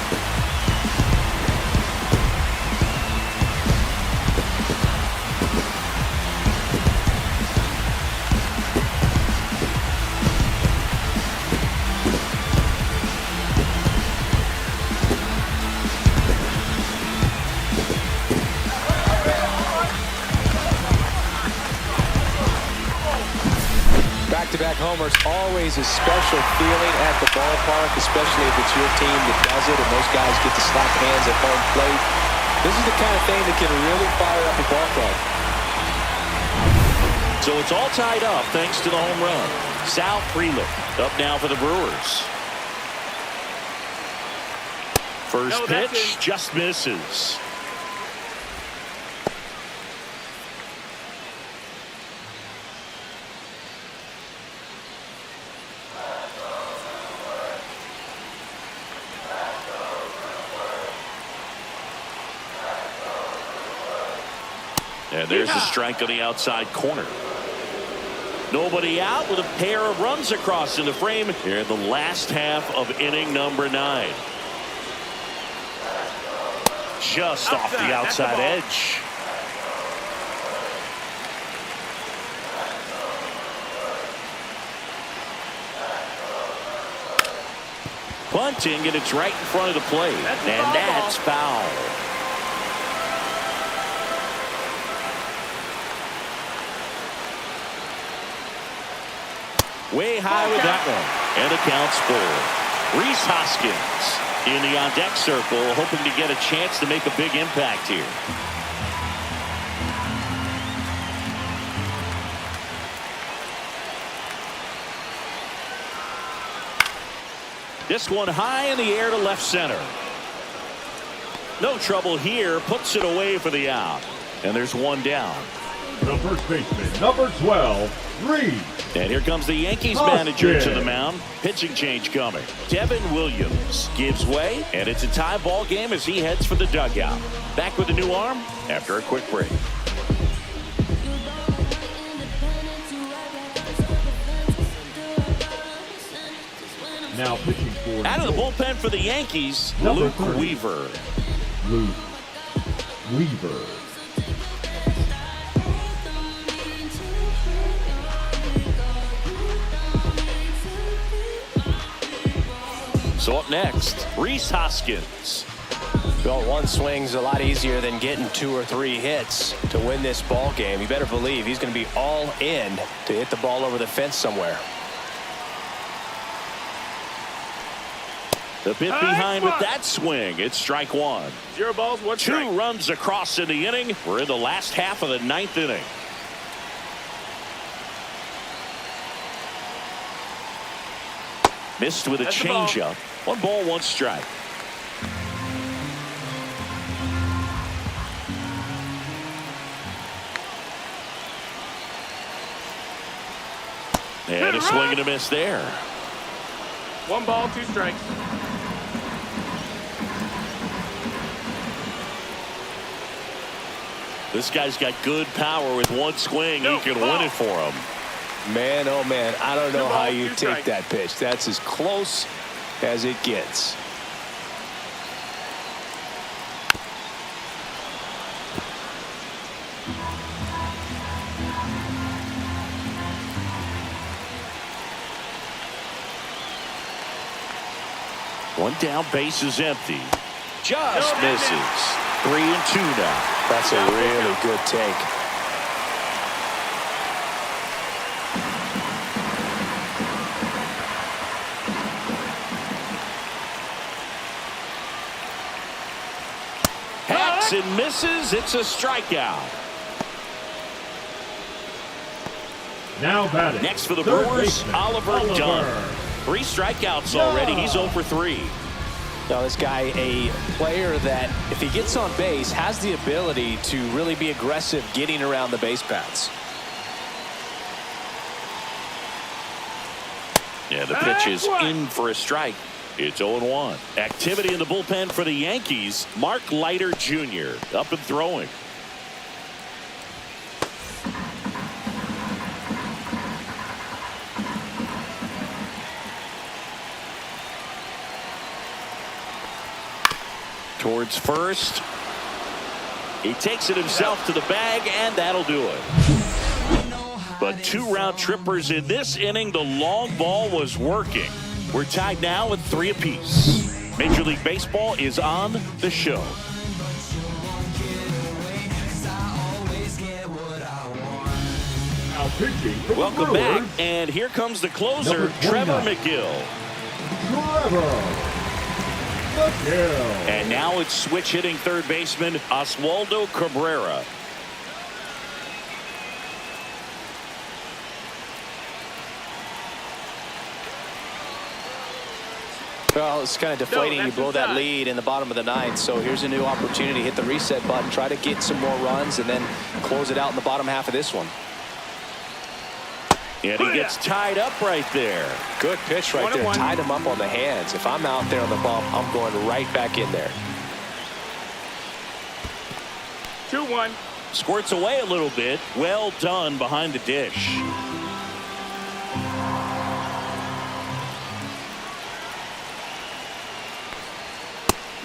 Back-to-back homers, always a special feeling at the ballpark, especially if it's your team that does it and those guys get to slap hands at home plate. This is the kind of thing that can really fire up a ball club. So it's all tied up thanks to the home run. Sal Frelick up now for the Brewers. First pitch just misses. And there's a strike on the outside corner. Nobody out with a pair of runs across in the frame here in the last half of inning number 9. Just off the outside edge. Bunting, and it's right in front of the plate. And that's foul. Way high with that one. And the count's full. Rhys Hoskins in the on-deck circle, hoping to get a chance to make a big impact here. This one high in the air to left center. No trouble here. Puts it away for the out. And there's one down. The first baseman, number 12, Reed. And here comes the Yankees manager to the mound. Pitching change coming. Devin Williams gives way, and it's a tie ball game as he heads for the dugout. Back with a new arm after a quick break. Now pitching for out of the bullpen for the Yankees, number Luke 30. Weaver. Luke Weaver. So up next, Rhys Hoskins. Well, one swing's a lot easier than getting 2 or 3 hits to win this ball game. You better believe he's going to be all in to hit the ball over the fence somewhere. The bit behind with that swing. It's strike 1. 0 balls, 1 strike. 2 runs across in the inning. We're in the last half of the 9th inning. Missed with a changeup. 1 ball, 1 strike. And a swing and a miss there. 1 ball, 2 strikes. This guy's got good power with 1 swing. He can win it for him. Man, oh man, I don't know how you 2 take strikes. that pitch. That's as close as it gets. One down, base is empty. Just misses. 3-2 now. That's a really good take. Hacks and misses. It's a strikeout. Now batting. Next for the third Brewers, baseman, Oliver Dunn. 3 strikeouts already. He's 0 for 3. Now, this guy, a player that, if he gets on base, has the ability to really be aggressive getting around the base paths. Yeah, the pitch is in for a strike. It's 0-1. Activity in the bullpen for the Yankees. Mark Leiter Jr. up and throwing. Towards first. He takes it himself to the bag, and that'll do it. But 2 round trippers in this inning. The long ball was working. We're tied now at 3 apiece. Major League Baseball is on the show. Now pitching for the Welcome Brewers, back, and here comes the closer, Number 29. Trevor McGill. Trevor McGill. And now it's switch hitting third baseman Oswaldo Cabrera. Well, it's kind of deflating. No, you that's blow that inside. lead in the bottom of the 9th. So here's a new opportunity. Hit the reset button. Try to get some more runs and then close it out in the bottom half of this one. And he gets tied up right there. Good pitch right there. 1-1. Tied him up on the hands. If I'm out there on the bump, I'm going right back in there. 2-1. Squirts away a little bit. Well done behind the dish.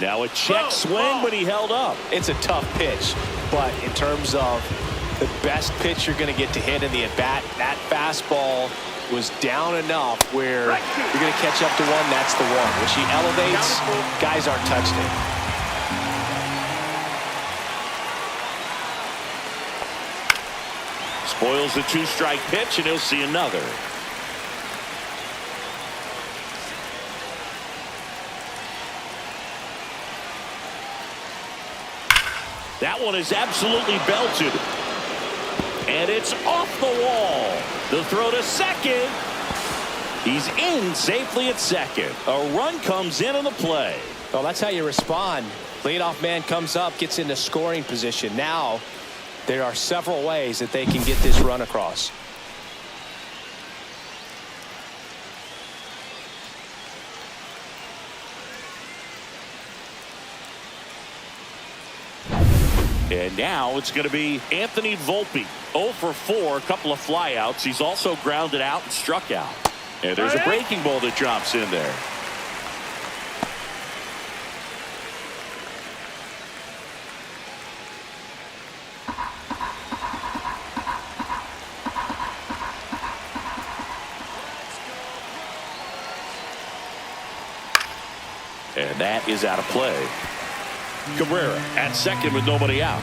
Now a check swing, but he held up. It's a tough pitch, but in terms of the best pitch you're going to get to hit in the at-bat, that fastball was down enough where you're going to catch up to one. That's the one. When she elevates, guys aren't touching it. Spoils the 2-strike pitch, and he'll see another. That one is absolutely belted. And it's off the wall. The throw to second. He's in safely at second. A run comes in on the play. Well, that's how you respond. Leadoff man comes up, gets into scoring position. Now, there are several ways that they can get this run across. And now it's going to be Anthony Volpe. 0 for 4, a couple of flyouts. He's also grounded out and struck out. And there's a breaking ball that drops in there. And that is out of play. Cabrera at second with nobody out.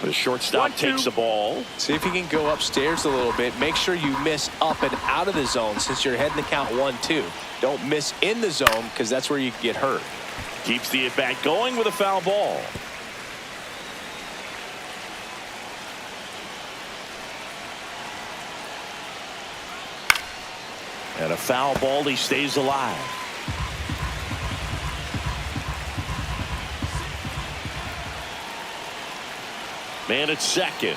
The shortstop takes the ball. See if you can go upstairs a little bit. Make sure you miss up and out of the zone since you're heading to count 1-2. Don't miss in the zone because that's where you can get hurt. Keeps the at-bat going with a foul ball. And a foul ball, he stays alive. Man at second.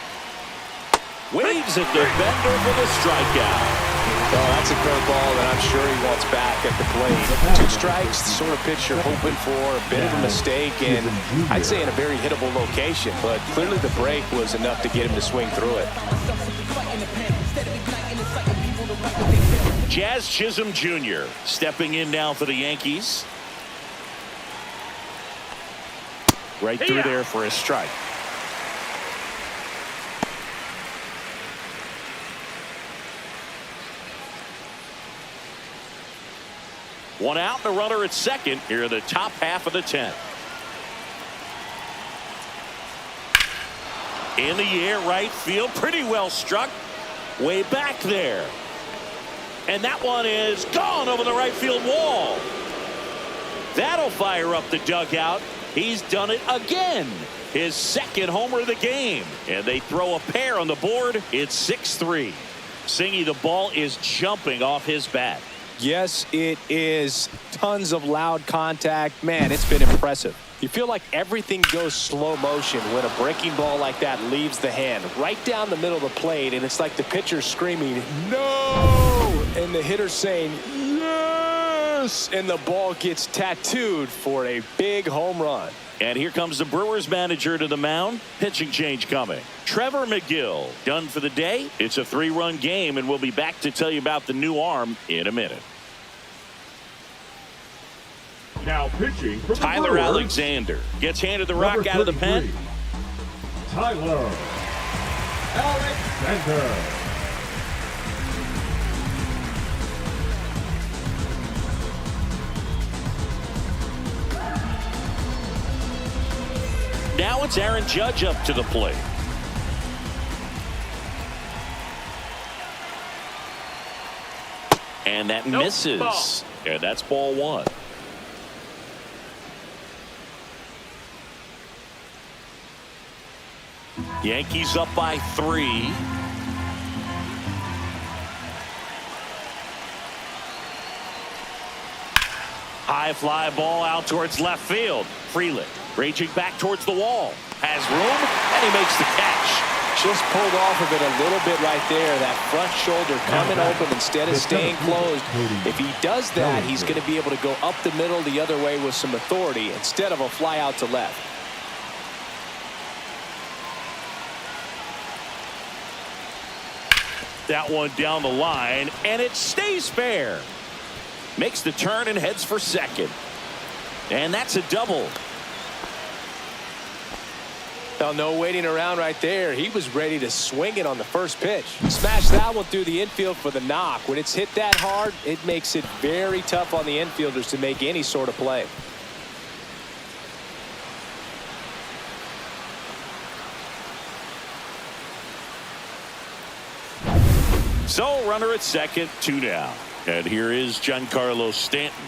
Waves at defender for the strikeout. Well, that's a curveball that I'm sure he wants back at the plate. 2 strikes, the sort of pitch you're hoping for. A bit of a mistake, and I'd say in a very hittable location. But clearly the break was enough to get him to swing through it. Jazz Chisholm Jr. stepping in now for the Yankees. Right through there for a strike. One out, and a runner at second here in the top half of the 10th. In the air, right field, pretty well struck. Way back there. And that one is gone over the right field wall. That'll fire up the dugout. He's done it again. His second homer of the game. And they throw a pair on the board. It's 6-3. Singy, the ball is jumping off his bat. Yes, it is. Tons of loud contact. Man, it's been impressive. You feel like everything goes slow motion when a breaking ball like that leaves the hand right down the middle of the plate, and it's like the pitcher screaming, "No!" and the hitter saying, "Yes!" and the ball gets tattooed for a big home run. And here comes the Brewers manager to the mound. Pitching change coming. Trevor McGill done for the day. It's a 3-run game, and we'll be back to tell you about the new arm in a minute. Now pitching for the Tyler Brewers, Alexander gets handed the rock out of the pen. Tyler Alexander. Now it's Aaron Judge up to the plate. And that misses. Ball. And that's ball 1. Yankees up by 3. High fly ball out towards left field. Freeland raging back towards the wall. Has room, and he makes the catch. Just pulled off of it a little bit right there. That front shoulder coming open instead of staying closed. If he does that, he's going to be able to go up the middle the other way with some authority instead of a fly out to left. That one down the line, and it stays fair. Makes the turn and heads for second. And that's a double. Well, no waiting around right there. He was ready to swing it on the first pitch. Smash that one through the infield for the knock. When it's hit that hard, it makes it very tough on the infielders to make any sort of play. So runner at second, 2 down. And here is Giancarlo Stanton.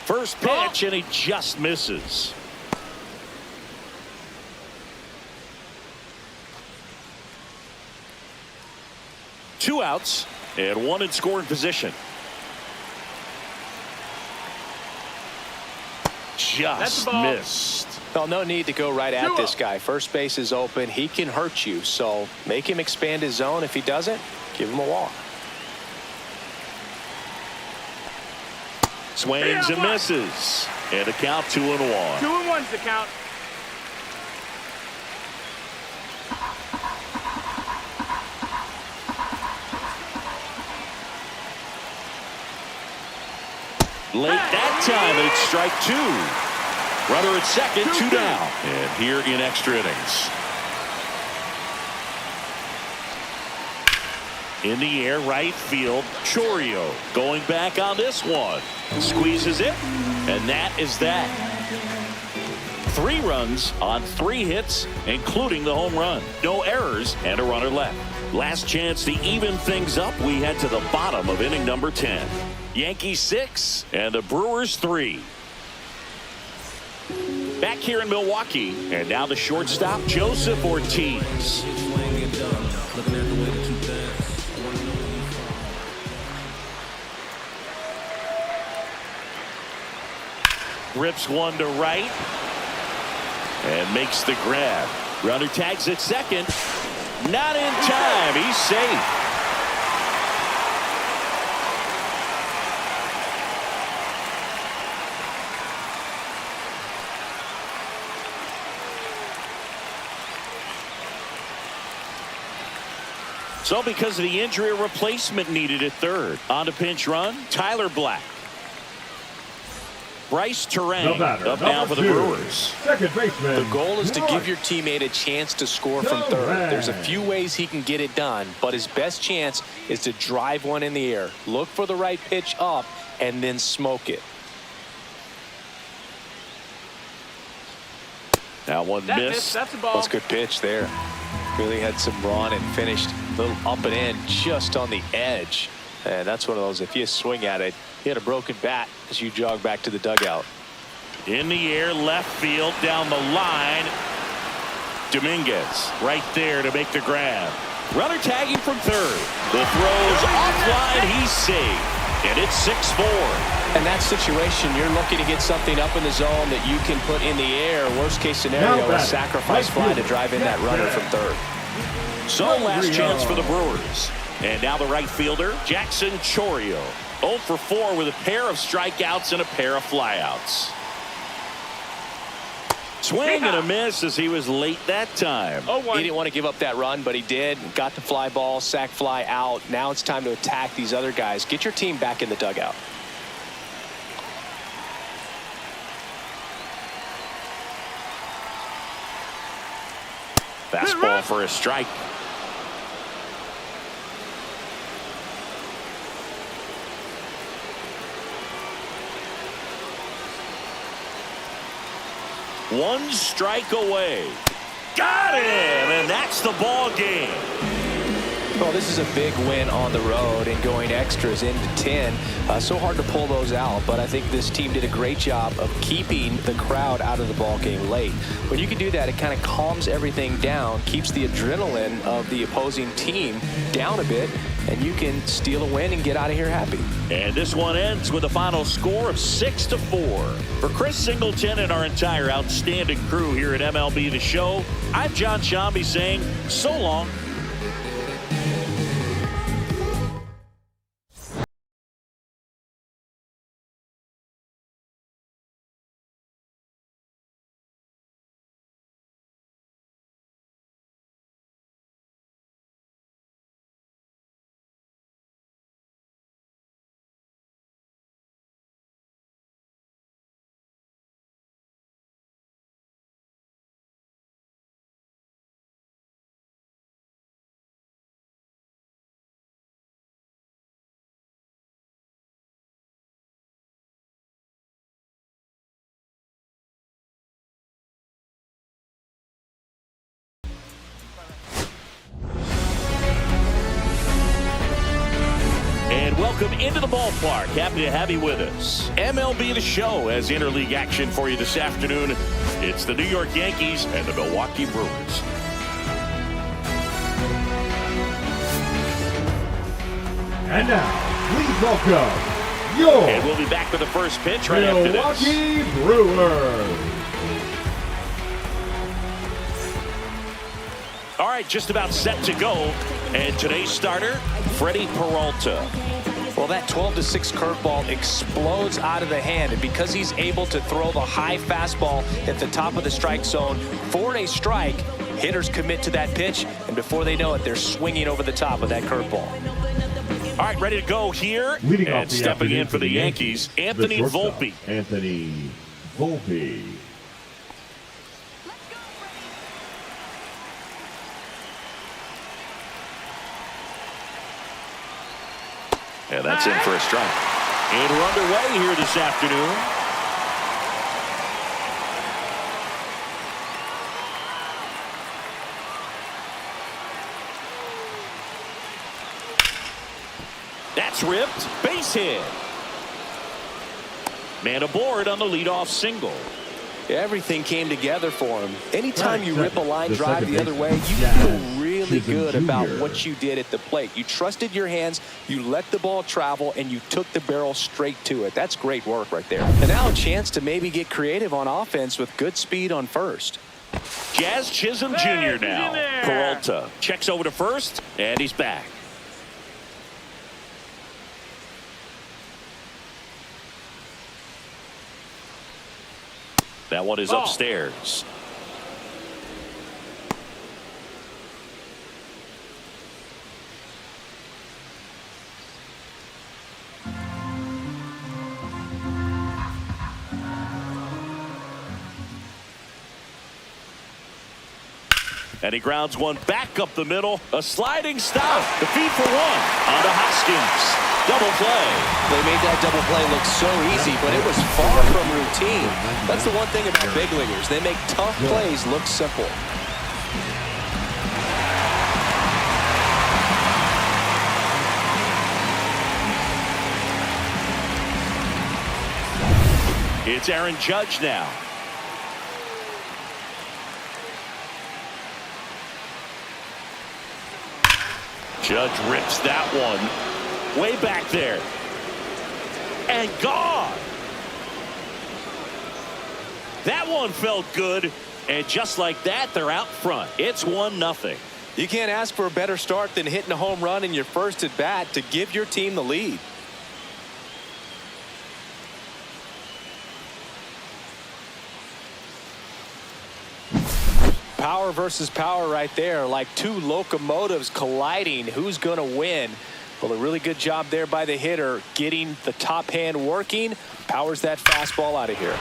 First pitch, and he just misses. Two outs and one in scoring position. Just missed. Well, no need to go right at this guy. First base is open. He can hurt you. So make him expand his zone. If he doesn't, give him a walk. Swings and misses. And a count 2-1. 2-1's the count. Late that time, and it's strike 2. Runner at second, 2 down. And here in extra innings. In the air, right field, Chourio going back on this one. Squeezes it, and that is that. 3 runs on 3 hits, including the home run. No errors and a runner left. Last chance to even things up. We head to the bottom of inning number 10. Yankees 6 and the Brewers 3. Back here in Milwaukee, and now the shortstop, Joseph Ortiz. Rips one to right and makes the grab. Runner tags at second. Not in time. He's safe. So because of the injury, a replacement needed at third. On to pinch run, Tyler Black. Bryce Terang up now for the Brewers. Second baseman. The goal is to give your teammate a chance to score from third. There's a few ways he can get it done, but his best chance is to drive one in the air. Look for the right pitch up and then smoke it. That one missed. That's a ball. That's a good pitch there. Really had some run and finished a little up and in just on the edge. And that's one of those, if you swing at it, you had a broken bat as you jog back to the dugout. In the air, left field, down the line. Dominguez right there to make the grab. Runner tagging from third. The throw's offline. He's safe. And it's 6-4. In that situation, you're looking to get something up in the zone that you can put in the air. Worst case scenario, a sacrifice fly to drive in that runner from third. So last chance for the Brewers. And now the right fielder, Jackson Chourio. 0 for 4 with a pair of strikeouts and a pair of flyouts. Swing and a miss as he was late that time. He didn't want to give up that run, but he did. Got the fly ball, sac fly out. Now it's time to attack these other guys. Get your team back in the dugout. Fastball for a strike. One strike away. Got him, and that's the ball game. Well, this is a big win on the road and going extras into 10. So hard to pull those out, but I think this team did a great job of keeping the crowd out of the ball game late. When you can do that, it kind of calms everything down, keeps the adrenaline of the opposing team down a bit, and you can steal a win and get out of here happy. And this one ends with a final score of 6-4. For Chris Singleton and our entire outstanding crew here at MLB The Show, I'm John Shambi saying so long. And welcome into the ballpark. Happy to have you with us. MLB The Show has interleague action for you this afternoon. It's the New York Yankees and the Milwaukee Brewers. And now, please welcome your And we'll be back with the first pitch right after this. Milwaukee Brewers. All right, just about set to go. And today's starter, Freddie Peralta. Well, that 12-6 curveball explodes out of the hand, and because he's able to throw the high fastball at the top of the strike zone for a strike, hitters commit to that pitch, and before they know it, they're swinging over the top of that curveball. All right, ready to go here. Leading and off the stepping in afternoon for the Yankees, Anthony the shortstop, Volpe. Anthony Volpe. And that's in for a strike. And we're underway here this afternoon. That's ripped. Base hit. Man aboard on the leadoff single. Everything came together for him. Anytime you rip a line drive the other way, you Jack feel really Chisholm good about Jr. what you did at the plate. You trusted your hands, you let the ball travel, and you took the barrel straight to it. That's great work right there. And now a chance to maybe get creative on offense with good speed on first. Jazz Chisholm Jr. now. Peralta checks over to first, and he's back. That one is upstairs. And he grounds one back up the middle. A sliding stop. The feed for one. On to Hoskins. Double play. They made that double play look so easy, but it was far from routine. That's the one thing about big leaguers. They make tough plays look simple. It's Aaron Judge now. Judge rips that one way back there. And gone. That one felt good. And just like that, they're out front. It's 1-0. You can't ask for a better start than hitting a home run in your first at bat to give your team the lead. Power versus power right there, like two locomotives colliding. Who's going to win? Well, a really good job there by the hitter, getting the top hand working. Powers that fastball out of here.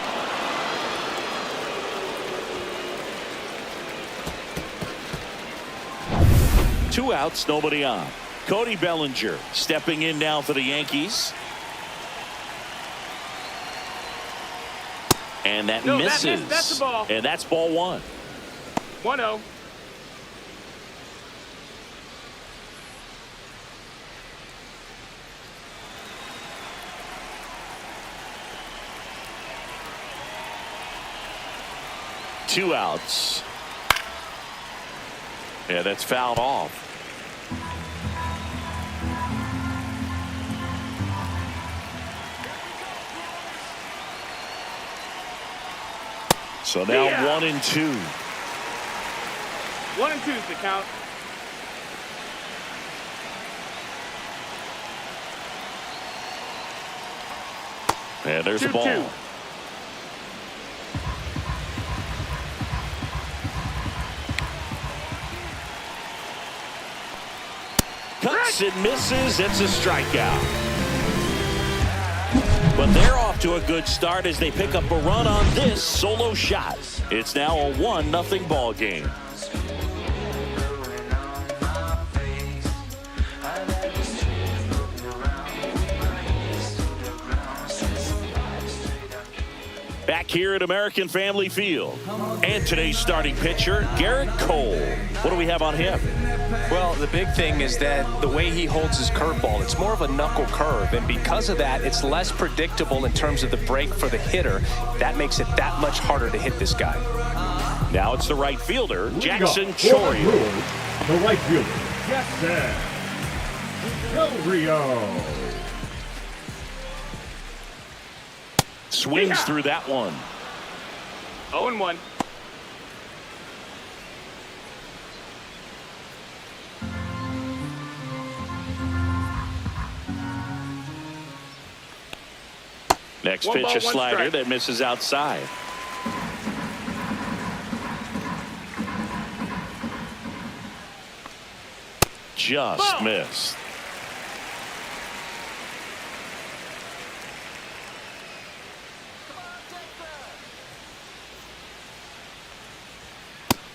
Two outs, nobody on. Cody Bellinger stepping in now for the Yankees. And that misses. That's the ball. And that's ball one. 1-0. Two outs. Yeah, that's fouled off. So now 1-2. 1-2 is the count. And there's the ball. 2-2. Cuts and misses. It's a strikeout. But they're off to a good start as they pick up a run on this solo shot. It's now a 1-0 ball game. Back here at American Family Field. And today's starting pitcher, Garrett Cole. What do we have on him? Well, the big thing is that the way he holds his curveball, it's more of a knuckle curve. And because of that, it's less predictable in terms of the break for the hitter. That makes it that much harder to hit this guy. Now it's the right fielder, Jackson Chourio. The right fielder, Jackson Chourio. Swings through that one. 0-1. Next One pitch, ball, a one slider strike. that misses outside. Just missed.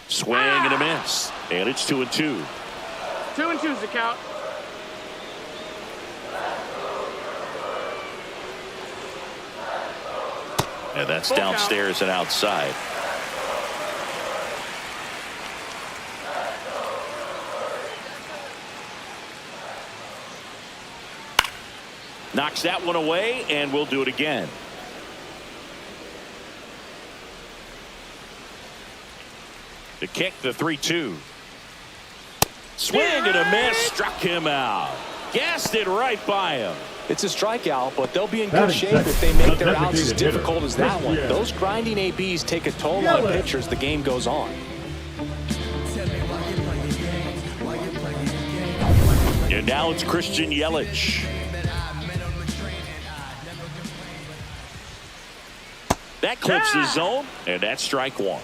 Swing and a miss. And it's 2-2. 2-2 is the count. And that's Full downstairs and outside. Knocks that one away, and we'll do it again. The kick, the 3-2. Swing and a miss, struck him out. Gassed it right by him. It's a strikeout, but they'll be in good shape if they make their outs as difficult as that one. Those grinding ABs take a toll on pitchers. The game goes on. And now it's Christian Yelich. That clips the zone, and that's strike one.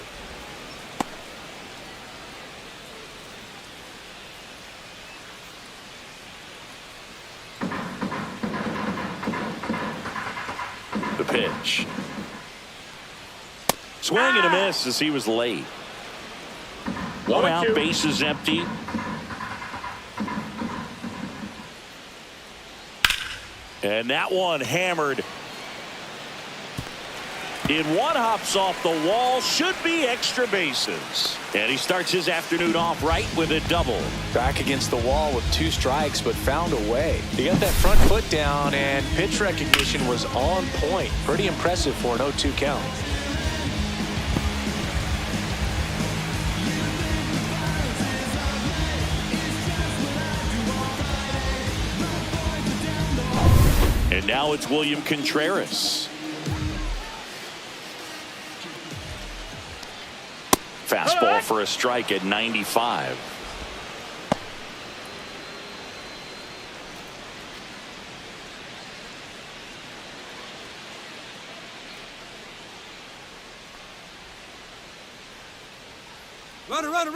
The pitch. Swing and a miss as he was late. One out, bases empty. And that one hammered. In one, hops off the wall, should be extra bases. And he starts his afternoon off right with a double. Back against the wall with 2 strikes, but found a way. He got that front foot down, and pitch recognition was on point. Pretty impressive for an 0-2 count. And now it's William Contreras. Fastball for a strike at 95.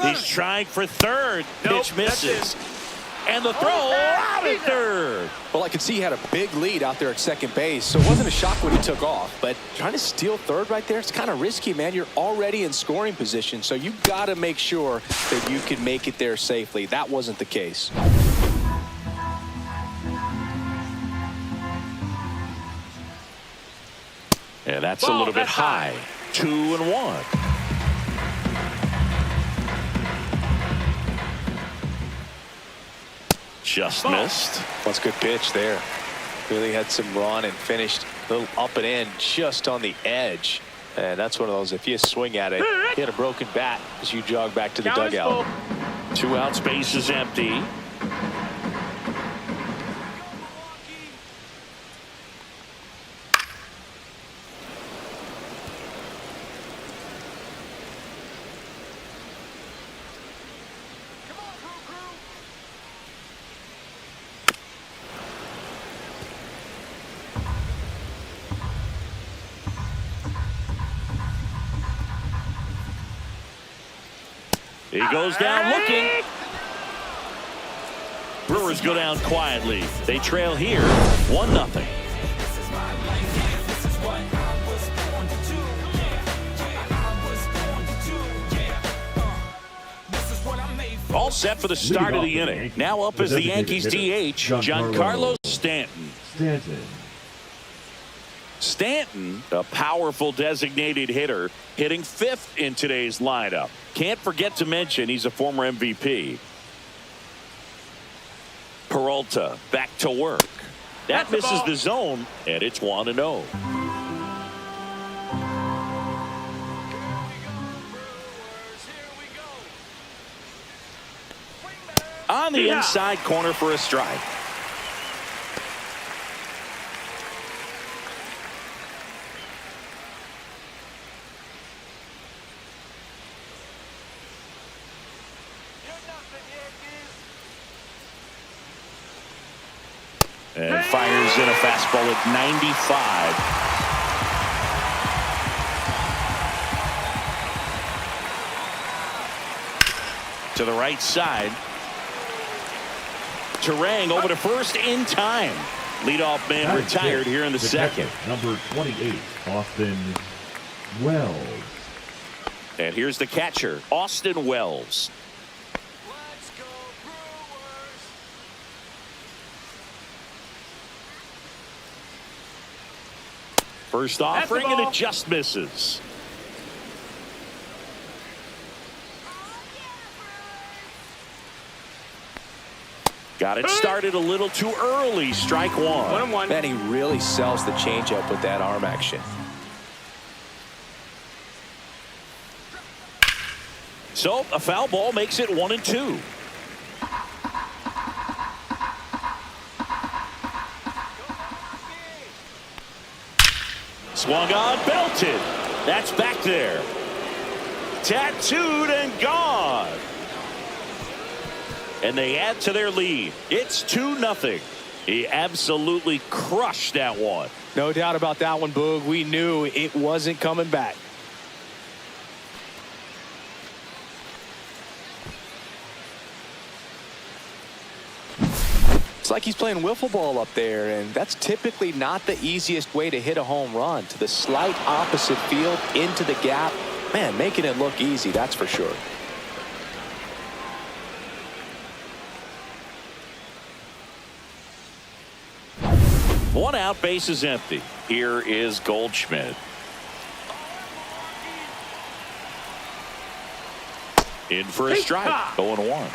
He's trying for third. Nope, Pitch misses. And the throw out at third. Well, I could see he had a big lead out there at second base, so it wasn't a shock when he took off. But trying to steal third right there, it's kind of risky, man. You're already in scoring position, so you got to make sure that you can make it there safely. That wasn't the case. Yeah, that's a little bit high. 2-1. Just missed. That's a good pitch there. Really had some run and finished a little up and in just on the edge. And that's one of those, if you swing at it, you hit a broken bat as you jog back to the dugout. 2 outs, base is empty. He goes down looking. Brewers go down quietly. They trail here 1-0. All set for the start of the inning. Now up is the Yankees DH, Giancarlo Stanton. Stanton, a powerful designated hitter, hitting 5th in today's lineup. Can't forget to mention he's a former MVP. Peralta back to work. That misses the zone, and it's 1-0. On the inside corner for a strike. And fires in a fastball at 95. To the right side. Terang over to first in time. Leadoff man retired here in the second. Number 28, Austin Wells. And here's the catcher, Austin Wells. Let's go Brewers. First offering, and it just misses. Got it started a little too early. Strike 1. 1-1. Man, he really sells the changeup with that arm action. So a foul ball makes it 1-2. Swung on, belted. That's back there. Tattooed and gone. And they add to their lead. It's 2-0. He absolutely crushed that one. No doubt about that one, Boog. We knew it wasn't coming back. It's like he's playing wiffle ball up there, and that's typically not the easiest way to hit a home run. To the slight opposite field, into the gap. Man, making it look easy, that's for sure. One out, base is empty. Here is Goldschmidt. In for a strike. 0-1.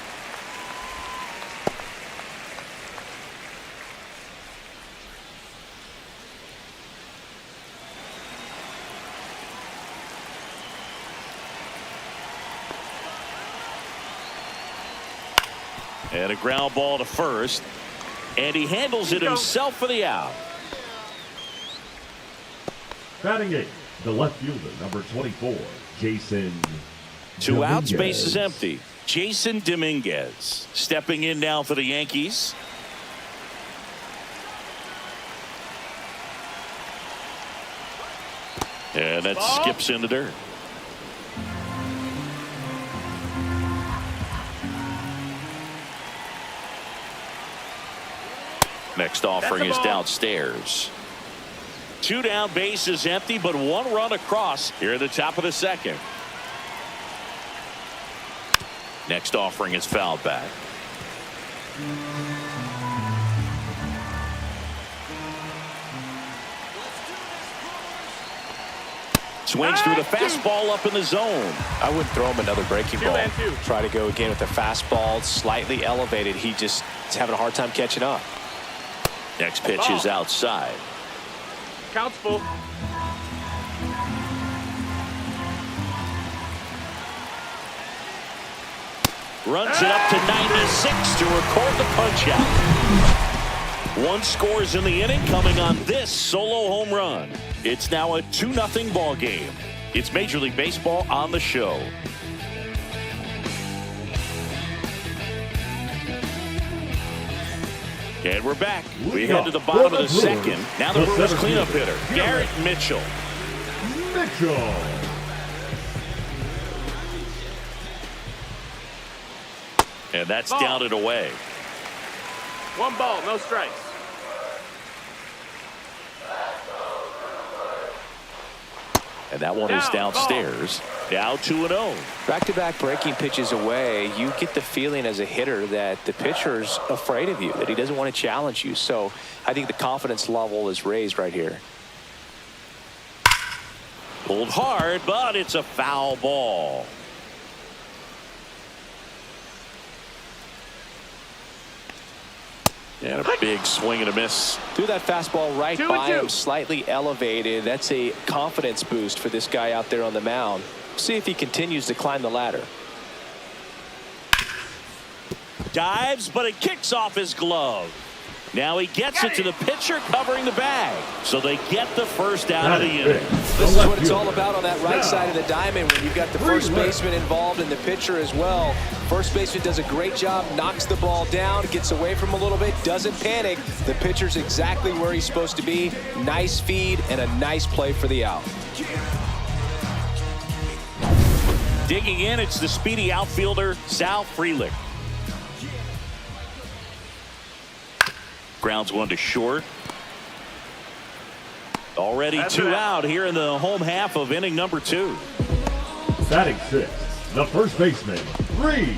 And a ground ball to first. And he handles it himself for the out. Batting 8, the left fielder, number 24, Jason. Two outs, Dominguez. base is empty. Jason Dominguez stepping in now for the Yankees. And that skips in the dirt. Next offering is downstairs. Two down, base is empty, but one run across here at the top of the second. Next offering is fouled back. Swings through the fastball up in the zone. I wouldn't throw him another breaking ball. 2-2. Try to go again with the fastball slightly elevated. He just is having a hard time catching up. Next pitch is outside. Count's full. Runs it up to 96 to record the punch out. One scores in the inning coming on this solo home run. It's now a 2-0 ball game. It's Major League Baseball on the show. And we're back. We head to the bottom of the second. Now the Brewers cleanup hitter, Garrett Mitchell. Mitchell. And that's down and away. 1 ball, no strikes. And that one is downstairs. Now 2-0. Back-to-back breaking pitches away, you get the feeling as a hitter that the pitcher's afraid of you, that he doesn't want to challenge you. So I think the confidence level is raised right here. Pulled hard, but it's a foul ball. And a big swing and a miss. Threw that fastball right 2-2. by him, slightly elevated. That's a confidence boost for this guy out there on the mound. See if he continues to climb the ladder. Dives, but it kicks off his glove. Now he gets it to the pitcher covering the bag. So they get the first out of the inning. This is what it's all about on that right side of the diamond when you've got the first baseman involved and the pitcher as well. First baseman does a great job, knocks the ball down, gets away from him a little bit, doesn't panic. The pitcher's exactly where he's supposed to be. Nice feed and a nice play for the out. Digging in, it's the speedy outfielder, Sal Frelick. Grounds one to short. Already 2 out here in the home half of inning number 2. Batting 6, the first baseman, Reese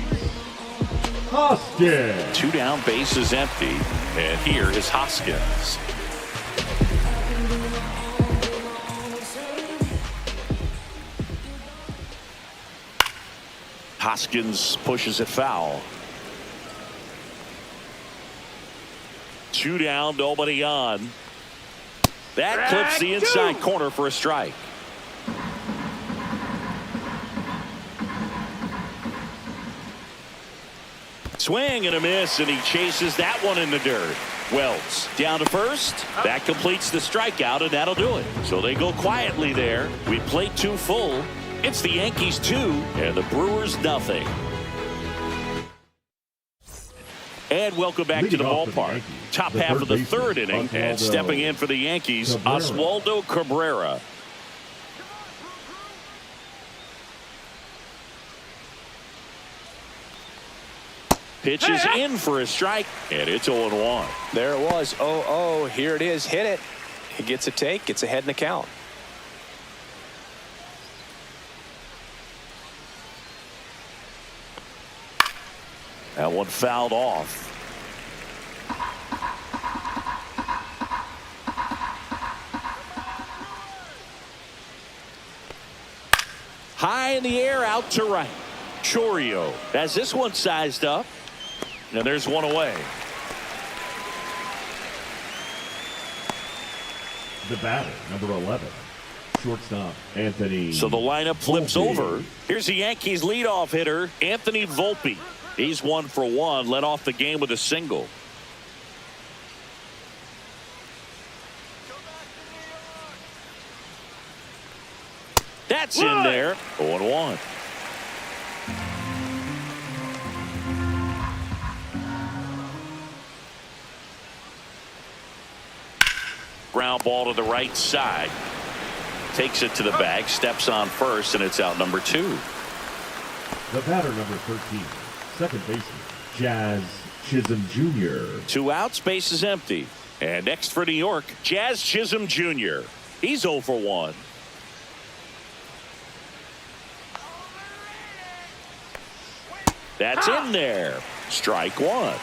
Hoskins. 2 down, base is empty. And here is Hoskins. Hoskins pushes it foul. 2 down, nobody on. That clips the inside corner for a strike. Swing and a miss, and he chases that one in the dirt. Wells down to first. That completes the strikeout, and that'll do it. So they go quietly there. We played 2 full. It's the Yankees 2 and the Brewers nothing. And welcome back to the ballpark. Top half of the third inning, and stepping in for the Yankees, Oswaldo Cabrera. Pitches in for a strike, and it's 0-1. There it was, 0-0. Here it is, hit it. He gets a take, gets ahead in the count. That one fouled off. High in the air, out to right. Chorio has this one sized up. And there's one away. The batter, number 11, shortstop Anthony. So the lineup flips Volpe. over. Here's the Yankees leadoff hitter, Anthony Volpe. He's 1 for 1, led off the game with a single. That's in there. 0-1. Ground ball to the right side. Takes it to the bag, steps on first, and it's out number 2. The batter, number 13, second baseman, Jazz Chisholm Jr. 2 outs, base is empty. And next for New York, Jazz Chisholm Jr. He's 0 for 1. That's in there. Strike 1.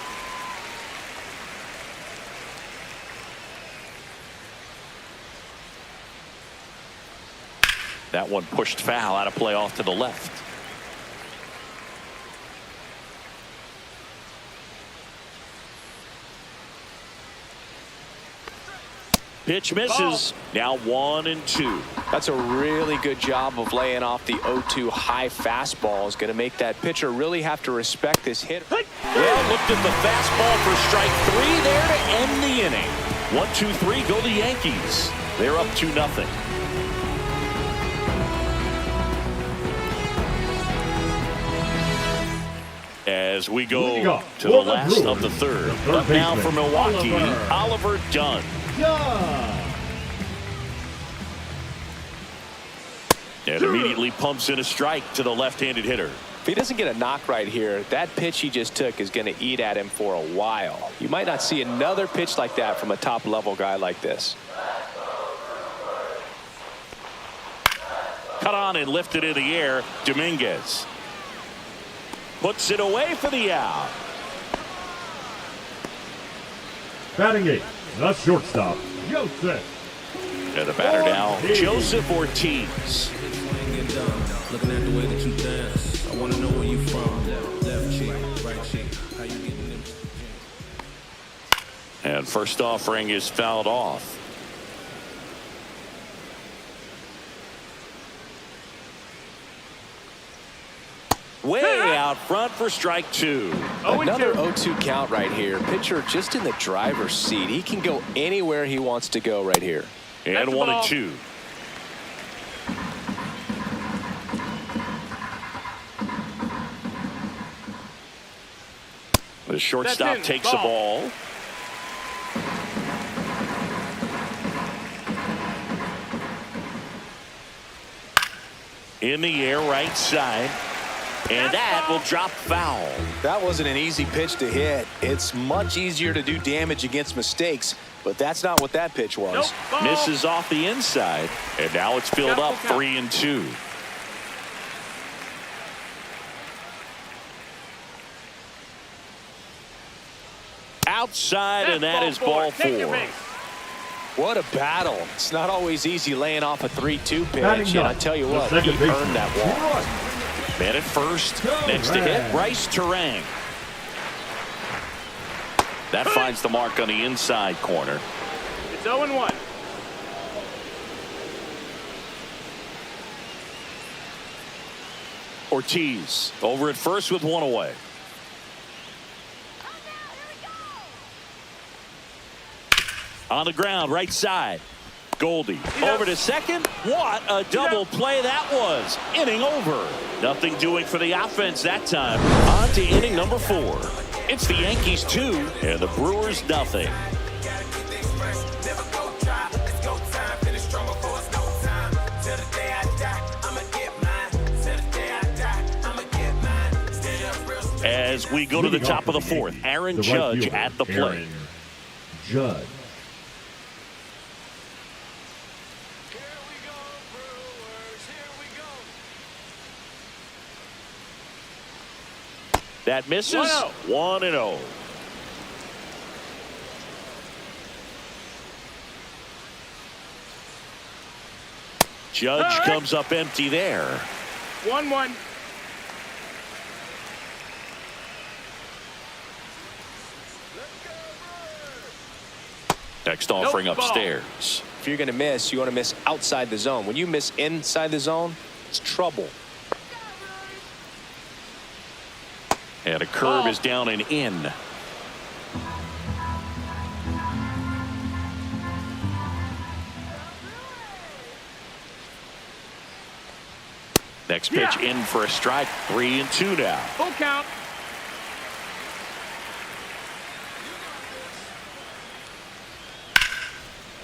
That one pushed foul, out of play off to the left. Pitch misses. Now 1-2. That's a really good job of laying off the 0-2 high fastball. Is going to make that pitcher really have to respect this hitter. Well, looked at the fastball for strike 3 there to end the inning. 1-2-3, go the Yankees. They're up 2-0. As we go to the last of the third. Up now for Milwaukee, Oliver Dunn. And immediately pumps in a strike to the left-handed hitter. If he doesn't get a knock right here, that pitch he just took is going to eat at him for a while. You might not see another pitch like that from a top-level guy like this. Cut on and lifted in the air. Dominguez puts it away for the out. Batting 8, the shortstop, Joseph. And the batter now, Joseph Ortiz. Looking at the way that you dance, I want to know where you from. Left cheek, right cheek, how you getting them? And first offering is fouled off. Way out front for strike 2. Another 0-2 count right here. Pitcher just in the driver's seat. He can go anywhere he wants to go right here. And 1-2. The shortstop takes the ball. In the air, right side. And that will drop foul. That wasn't an easy pitch to hit. It's much easier to do damage against mistakes, but that's not what that pitch was. Misses off the inside. And now it's filled up 3-2. Outside, and that is ball 4. What a battle. It's not always easy laying off a 3-2 pitch, and I tell you what, he earned that walk. Man at first. Next to hit, Bryce Terang. That finds the mark on the inside corner. It's 0-1. Ortiz over at first with one away. On the ground, right side. Goldie over to second. What a double play that was. Inning over. Nothing doing for the offense that time. On to inning number 4. It's the Yankees 2 and the Brewers nothing. As we go to the top of the 4th, Aaron Judge at the plate. Judge. That misses. 1-0. Judge comes up empty there. 1-1. Next offering Nope, ball. upstairs. If you're going to miss, you want to miss outside the zone. When you miss inside the zone, it's trouble. And a curve is down and in. Next pitch in for a strike. 3-2 now. Full count.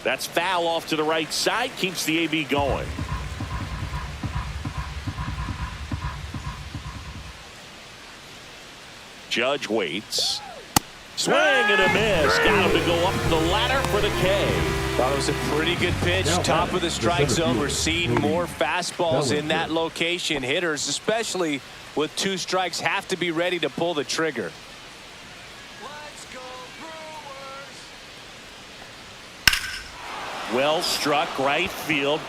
That's foul off to the right side. Keeps the AB going. Judge waits. Swing and a miss. Got him to go up the ladder for the K. Thought it was a pretty good pitch. Top of the strike zone. We're seeing more fastballs in that location. Hitters, especially with 2 strikes, have to be ready to pull the trigger. Well struck right field.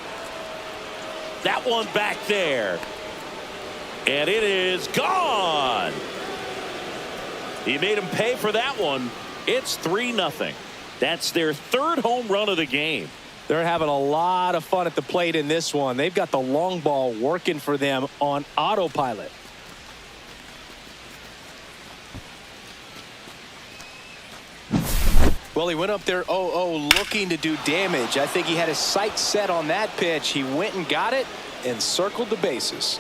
That one back there. And it is gone. He made him pay for that one. It's 3-0. That's their 3rd home run of the game. They're having a lot of fun at the plate in this one. They've got the long ball working for them on autopilot. Well, he went up there 0-0 looking to do damage. I think he had his sights set on that pitch. He went and got it and circled the bases.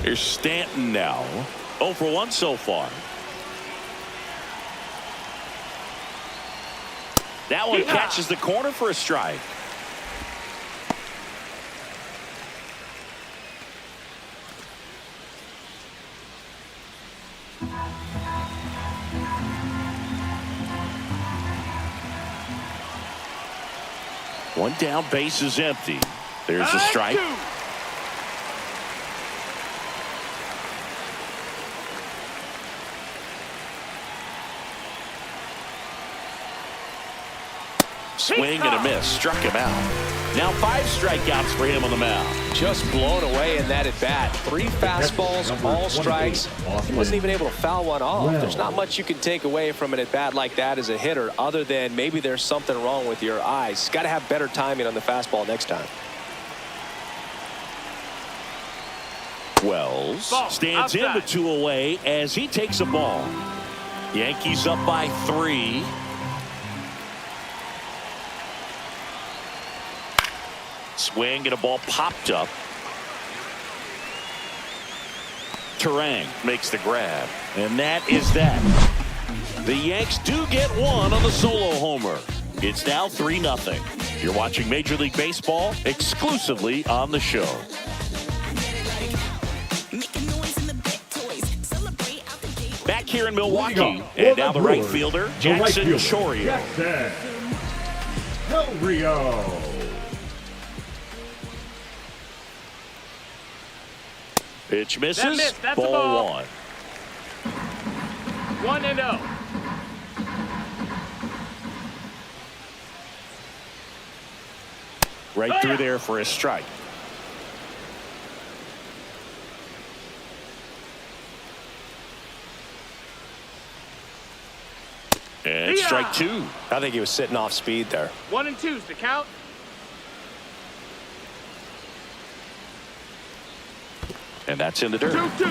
Here's Stanton now. 0 for 1 so far. That one catches the corner for a strike. One down, base is empty. There's a strike. Swing and a miss. Struck him out. Now 5 strikeouts for him on the mound. Just blown away in that at bat. 3 fastballs, all strikes. He wasn't even able to foul one off. There's not much you can take away from an at bat like that as a hitter, other than maybe there's something wrong with your eyes. Got to have better timing on the fastball next time. Wells stands in with 2 away as he takes a ball. Yankees up by 3. Swing and a ball popped up. Terang makes the grab. And that is that. The Yanks do get one on the solo homer. It's now 3-0. You're watching Major League Baseball exclusively on the show. Back here in Milwaukee. And now the right fielder, Jackson Chourio. Pitch misses. That's ball 1. 1-0. Right through there for a strike. And strike 2. I think he was sitting off speed there. 1 and 2's the count. And that's in the dirt. 2-2.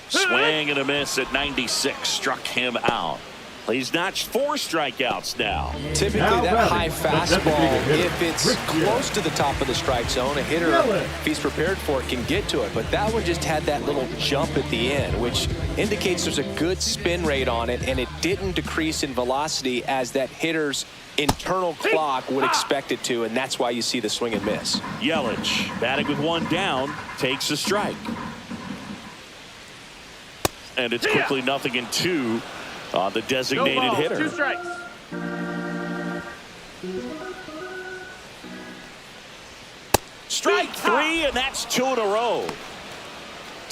Swing and a miss at 96. Struck him out. He's notched 4 strikeouts now. Typically that high fastball, if it's close to the top of the strike zone, a hitter, if he's prepared for it, can get to it. But that one just had that little jump at the end, which indicates there's a good spin rate on it, and it didn't decrease in velocity as that hitter's internal clock would expect it to, and that's why you see the swing and miss. Yelich batting with 1 down, takes a strike. And it's quickly 0-2 on the designated hitter. 2 strikes. Strike 3, and that's 2 in a row.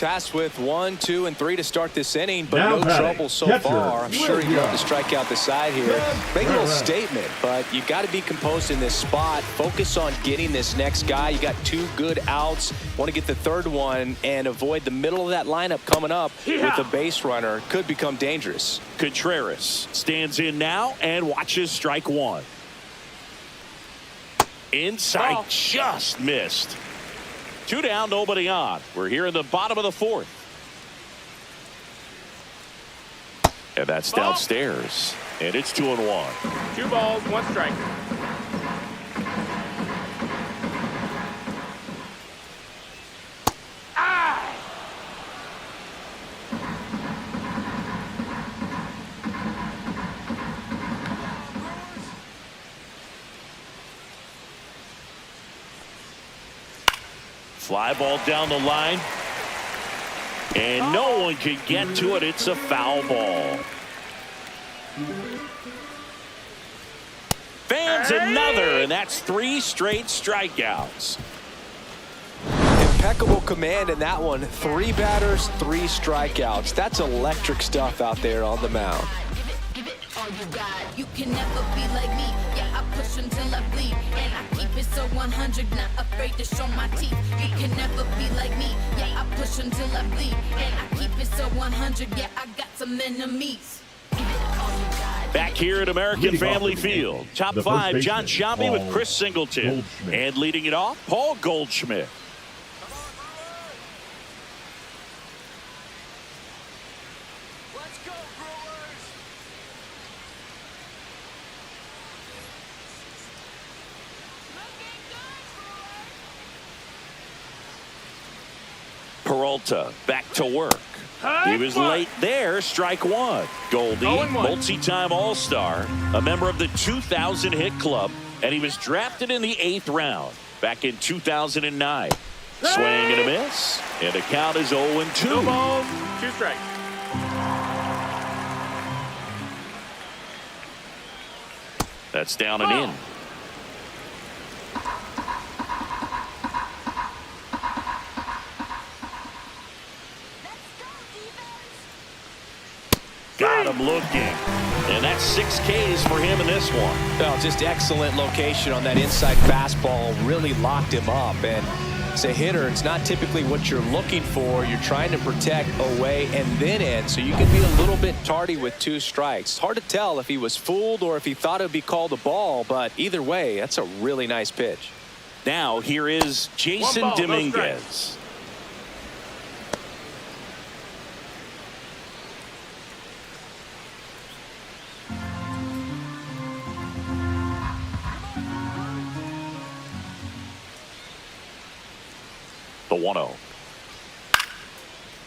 Tasked with 1, 2, and 3 to start this inning, but Now no batting, trouble so catcher, far. I'm sure he'd love Williams. to strike out the side here. Make a little statement, but you got to be composed in this spot. Focus on getting this next guy. You got 2 good outs. Want to get the 3rd one and avoid the middle of that lineup coming up with a base runner. Could become dangerous. Contreras stands in now and watches strike 1. Inside, Ball. just missed. 2 down, nobody on. We're here in the bottom of the 4th. And that's Ball. downstairs. And it's 2-1. 2 balls, 1 strike. Fly ball down the line. And no one can get to it. It's a foul ball. Fans another, and that's 3 straight strikeouts. Impeccable command in that one. 3 batters, 3 strikeouts. That's electric stuff out there on the mound. Give it all you got. You can never be like me. Yeah, I push until I bleed. And I keep it so 100, not afraid to show my teeth. You can never be like me. Yeah, I push until I bleed. And I keep it so 100. Yeah, I got some enemies. Give it all you got. Back here at American Leading Family off the game, Field. Top the first 5, John baseman, Sciambi with Paul Chris Singleton. Goldschmidt. And leading it off, Paul Goldschmidt. Peralta back to work. He was late there. Strike 1. Goldie, 0-1. multi-time All-Star, a member of the 2000 hit club, and he was drafted in the 8th round back in 2009. Swing and a miss, and the count is 0-2. 2 balls, 2 strikes. That's down and in. Got him looking. And that's 6 Ks for him in this one. Well, just excellent location on that inside fastball. Really locked him up. And as a hitter, it's not typically what you're looking for. You're trying to protect away and then in. So you can be a little bit tardy with 2 strikes. Hard to tell if he was fooled or if he thought it would be called a ball. But either way, that's a really nice pitch. Now here is Jason 1 ball, no Dominguez. The 1-0.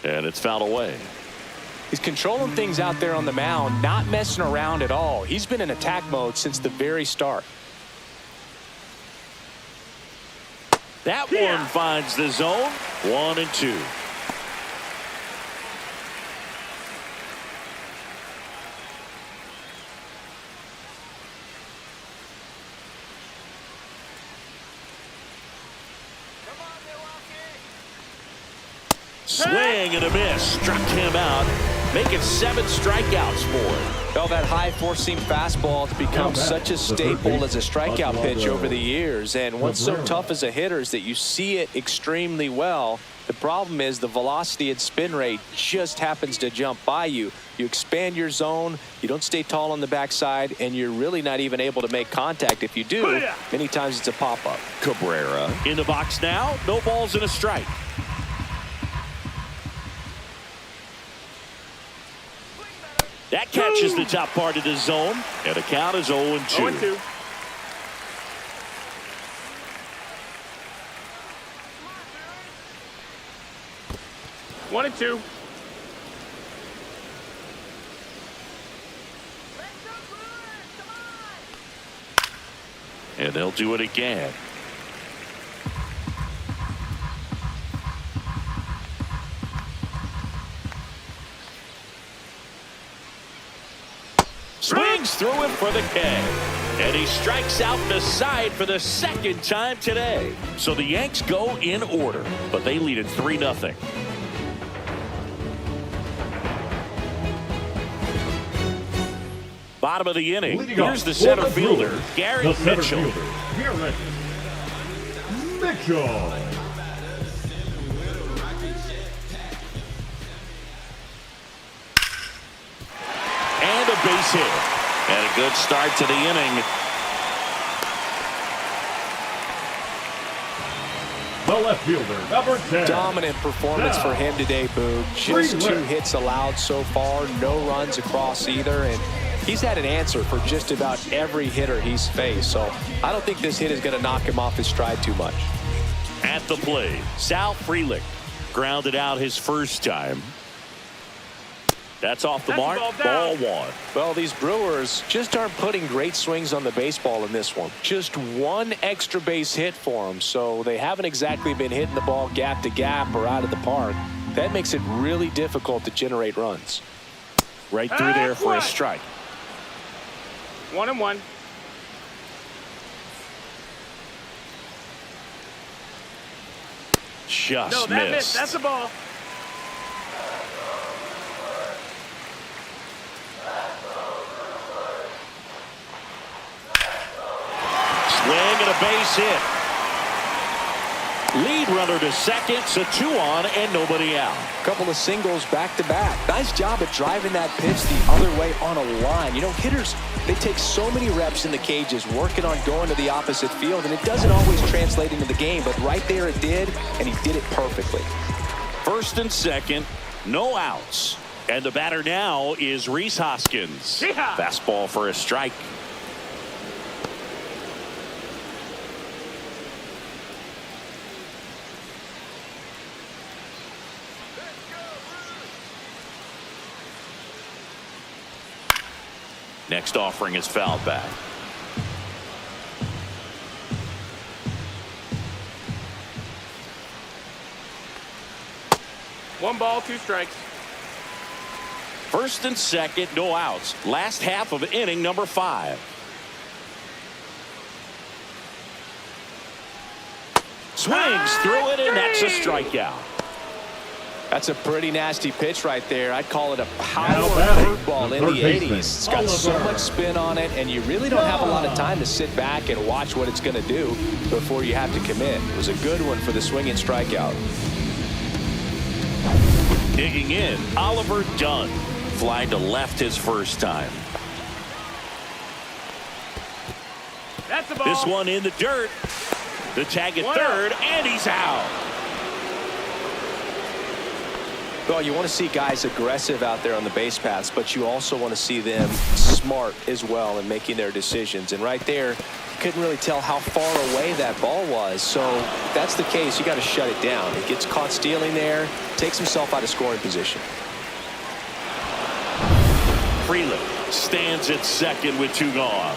And it's fouled away. He's controlling things out there on the mound, not messing around at all. He's been in attack mode since the very start. That one finds the zone. 1-2. Swing and a miss. Struck him out. Making 7 strikeouts for him. Well, that high four-seam fastball has become such a staple as a strikeout pitch over the years. And what's so tough as a hitter is that you see it extremely well. The problem is the velocity and spin rate just happens to jump by you. You expand your zone, you don't stay tall on the backside, and you're really not even able to make contact. If you do, many times it's a pop-up. Cabrera in the box now. No balls and a strike. That catches the top part of the zone, and the count is 0-2. 0-2. One and 2. And they'll do it again. Swings through it for the K. And he strikes out the side for the 2nd time today. So the Yanks go in order, but they lead it 3-0. Bottom of the inning. Leading Here's off the for center the fielder, Brewers, Garrett the center Mitchell. fielder, Garrett Mitchell. And a base hit. And a good start to the inning. The left fielder, number 10. Dominant performance for him today, Boog. Just 2 hits allowed so far, no runs across either, and he's had an answer for just about every hitter he's faced. So I don't think this hit is going to knock him off his stride too much. At the plate, Sal Frelick grounded out his first time. That's off the mark. Ball 1. Well, these Brewers just aren't putting great swings on the baseball in this one. Just 1 extra base hit for them, so they haven't exactly been hitting the ball gap to gap or out of the park. That makes it really difficult to generate runs. Right through there for a strike. 1-1. Just No, that missed. missed. That's a ball. Swing and a base hit. Lead runner to second, so 2 on and nobody out. Couple of singles back to back. Nice job at driving that pitch the other way on a line. You know, hitters, they take so many reps in the cages working on going to the opposite field, and it doesn't always translate into the game, but right there it did, and he did it perfectly. First and second, no outs. And the batter now is Rhys Hoskins. Yeehaw! Fastball for a strike. Next offering is fouled back. One ball, 2 strikes. First and second, no outs. Last half of inning number 5. Swings through it, and that's a strikeout. That's a pretty nasty pitch right there. I'd call it a power Now batting, curveball the in third the baseman, 80s. It's got so Oliver. much spin on it, and you really don't have a lot of time to sit back and watch what it's going to do before you have to commit. It was a good one for the swinging strikeout. Digging in, Oliver Dunn. Fly to left his first time. That's a ball. This one in the dirt. The tag at One third, and he's out. Well, you want to see guys aggressive out there on the base paths, but you also want to see them smart as well in making their decisions. And right there, couldn't really tell how far away that ball was. So if that's the case, you got to shut it down. He gets caught stealing there, takes himself out of scoring position. Frelick stands at second with 2 gone.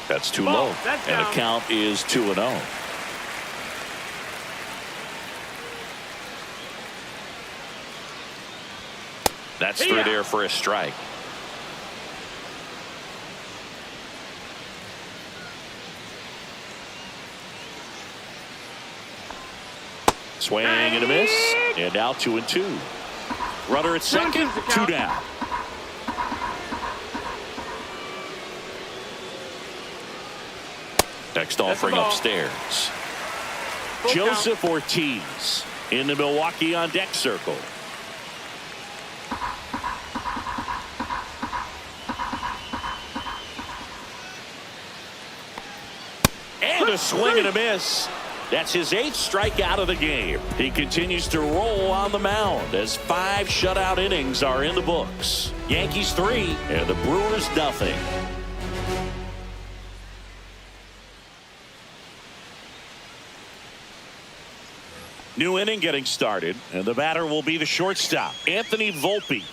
That's too Ball. low. That's And the down. count is 2-0. That's through there for a strike. Swing and a miss. And now 2-2. Runner at second, 2 down. Next offering upstairs. Joseph Ortiz in the Milwaukee on deck circle. And a swing and a miss. That's his 8th strikeout of the game. He continues to roll on the mound as 5 shutout innings are in the books. Yankees 3 and the Brewers nothing. New inning getting started, and the batter will be the shortstop, Anthony Volpe.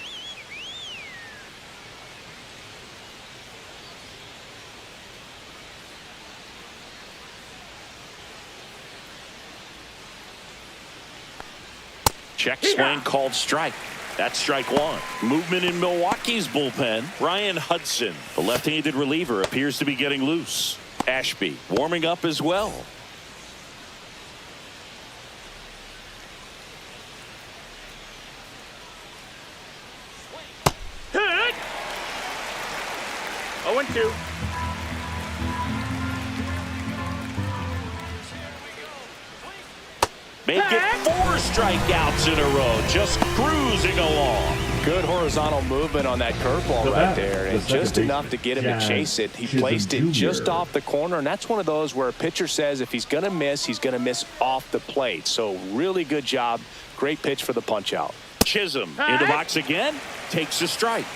Check swing called strike. That's strike 1. Movement in Milwaukee's bullpen. Ryan Hudson, the left-handed reliever, appears to be getting loose. Ashby warming up as well. 1-2. Make it 4 strikeouts in a row, just cruising along. Good horizontal movement on that curveball right there, and just enough to get him to chase it. He placed it just off the corner, and that's one of those where a pitcher says if he's going to miss, he's going to miss off the plate. So really good job. Great pitch for the punch out. Chisholm in the box again, takes a strike.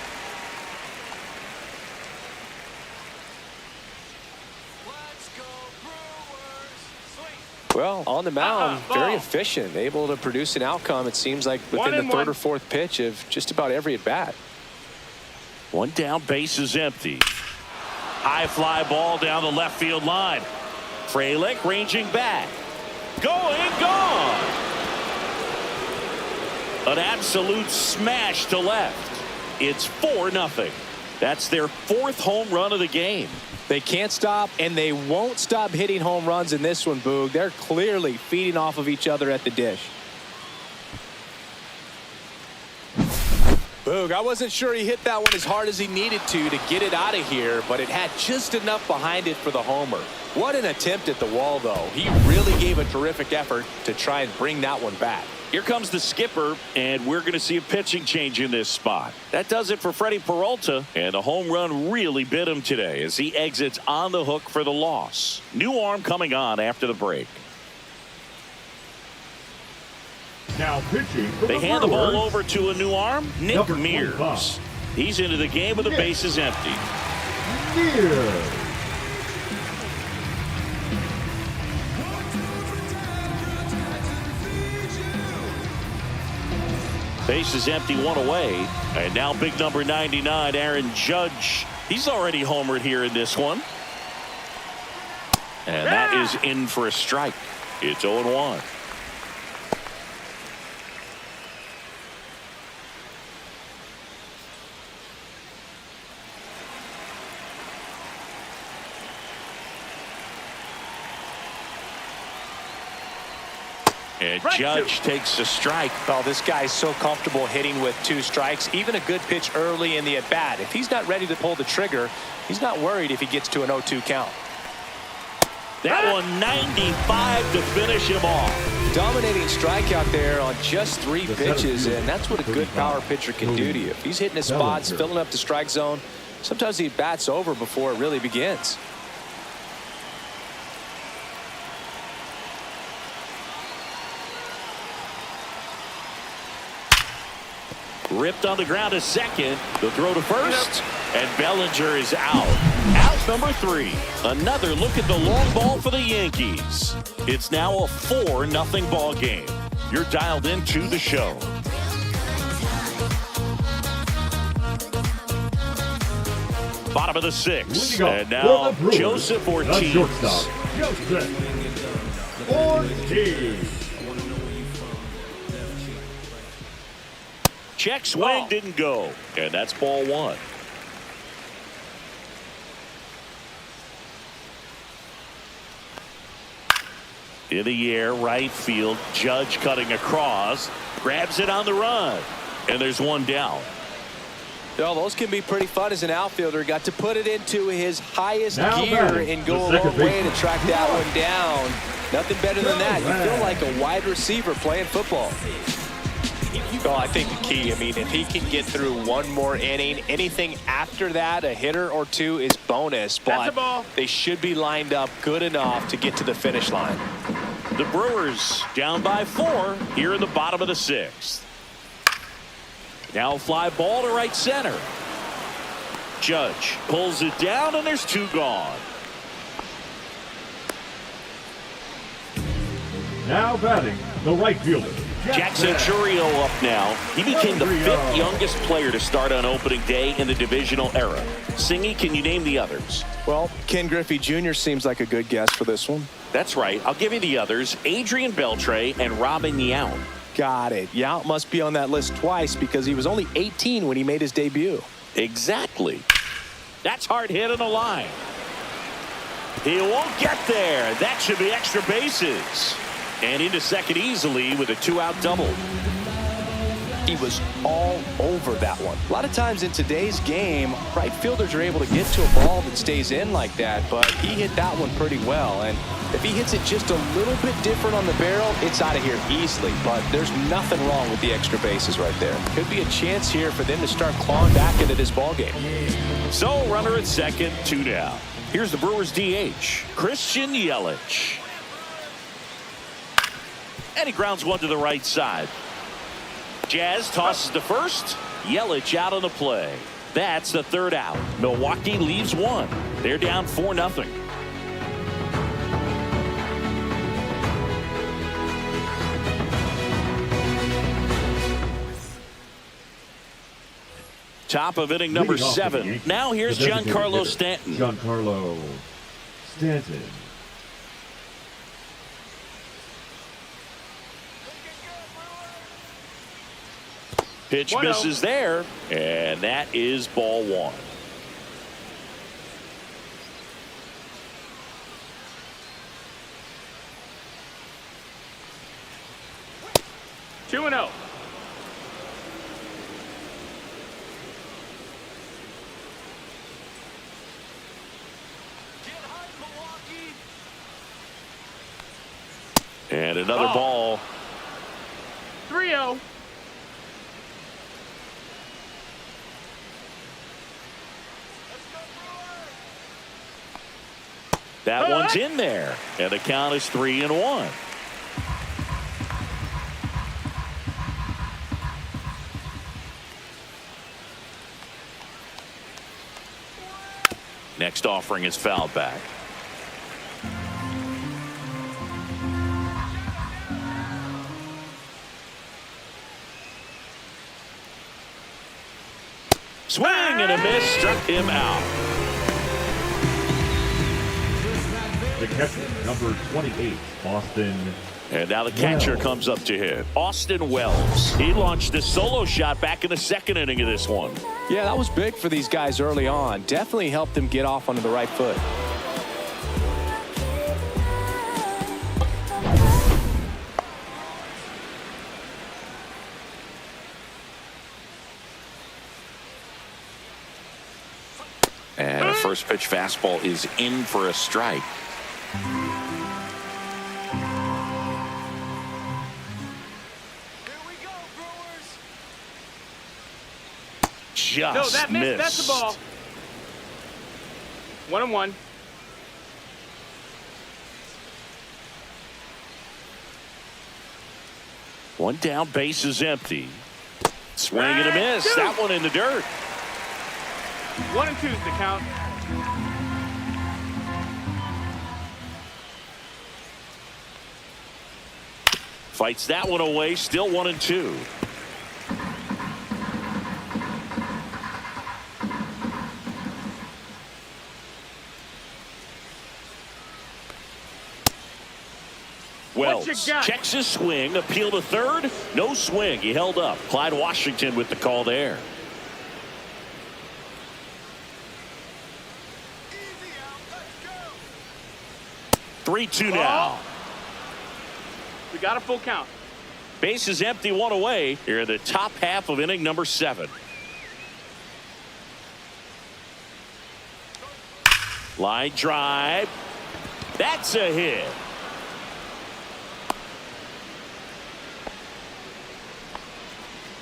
Well, on the mound, very efficient, able to produce an outcome, it seems like, within the third or fourth pitch of just about every at-bat. 1 down, base is empty. High fly ball down the left field line. Frelick ranging back. Going, gone. An absolute smash to left. It's 4-0. That's their 4th home run of the game. They can't stop, and they won't stop hitting home runs in this one, Boog. They're clearly feeding off of each other at the dish. Boog, I wasn't sure he hit that one as hard as he needed to get it out of here, but it had just enough behind it for the homer. What an attempt at the wall, though. He really gave a terrific effort to try and bring that one back. Here comes the skipper, and we're going to see a pitching change in this spot. That does it for Freddie Peralta, and a home run really bit him today as he exits on the hook for the loss. New arm coming on after the break. Now pitching for They the hand the Brewers, ball over to a new arm, Nick number Mears. 25. He's into the game with the bases empty. Mears. Base is empty, 1 away. And now big number 99, Aaron Judge. He's already homered here in this one. And that is in for a strike. It's 0-1. And Judge takes a strike. Well, this guy's so comfortable hitting with 2 strikes. Even a good pitch early in the at-bat. If he's not ready to pull the trigger, he's not worried if he gets to an 0-2 count. That one 95 to finish him off. Dominating strikeout there on just 3 pitches, and that's what a good power pitcher can do to you. If he's hitting his spots, filling up the strike zone, sometimes he bats over before it really begins. Ripped on the ground to second. The throw to first. And Bellinger is out. Out number 3. Another look at the long ball for the Yankees. It's now a 4-0 ball game. You're dialed into the show. Bottom of the 6th. And now Joseph Ortiz. Joseph Ortiz. Check swing didn't go. And that's ball 1. In the air, right field. Judge cutting across. Grabs it on the run. And there's 1 down. Well, those can be pretty fun as an outfielder. Got to put it into his highest Now gear and go a long way to track that one down. Nothing better than that. You feel like a wide receiver playing football. Well, I think the key, if he can get through 1 more inning, anything after that, a hitter or 2 is bonus. But they should be lined up good enough to get to the finish line. The Brewers down by 4 here in the bottom of the 6th. Now a fly ball to right center. Judge pulls it down, and there's 2 gone. Now batting, the right fielder. Jackson Churio up now. He became the 5th youngest player to start on opening day in the divisional era. Singy, can you name the others? Well, Ken Griffey Jr. seems like a good guess for this one. That's right. I'll give you the others. Adrian Beltre and Robin Yount. Got it. Yount must be on that list twice because he was only 18 when he made his debut. Exactly. That's hard hit on the line. He won't get there. That should be extra bases. And into second easily with a 2-out double. He was all over that one. A lot of times in today's game, right fielders are able to get to a ball that stays in like that, but he hit that one pretty well. And if he hits it just a little bit different on the barrel, it's out of here easily. But there's nothing wrong with the extra bases right there. Could be a chance here for them to start clawing back into this ball game. So runner at second, 2 down. Here's the Brewers DH, Christian Yelich. And he grounds one to the right side. Jazz tosses to first. Yelich out on the play. That's the 3rd out. Milwaukee leaves 1. They're down 4-0. Top of inning number 7. Now here's Giancarlo Stanton. Giancarlo Stanton. Pitch misses there, and that is ball 1. Two and 0. And another ball. 3-0. That one's in there, and the count is 3-1. Next offering is fouled back. Swing and a miss, struck him out. The catcher, number 28, Austin. And now the catcher comes up to hit. Austin Wells. He launched a solo shot back in the 2nd inning of this one. Yeah, that was big for these guys early on. Definitely helped them get off onto the right foot. And a first pitch fastball is in for a strike. Just No, that missed. missed. That's the ball. 1-1. One down, base is empty. Swing and a miss. That one in the dirt. 1 and 2 is the count. Fights that one away. Still 1 and 2. Wells checks his swing. Appeal to third. No swing. He held up. Clyde Washington with the call there. Easy out. Let's go. 3-2 now. We got a full count. Base is empty, 1 away. Here in the top half of inning number 7. Line drive. That's a hit.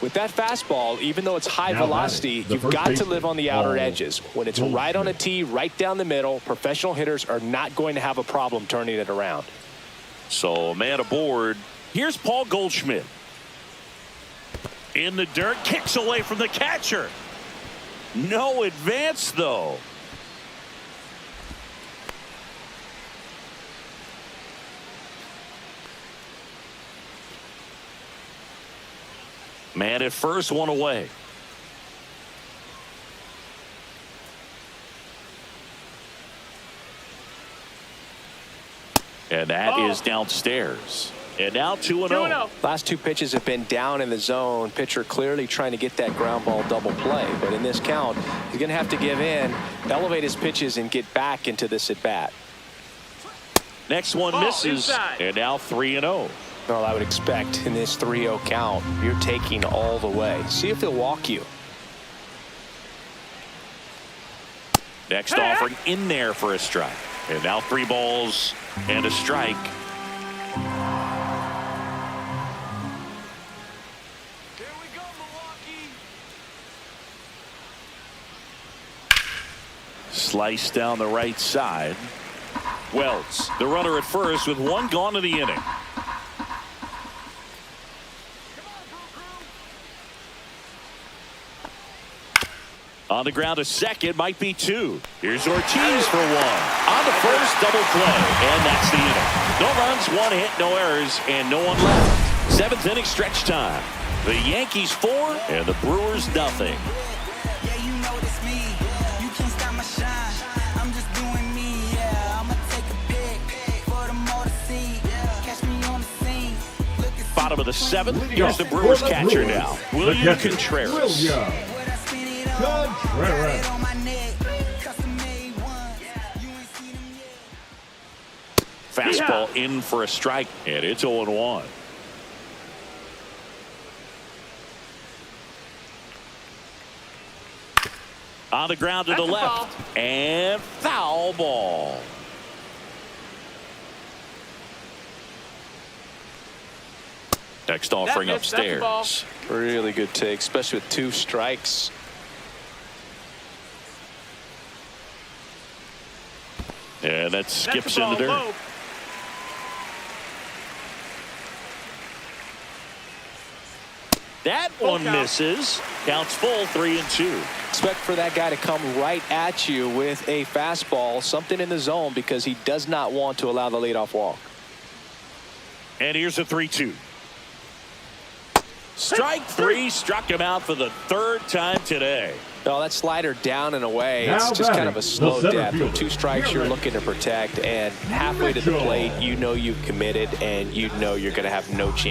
With that fastball, even though it's high velocity, you've got to live on the outer edges. When it's right on a tee, right down the middle, professional hitters are not going to have a problem turning it around. So a man aboard. Here's Paul Goldschmidt. In the dirt, kicks away from the catcher. No advance, though. Man at first, 1 away. And that is downstairs. And now 2-0. Last 2 pitches have been down in the zone. Pitcher clearly trying to get that ground ball double play. But in this count, he's going to have to give in, elevate his pitches, and get back into this at bat. Next one misses. Inside. And now 3-0. Well, I would expect in this 3-0 count, you're taking all the way. See if he'll walk you. Next offering in there for a strike. And now 3 balls and a strike. Here we go, Milwaukee. Slice down the right side. Wells, the runner at first with 1 gone in the inning. On the ground to second, might be 2. Here's Ortiz for 1. On the first, double play, and that's the inning. No runs, 1 hit, no errors, and no one left. 7th inning stretch time. The Yankees 4 and the Brewers nothing. Yeah, you know it's me. You can't stop my shine. I'm just doing me. Yeah, I'ma take a pic for them all to see. Catch me on the scene. Bottom of the 7th. Here's the Brewers catcher now, William Contreras. Fastball in for a strike, and it's 0-1. On the ground to the left, and foul ball. Next offering upstairs. Really good take, especially with 2 strikes. And that skips in the dirt. Low. That one misses. Counts full, 3-2. Expect for that guy to come right at you with a fastball, something in the zone, because he does not want to allow the leadoff walk. And here's a 3-2. Strike 3, struck him out for the 3rd time today. No, that slider down and away. It's just kind of a slow death. With 2 strikes, you're looking to protect, and halfway to the plate, you know you've committed, and you know you're going to have no chance.